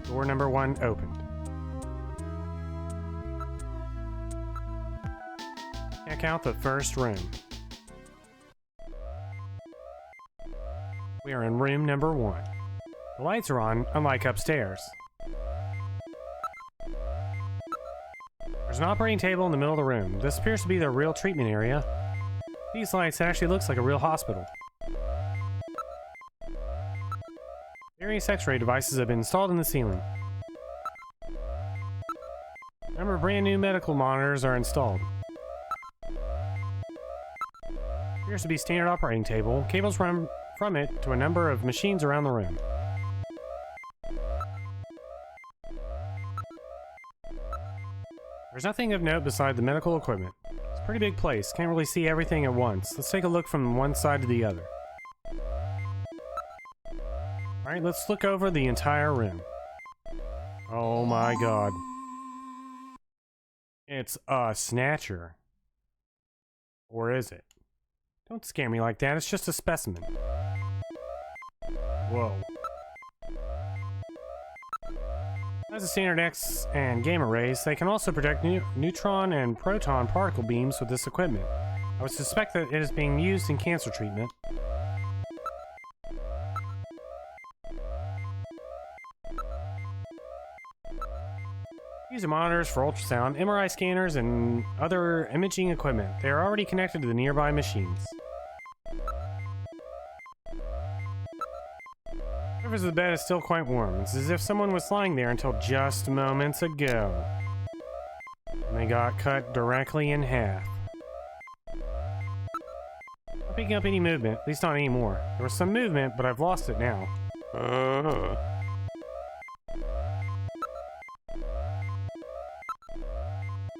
Door number 1 opened. Check out the first room. We are in room number 1. The lights are on, unlike upstairs. There's an operating table in the middle of the room. This appears to be the real treatment area. These lights, it actually looks like a real hospital. Various X-ray devices have been installed in the ceiling. A number of brand new medical monitors are installed. Appears to be standard operating table. Cables run from it to a number of machines around the room. There's nothing of note beside the medical equipment. It's a pretty big place. Can't really see everything at once. Let's take a look from one side to the other. Alright, let's look over the entire room. Oh my god. It's a Snatcher. Or is it? Don't scare me like that, it's just a specimen. Whoa. As a standard X and gamma rays, they can also project neutron and proton particle beams with this equipment. I would suspect that it is being used in cancer treatment. These are monitors for ultrasound, MRI scanners, and other imaging equipment. They are already connected to the nearby machines. The surface of the bed is still quite warm. It's as if someone was lying there until just moments ago. And they got cut directly in half. Not picking up any movement, at least not anymore. There was some movement, but I've lost it now.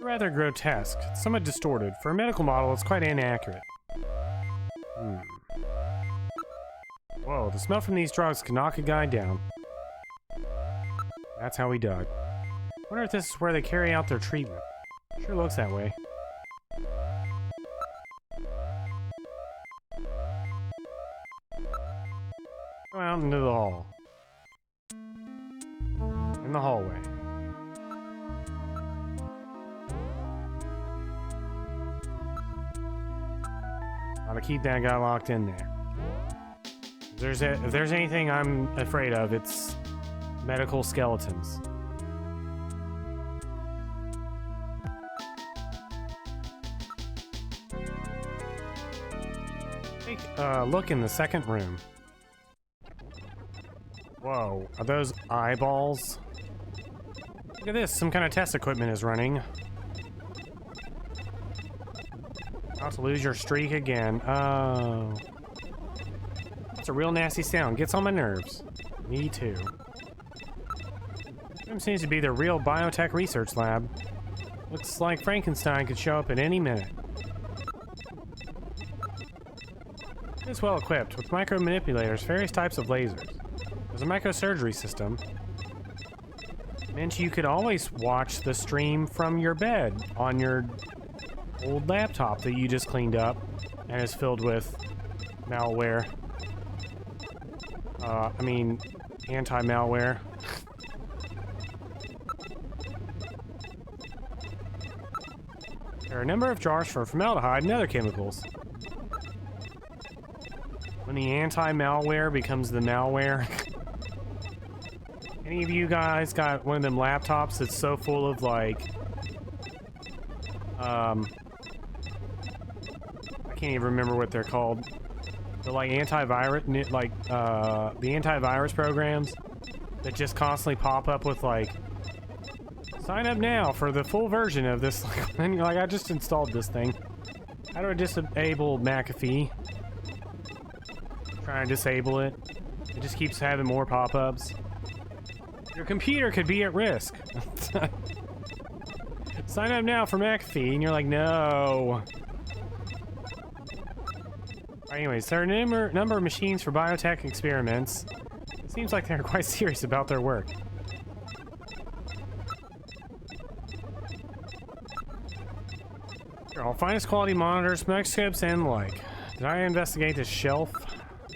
Rather grotesque, somewhat distorted. For a medical model, it's quite inaccurate. Whoa, the smell from these drugs can knock a guy down. That's how he died. Wonder if this is where they carry out their treatment. Sure looks that way. Go out into the hall. In the hallway. Gotta keep that guy locked in there. If there's anything I'm afraid of, it's medical skeletons. Take a look in the second room. Whoa, are those eyeballs? Look at this, some kind of test equipment is running. About to lose your streak again. Oh. That's a real nasty sound. Gets on my nerves. Me too. This seems to be the real biotech research lab. Looks like Frankenstein could show up at any minute. It's well equipped with micro manipulators, various types of lasers. There's a microsurgery system. Meant you could always watch the stream from your bed on your old laptop that you just cleaned up and is filled with malware. I mean, anti-malware. There are a number of jars for formaldehyde and other chemicals. When the anti-malware becomes the malware. Any of you guys got one of them laptops that's so full of, like, I can't even remember what they're called. They're like antivirus, like, the antivirus programs that just constantly pop up with, like, sign up now for the full version of this. And you're like, I just installed this thing. How do I disable McAfee? Trying to disable it. It just keeps having more pop-ups. Your computer could be at risk. Sign up now for McAfee, and you're like, no. Anyways, there are a number of machines for biotech experiments. It seems like they're quite serious about their work. Here, all finest quality monitors, microscopes, and the like. Did I investigate this shelf?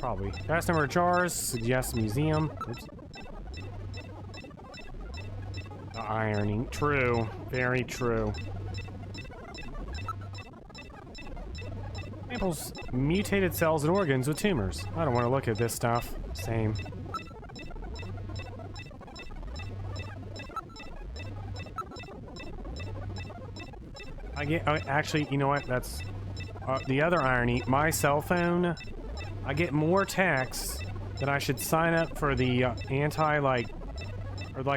Probably. Vast number of jars suggests museum. Oops. The ironing. True. Very true. Samples mutated cells and organs with tumors. I don't want to look at this stuff. Same. Actually, you know what? That's the other irony. My cell phone, I get more texts that I should sign up for the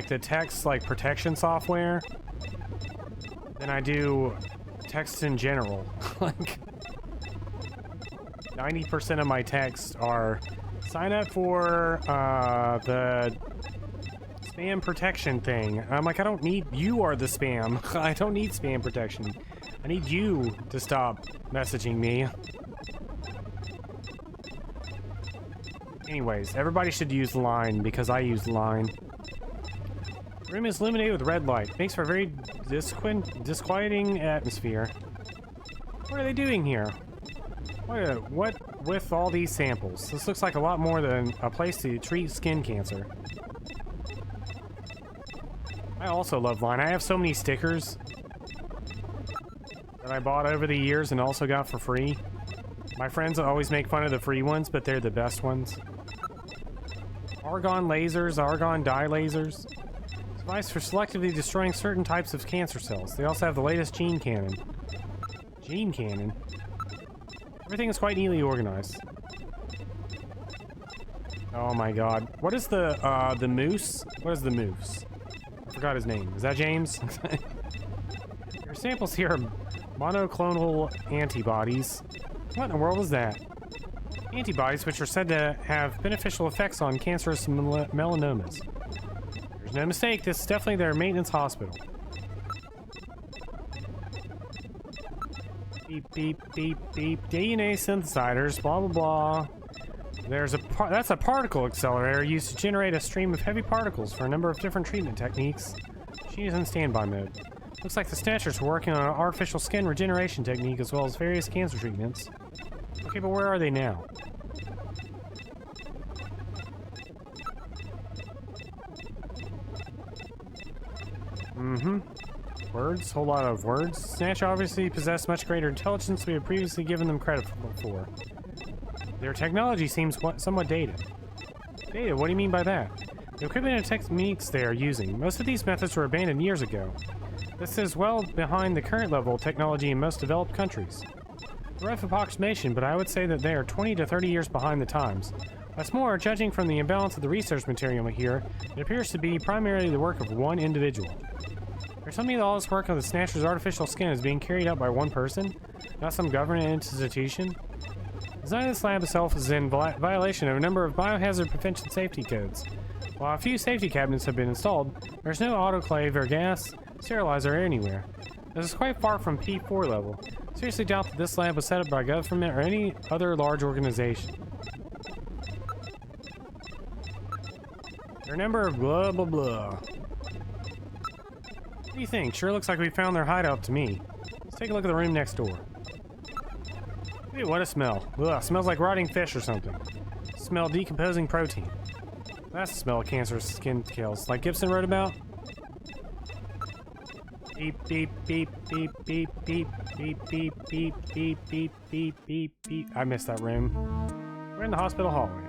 the text, like, protection software than I do texts in general. Like, 90% of my texts are sign up for the spam protection thing. And I'm like, I don't need, you are the spam. I don't need spam protection. I need you to stop messaging me. Anyways, everybody should use Line because I use Line. The room is illuminated with red light. Makes for a very disquieting atmosphere. What are they doing here? What with all these samples? This looks like a lot more than a place to treat skin cancer. I also love Line. I have so many stickers that I bought over the years and also got for free. My friends always make fun of the free ones, but they're the best ones. Argon lasers, argon dye lasers. Device for selectively destroying certain types of cancer cells. They also have the latest gene cannon. Gene cannon? Everything is quite neatly organized. Oh my god. What is the moose? What is the moose? I forgot his name. Is that James? Your samples here are monoclonal antibodies. What in the world is that? Antibodies which are said to have beneficial effects on cancerous melanomas. There's no mistake, this is definitely their maintenance hospital. Beep, beep, beep, beep. DNA synthesizers, blah, blah, blah. There's that's a particle accelerator used to generate a stream of heavy particles for a number of different treatment techniques. She is in standby mode. Looks like the Snatchers were working on an artificial skin regeneration technique as well as various cancer treatments. Okay, but where are they now? Mm-hmm. Words? Whole lot of words. Snatch obviously possess much greater intelligence than we had previously given them credit for. Their technology seems somewhat dated. Dated? What do you mean by that? The equipment and techniques they are using. Most of these methods were abandoned years ago. This is well behind the current level of technology in most developed countries. A rough approximation, but I would say that they are 20 to 30 years behind the times. What's more, judging from the imbalance of the research material here, it appears to be primarily the work of one individual. There's something that all this work on the Snatcher's artificial skin is being carried out by one person, not some government institution. The design of this lab itself is in violation of a number of biohazard prevention safety codes. While a few safety cabinets have been installed, there's no autoclave or gas sterilizer anywhere. This is quite far from P4 level. Seriously doubt that this lab was set up by government or any other large organization. Their number of blah blah blah. What do you think? Sure looks like we found their hideout to me. Let's take a look at the room next door. Hey, what a smell. Ugh, smells like rotting fish or something. Smell decomposing protein. That's the smell of cancerous skin kills, like Gibson wrote about. Beep, beep, beep, beep, beep, beep, beep, beep, beep, beep, beep, beep, beep, beep. I missed that room. We're in the hospital hallway.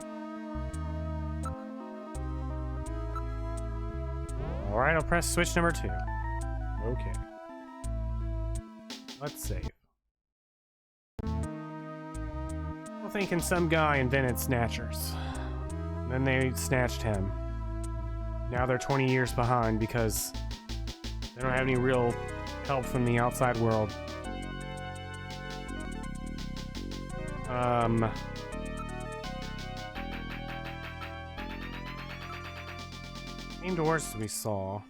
Alright, I'll press switch number 2. Okay. Let's save. I'm thinking some guy invented Snatchers. Then they snatched him. Now they're 20 years behind because they don't have any real help from the outside world. Main doors we saw.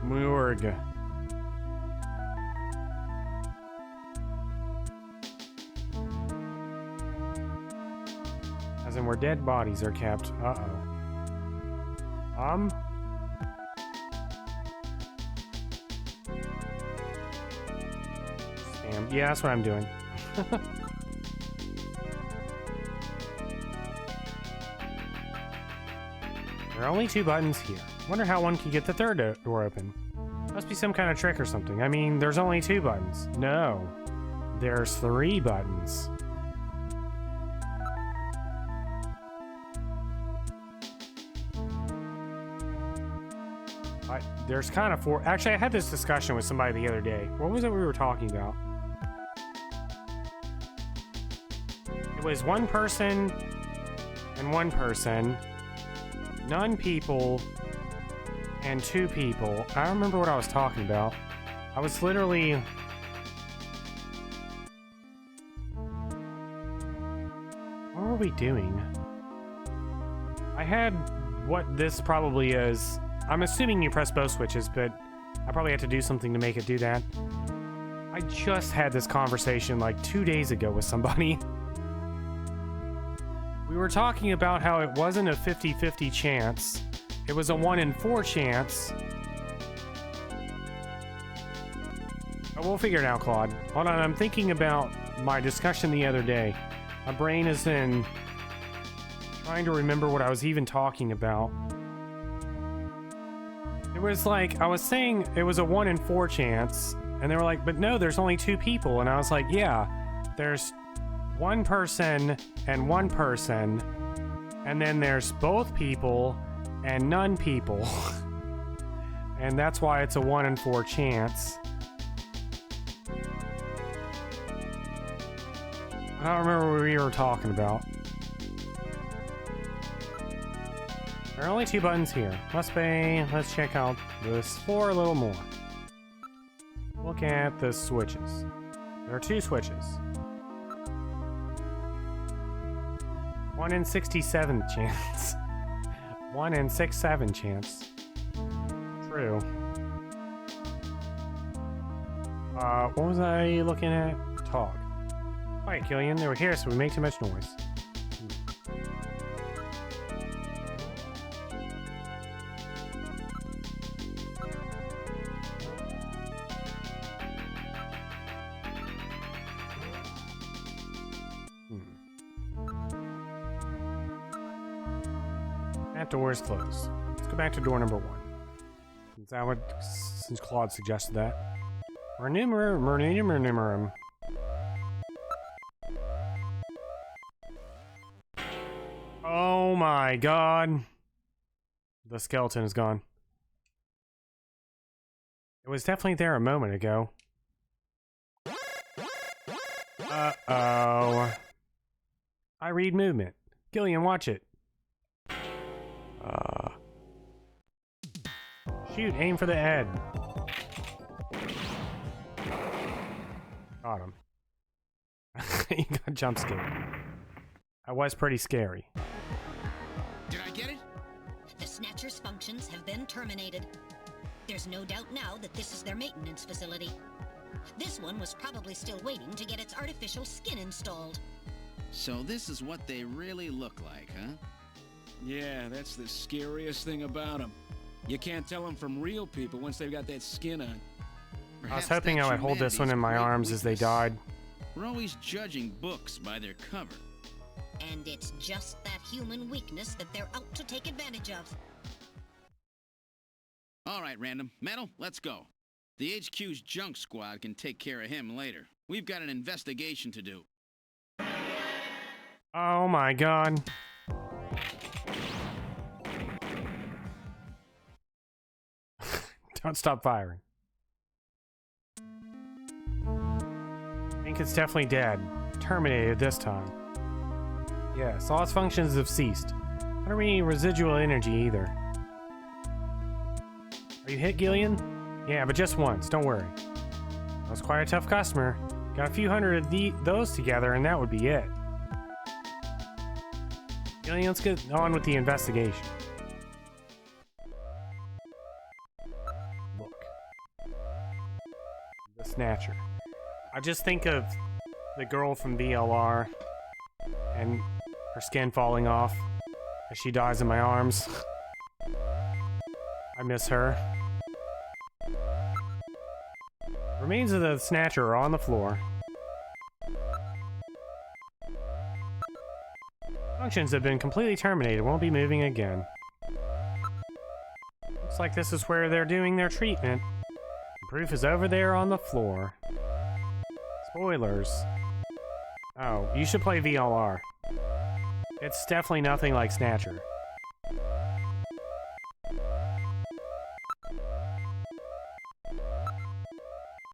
Morgue. As in where dead bodies are kept. Uh-oh. Spam. Yeah, that's what I'm doing. There are only 2 buttons here. Wonder how one can get the third door open. Must be some kind of trick or something. I mean, there's only 2 buttons. No. There's 3 buttons. There's kind of 4. Actually, I had this discussion with somebody the other day. What was it we were talking about? It was 1 person and 1 person, none people, and 2 people. I don't remember what I was talking about. I was literally... What were we doing? I had what this probably is. I'm assuming you press both switches, but I probably have to do something to make it do that. I just had this conversation like 2 days ago with somebody. We were talking about how it wasn't a 50-50 chance. It was a 1 in 4 chance. But we'll figure it out, Claude. Hold on, I'm thinking about my discussion the other day. My brain is in trying to remember what I was even talking about. It was like, I was saying it was a 1 in 4 chance, and they were like, but no, there's only 2 people. And I was like, yeah, there's 1 person and 1 person, and then there's both people and none people. And that's why it's a 1 in 4 chance. I don't remember what we were talking about. There are only 2 buttons here. Must be... Let's check out this 4 a little more. Look at the switches. There are 2 switches. 1 in 67 chance. 1 in 67 chance. True. What was I looking at? Talk. Quiet, Killian. They were here, so we make too much noise. That door is closed. Let's go back to door number 1. Is that what, since Claude suggested that? Renumerum. Oh my god. The skeleton is gone. It was definitely there a moment ago. Uh-oh. I read movement. Gillian, watch it. Shoot, aim for the head. Got him. He got jump scared. That was pretty scary. Did I get it? The Snatcher's functions have been terminated. There's no doubt now that this is their maintenance facility. This one was probably still waiting to get its artificial skin installed. So this is what they really look like, huh? Yeah, that's the scariest thing about them. You can't tell them from real people once they've got that skin on. I was hoping I would hold this one in my arms as they died. We're always judging books by their cover. And it's just that human weakness that they're out to take advantage of. All right, Random. Metal, let's go. The HQ's junk squad can take care of him later. We've got an investigation to do. Oh my god. Don't stop firing. I think it's definitely dead. Terminated this time. Yes, all its functions have ceased. I don't need any residual energy either. Are you hit, Gillian? Yeah, but just once, don't worry. I was quite a tough customer. Got a few hundred of those together and that would be it. Gillian, let's get on with the investigation. Look. The Snatcher. I just think of the girl from VLR and her skin falling off as she dies in my arms. I miss her. Remains of the Snatcher are on the floor. Functions have been completely terminated, won't be moving again. Looks like this is where they're doing their treatment. The proof is over there on the floor. Spoilers. Oh, you should play VLR. It's definitely nothing like Snatcher.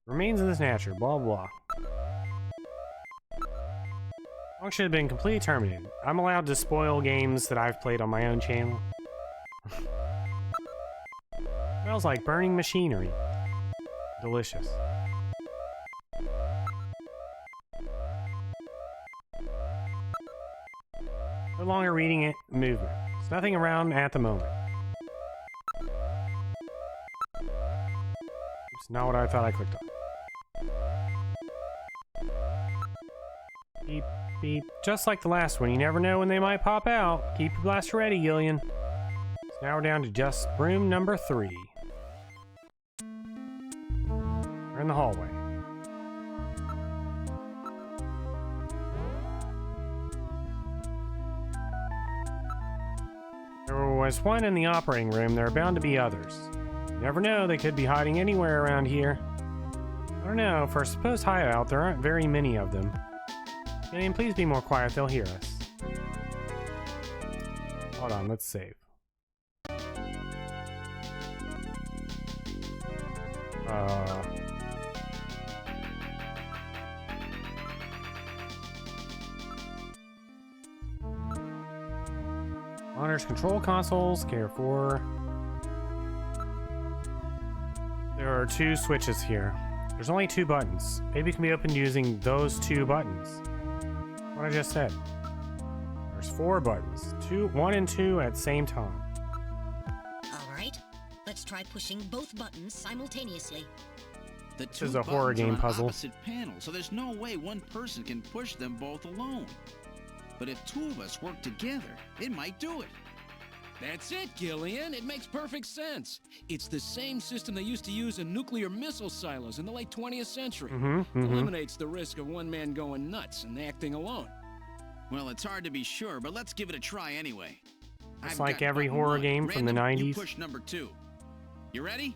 Remains of the Snatcher, blah blah. Function has been completely terminated. I'm allowed to spoil games that I've played on my own channel. Smells like burning machinery. Delicious. No longer reading it. Movement. There's nothing around at the moment. It's not what I thought I clicked on. Beep, beep. Just like the last one, you never know when they might pop out. Keep your blaster ready, Gillian. So now we're down to just room number 3. We're in the hallway. There was one in the operating room. There are bound to be others. You never know, they could be hiding anywhere around here. I don't know, for a supposed hideout, there aren't very many of them. Gillian, please be more quiet, they'll hear us. Hold on, let's save. Monitors, control consoles, care for. There are 2 switches here. There's only 2 buttons. Maybe it can be opened using those 2 buttons. What I just said. There's 4 buttons. 1 and 2 at the same time. Alright, let's try pushing both buttons simultaneously. This is a horror game puzzle. Opposite panels, so there's no way one person can push them both alone. But if 2 of us work together, it might do it. That's it, Gillian. It makes perfect sense. It's the same system they used to use in nuclear missile silos in the late 20th century. Eliminates the risk of one man going nuts and acting alone. Well, it's hard to be sure, but let's give it a try anyway. It's like every horror game from the 90s. You push number 2. You ready?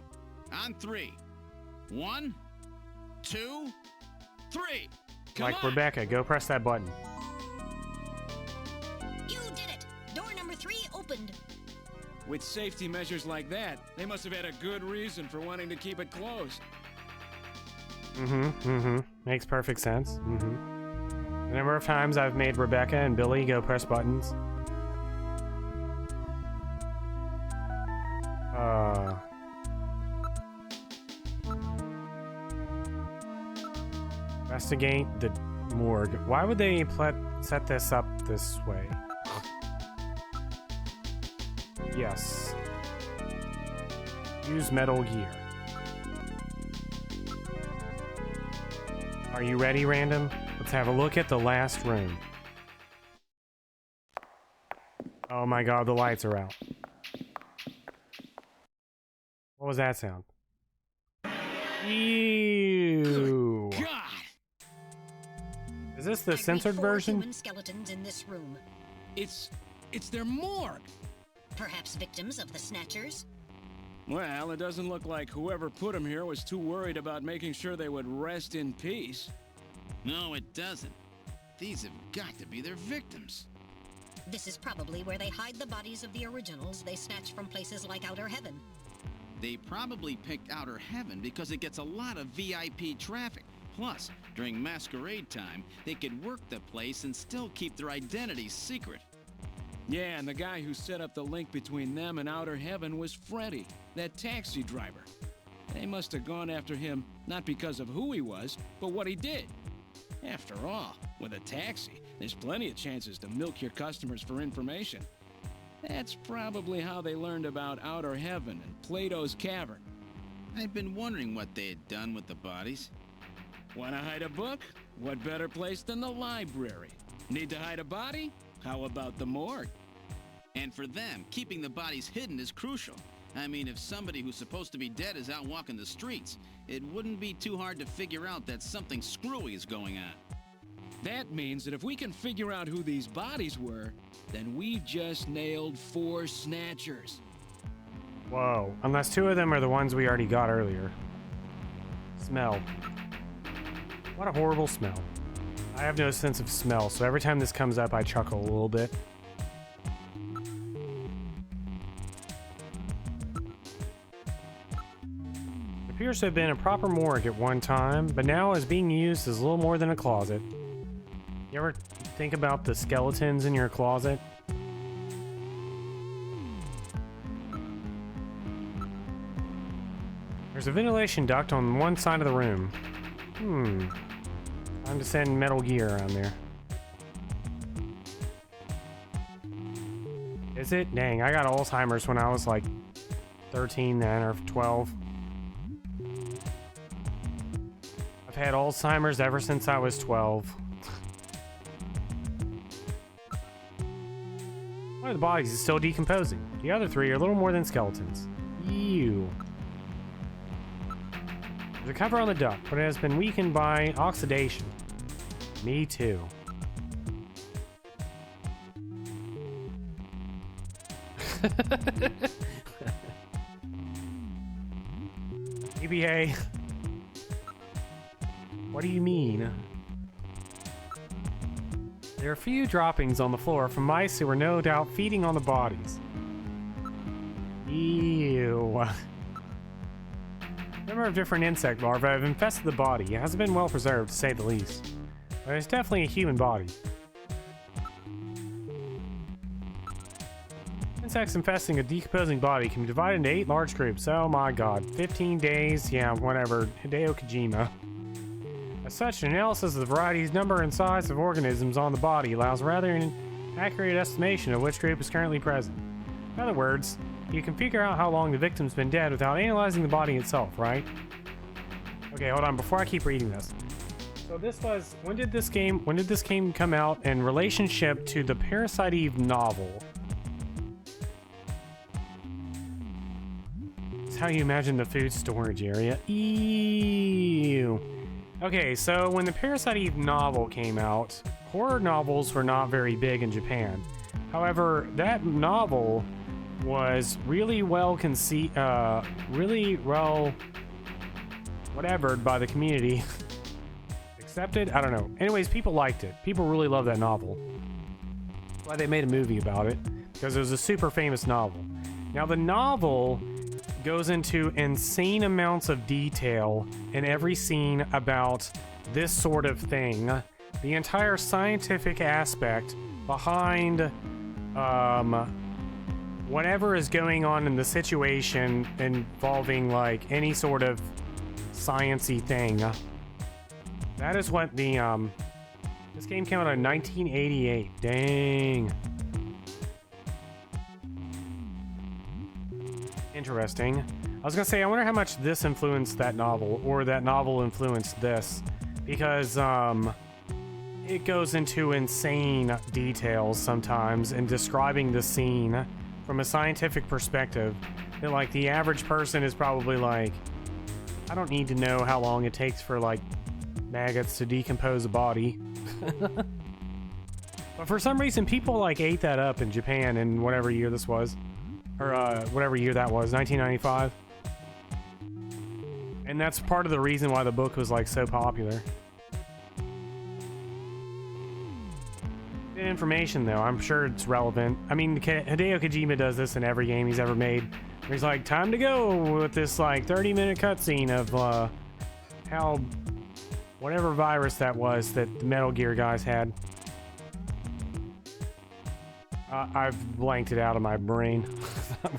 On 3. 1, 2, 3. Like Rebecca, go press that button. You did it! Door number 3 opened. With safety measures like that, they must have had a good reason for wanting to keep it closed. Makes perfect sense. The number of times I've made Rebecca and Billy go press buttons. Investigate the morgue. Why would they set this up this way? Yes. Use Metal Gear. Are you ready, Random? Let's have a look at the last room. Oh my god, the lights are out. What was that sound? Ew. God. Is this the I'd censored read 4 version? human skeletons in this room. It's their morgue. Perhaps victims of the Snatchers? Well, it doesn't look like whoever put them here was too worried about making sure they would rest in peace. No, it doesn't. These have got to be their victims. This is probably where they hide the bodies of the originals they snatch from places like Outer Heaven. They probably picked Outer Heaven because it gets a lot of VIP traffic. Plus, during masquerade time, they could work the place and still keep their identities secret. Yeah, and the guy who set up the link between them and Outer Heaven was Freddy, that taxi driver. They must have gone after him not because of who he was, but what he did. After all, with a taxi, there's plenty of chances to milk your customers for information. That's probably how they learned about Outer Heaven and Plato's Cavern. I've been wondering what they had done with the bodies. Want to hide a book? What better place than the library? Need to hide a body? How about the morgue? And for them, keeping the bodies hidden is crucial. I mean, if somebody who's supposed to be dead is out walking the streets, it wouldn't be too hard to figure out that something screwy is going on. That means that if we can figure out who these bodies were, then we've just nailed 4 Snatchers. Whoa. Unless 2 of them are the ones we already got earlier. Smell. What a horrible smell. I have no sense of smell, so every time this comes up, I chuckle a little bit. It appears to have been a proper morgue at one time, but now is being used as little more than a closet. You ever think about the skeletons in your closet? There's a ventilation duct on one side of the room. Time to send Metal Gear around there. Is it? Dang, I got Alzheimer's when I was like 13 then, or 12. I've had Alzheimer's ever since I was 12. One of the bodies is still decomposing. The other 3 are little more than skeletons. Ew. There's a cover on the duct, but it has been weakened by oxidation. Me too. EBA. What do you mean? There are a few droppings on the floor from mice who were no doubt feeding on the bodies. Ew. A number of different insect larvae have infested the body. It hasn't been well preserved, to say the least. But it's definitely a human body. Insects infesting a decomposing body can be divided into 8 large groups. Oh my god. 15 days, yeah, whatever. Hideo Kojima. As such, an analysis of the varieties, number, and size of organisms on the body allows rather an accurate estimation of which group is currently present. In other words, you can figure out how long the victim's been dead without analyzing the body itself, right? Okay, hold on, before I keep reading this. So this was, when did this game come out in relationship to the Parasite Eve novel? It's how you imagine the food storage area. Ew. Okay, so when the Parasite Eve novel came out, horror novels were not very big in Japan. However, that novel was really well conceived, really well whatevered by the community. Accepted? I don't know. Anyways, people liked it. People really love that novel. That's why they made a movie about it, because it was a super famous novel. Now, the novel goes into insane amounts of detail in every scene about this sort of thing. The entire scientific aspect behind whatever is going on in the situation involving like any sort of science-y thing. That is what the this game came out in 1988. Dang. Interesting. I was gonna say, I wonder how much this influenced that novel, or that novel influenced this, because it goes into insane details sometimes in describing the scene from a scientific perspective that like the average person is probably like, I don't need to know how long it takes for like maggots to decompose a body. But for some reason people like ate that up in Japan in whatever year this was, or whatever year that was, 1995. And that's part of the reason why the book was like so popular. Good information though, I'm sure it's relevant. I mean, Hideo Kojima does this in every game he's ever made. He's like, time to go with this like 30-minute cutscene of how whatever virus that was that the Metal Gear guys had. I've blanked it out of my brain.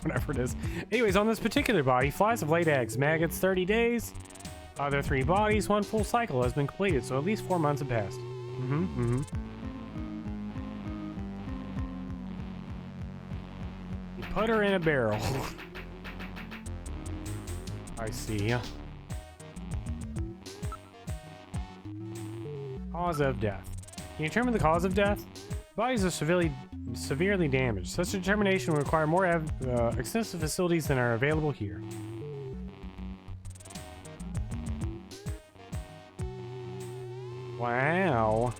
Whatever it is. Anyways, on this particular body, flies have laid eggs. Maggots 30 days. Other 3 bodies, 1 full cycle has been completed, so at least 4 months have passed. You put her in a barrel. I see. Cause of death. Can you determine the cause of death? Bodies are severely damaged. Such a determination will require more extensive facilities than are available here. Wow.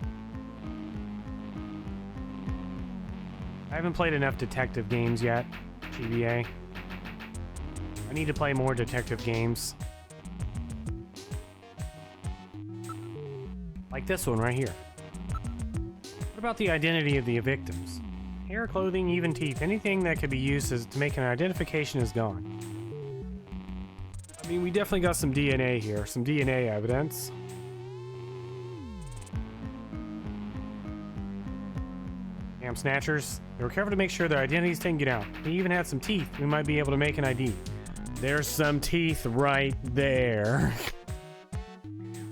I haven't played enough detective games yet, GBA. I need to play more detective games. Like this one right here. What about the identity of the victims? Hair, clothing, even teeth, anything that could be used to make an identification is gone. I mean, we definitely got some DNA here, some DNA evidence. Damn Snatchers. They were careful to make sure their identities didn't get out. They even had some teeth. We might be able to make an ID. There's some teeth right there.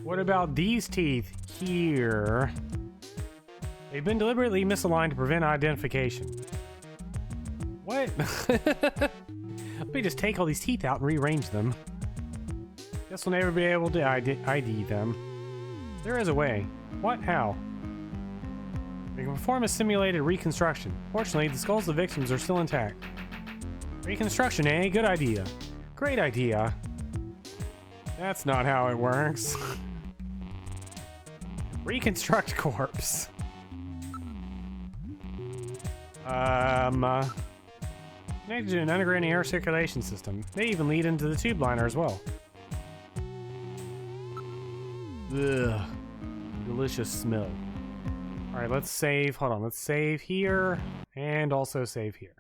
What about these teeth here? They've been deliberately misaligned to prevent identification. What? Let me just take all these teeth out and rearrange them. Guess we'll never be able to ID them. There is a way. What? How? We can perform a simulated reconstruction. Fortunately, the skulls of the victims are still intact. Reconstruction, eh? Good idea. Great idea. That's not how it works. Reconstruct corpse. Connected to an underground air circulation system. They even lead into the tube liner as well. Ugh. Delicious smell. Alright, let's save. Hold on, let's save here. And also save here.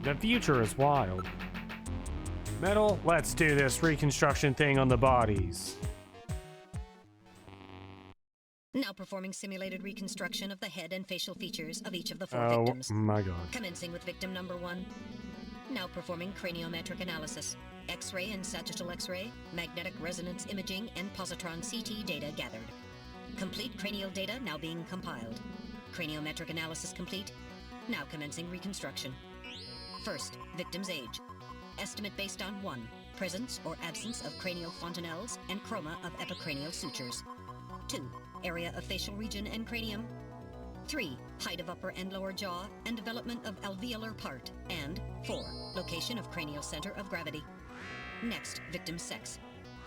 The future is wild. Metal, let's do this reconstruction thing on the bodies. Now performing simulated reconstruction of the head and facial features of each of the 4 victims. Oh my god. Commencing with victim number 1. Now performing craniometric analysis. X-ray and sagittal X-ray, magnetic resonance imaging, and positron CT data gathered. Complete cranial data now being compiled. Craniometric analysis complete. Now commencing reconstruction. First, victim's age. Estimate based on 1. Presence or absence of cranial fontanelles and chroma of epicranial sutures. 2. Area of facial region and cranium. 3. Height of upper and lower jaw and development of alveolar part. And 4. Location of cranial center of gravity. Next, victim's sex.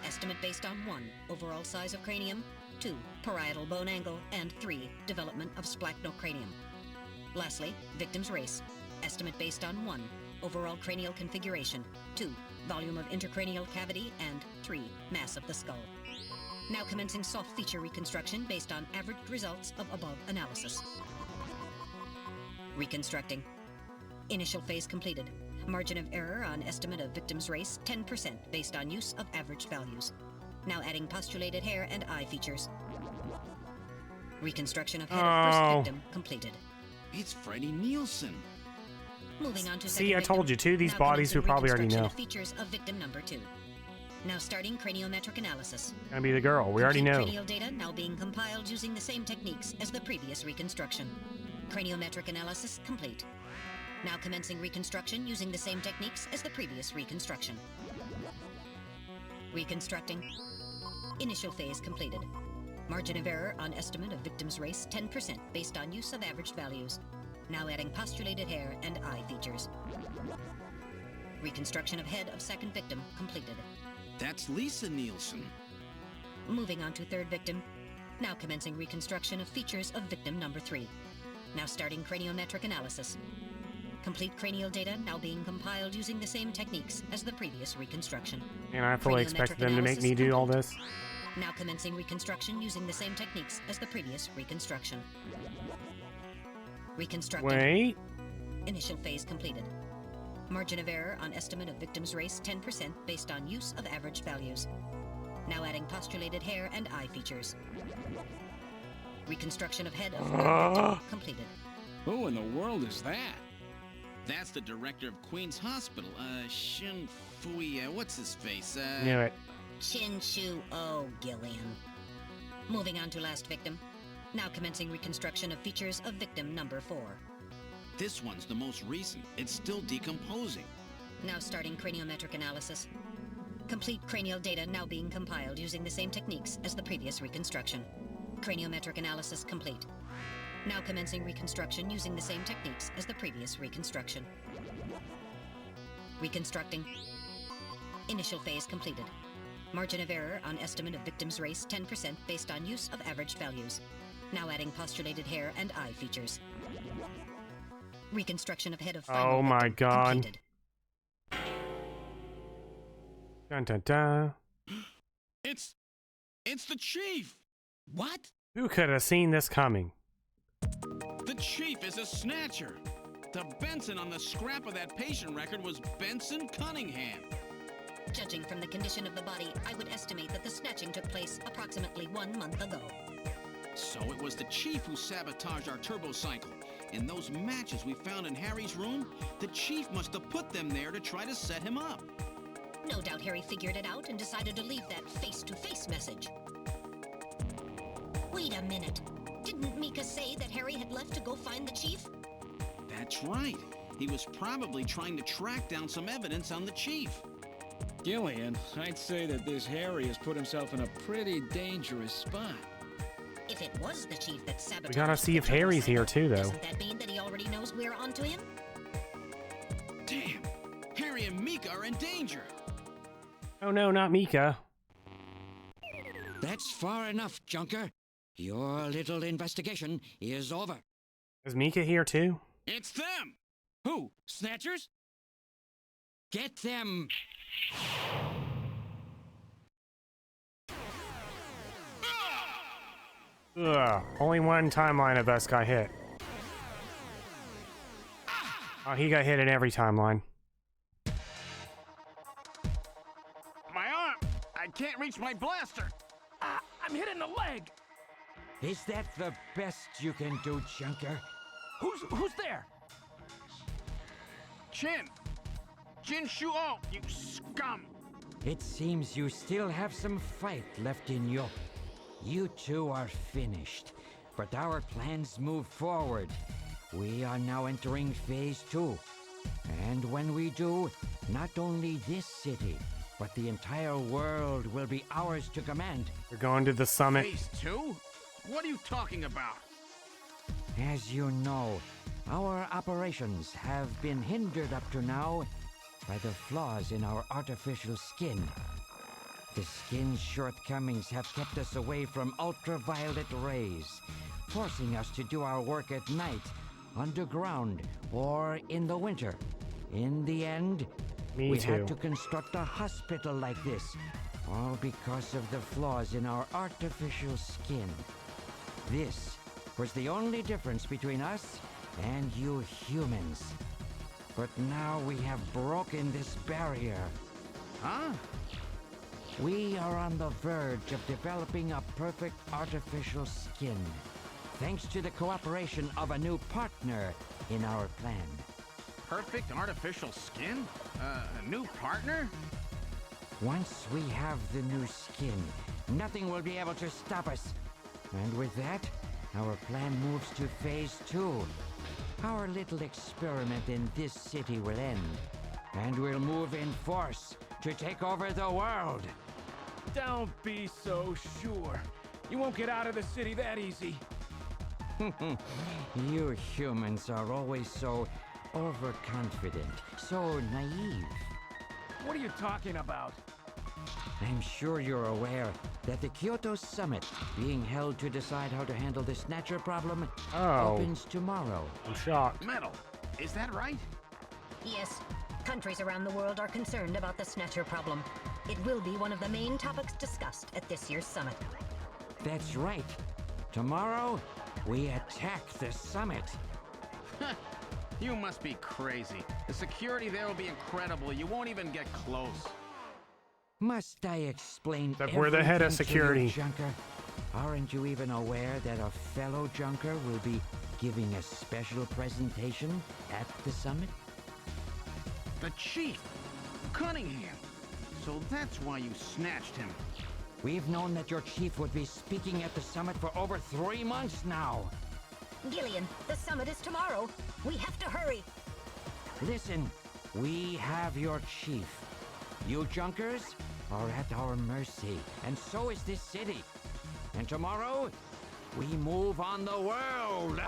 Estimate based on 1. Overall size of cranium. 2. Parietal bone angle. And 3. Development of splachnocranium. Lastly, victim's race. Estimate based on 1. Overall cranial configuration. 2. Volume of intracranial cavity. And 3. Mass of the skull. Now commencing soft feature reconstruction based on averaged results of above analysis. Reconstructing. Initial phase completed. Margin of error on estimate of victim's race 10% based on use of averaged values. Now adding postulated hair and eye features. Reconstruction of head of first victim completed. It's Freddie Nielsen. Moving on to See, I second told victim. you, two of these Now bodies we commencing probably already reconstruction know. of features of victim number 2. Now starting craniometric analysis. Gonna be the girl. We already Complete know. cranial data now being compiled using the same techniques as the previous reconstruction. Craniometric analysis complete. Now commencing reconstruction using the same techniques as the previous reconstruction. Reconstructing. Initial phase completed. Margin of error on estimate of victim's race 10% based on use of averaged values. Now adding postulated hair and eye features. Reconstruction of head of second victim completed. That's Lisa Nielsen. Moving on to third victim. Now commencing reconstruction of features of victim number 3. Now starting craniometric analysis. Complete cranial data now being compiled using the same techniques as the previous reconstruction. And I fully expected them to make me do all this. Now commencing reconstruction using the same techniques as the previous reconstruction. Reconstructing. Wait. Initial phase completed. Margin of error on estimate of victim's race 10% based on use of averaged values. Now adding postulated hair and eye features. Reconstruction of head of third victim completed. Who in the world is that? That's the director of Queen's Hospital, Shin Fui, what's his face, Knew it. Chin Shu O Gillian. Moving on to last victim. Now commencing reconstruction of features of victim number 4. This one's the most recent. It's still decomposing. Now starting craniometric analysis. Complete cranial data now being compiled using the same techniques as the previous reconstruction. Craniometric analysis complete. Now commencing reconstruction using the same techniques as the previous reconstruction. Reconstructing. Initial phase completed. Margin of error on estimate of victim's race 10% based on use of averaged values. Now adding postulated hair and eye features. Reconstruction of head of final Oh my victim god. completed. Dun dun dun. It's the chief! What? Who could have seen this coming? The chief is a snatcher! The Benson on the scrap of that patient record was Benson Cunningham. Judging from the condition of the body, I would estimate that the snatching took place approximately 1 month ago. So it was the chief who sabotaged our turbocycle. In those matches we found in Harry's room, the chief must have put them there to try to set him up. No doubt Harry figured it out and decided to leave that face-to-face message. Wait a minute. Didn't Mika say that Harry had left to go find the chief? That's right. He was probably trying to track down some evidence on the chief. Gillian, I'd say that this Harry has put himself in a pretty dangerous spot. If it was the chief that sabotaged... We gotta see if Harry's here too, though. Doesn't that mean that he already knows we're onto him? Damn! Harry and Mika are in danger! Oh no, not Mika. That's far enough, Junker. Your little investigation is over. Is Mika here too? It's them! Who? Snatchers? Get them! Ugh, only one timeline of us got hit. Oh, he got hit in every timeline. My arm! I can't reach my blaster! I'm hit in the leg! Is that the best you can do, Junker? Who's there? Jin Shuo, you scum! It seems you still have some fight left in you. You two are finished, but our plans move forward. We are now entering Phase 2. And when we do, not only this city, but the entire world will be ours to command. We're going to the summit. Phase 2? What are you talking about? As you know, our operations have been hindered up to now by the flaws in our artificial skin. The skin's shortcomings have kept us away from ultraviolet rays, forcing us to do our work at night underground, or in the winter. In the end, Me we too. had to construct a hospital like this, all because of the flaws in our artificial skin. This was the only difference between us and you humans. But now we have broken this barrier. Huh? We are on the verge of developing a perfect artificial skin, thanks to the cooperation of a new partner in our plan. Perfect artificial skin? A new partner? Once we have the new skin, nothing will be able to stop us. And with that, our plan moves to phase 2. Our little experiment in this city will end, and we'll move in force to take over the world. Don't be so sure. You won't get out of the city that easy. You humans are always so overconfident, so naive. What are you talking about? I'm sure you're aware that the Kyoto Summit, being held to decide how to handle the Snatcher problem, opens tomorrow. I'm shocked. Metal, is that right? Yes, countries around the world are concerned about the Snatcher problem. It will be one of the main topics discussed at this year's summit. That's right. Tomorrow, we attack the summit. You must be crazy. The security there will be incredible. You won't even get close. Must I explain That we're the head of everything to security. you, Junker? Aren't you even aware that a fellow Junker will be giving a special presentation at the summit? The chief, Cunningham. So that's why you snatched him. We've known that your chief would be speaking at the summit for over 3 months now. Gillian, the summit is tomorrow. We have to hurry. Listen, we have your chief. You Junkers are at our mercy, and so is this city. And tomorrow, we move on the world.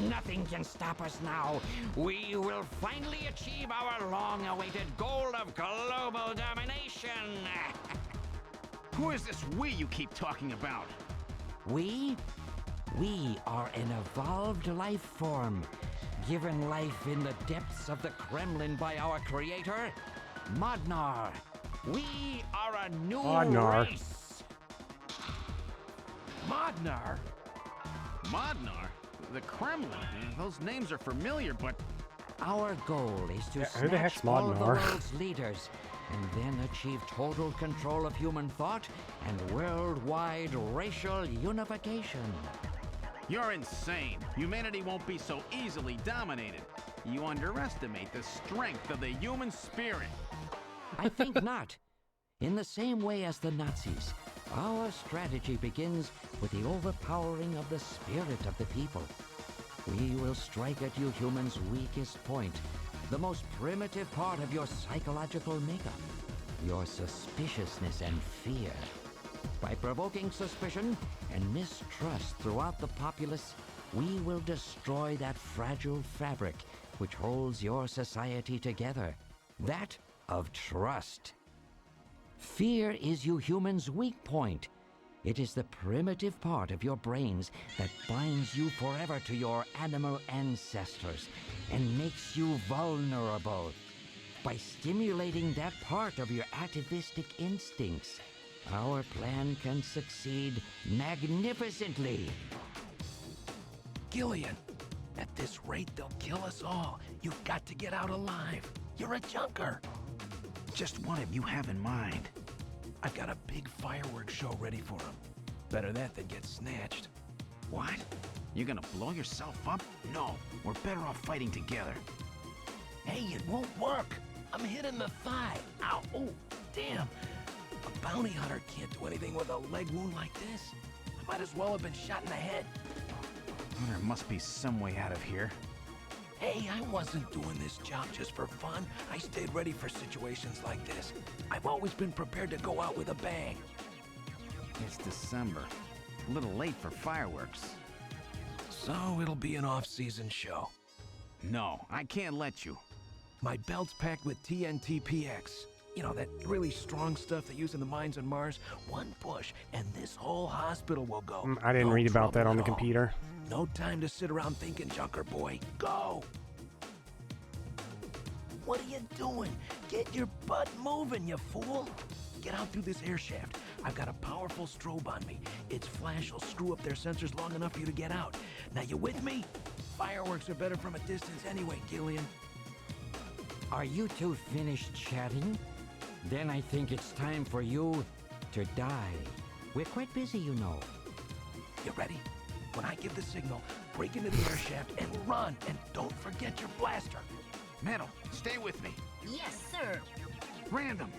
Nothing can stop us now. We will finally achieve our long-awaited goal of global domination. Who is this we you keep talking about? We are an evolved life form, given life in the depths of the Kremlin by our creator, Modnar. We are a new Modnar. race. Modnar? Modnar? The Kremlin? Those names are familiar, but... Our goal is to who the heck's snatch all of the Modnar? world's leaders and then achieve total control of human thought and worldwide racial unification. You're insane. Humanity won't be so easily dominated. You underestimate the strength of the human spirit. I think not. In the same way as the Nazis, our strategy begins with the overpowering of the spirit of the people. We will strike at you humans' weakest point, the most primitive part of your psychological makeup, your suspiciousness and fear. By provoking suspicion and mistrust throughout the populace, we will destroy that fragile fabric which holds your society together, that of trust. Fear is you humans' weak point. It is the primitive part of your brains that binds you forever to your animal ancestors and makes you vulnerable. By stimulating that part of your atavistic instincts, our plan can succeed magnificently. Gillian, at this rate, they'll kill us all. You've got to get out alive. You're a junker. Just what have you have in mind? I've got a big fireworks show ready for them. Better that than get snatched. What? You're gonna blow yourself up? No, we're better off fighting together. Hey, it won't work. I'm hit in the thigh. Ow, oh, damn. A bounty hunter can't do anything with a leg wound like this. I might as well have been shot in the head. There must be some way out of here. Hey, I wasn't doing this job just for fun. I stayed ready for situations like this. I've always been prepared to go out with a bang. It's December. A little late for fireworks. So it'll be an off-season show. No, I can't let you. My belt's packed with TNT PX. You know, that really strong stuff they use in the mines on Mars. One push, and this whole hospital will go. I didn't read about that on the computer. No time to sit around thinking, Junker boy. Go! What are you doing? Get your butt moving, you fool! Get out through this air shaft. I've got a powerful strobe on me. Its flash will screw up their sensors long enough for you to get out. Now, you with me? Fireworks are better from a distance anyway, Gillian. Are you two finished chatting? Then I think it's time for you to die. We're quite busy, you know. You ready? When I give the signal, break into the air shaft and run, and don't forget your blaster. Metal, stay with me. Yes, sir. Random.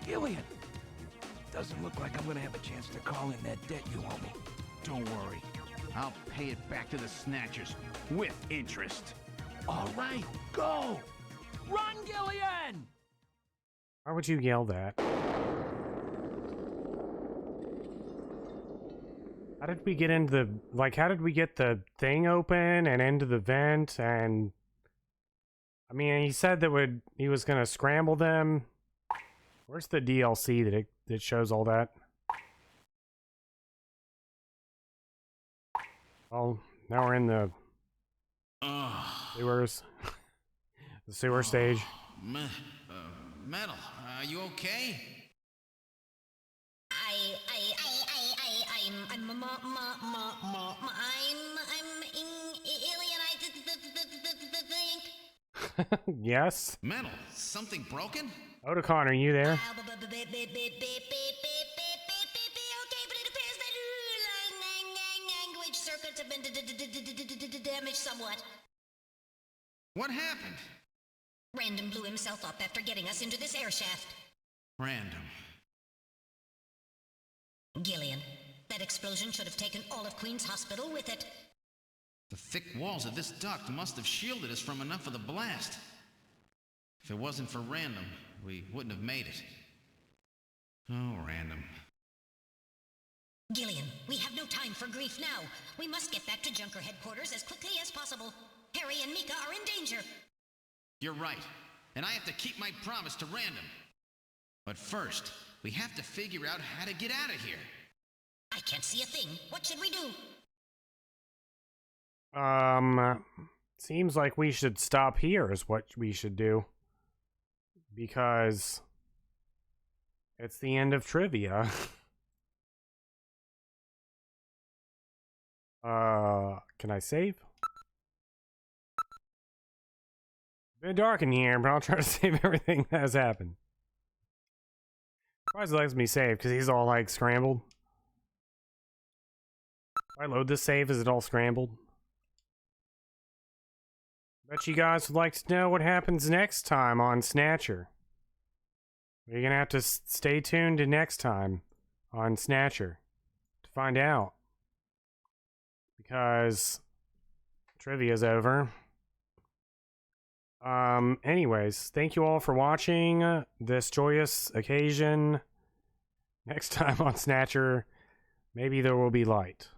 Gillian! Doesn't look like I'm gonna have a chance to call in that debt you owe me. Don't worry. I'll pay it back to the Snatchers with interest. All right, go! Run, Gillian! Why would you yell that? How did we get into the... Like, how did we get the thing open and into the vent and... I mean, he said that he was gonna scramble them. Where's the DLC that shows all that? Well, now we're in the sewers. The sewer stage. Metal, are you okay? I'm Yes? Metal, something broken? Otakon, are you there? language circuits have been damaged somewhat. What happened? Random blew himself up after getting us into this air shaft. Random. Gillian, that explosion should have taken all of Queen's Hospital with it. The thick walls of this duct must have shielded us from enough of the blast. If it wasn't for Random, we wouldn't have made it. Oh, Random. Gillian, we have no time for grief now. We must get back to Junker headquarters as quickly as possible. Harry and Mika are in danger. You're right. And I have to keep my promise to Random. But first, we have to figure out how to get out of here. I can't see a thing. What should we do? Seems like we should stop here is what we should do. Because it's the end of trivia. Can I save? Been dark in here, but I'll try to save everything that has happened. Surprised it lets me save, because he's all, like, scrambled. If I load this save, is it all scrambled? Bet you guys would like to know what happens next time on Snatcher. You're gonna have to stay tuned to next time on Snatcher to find out. Because trivia's over. Anyways, thank you all for watching this joyous occasion. Next time on Snatcher, maybe there will be light.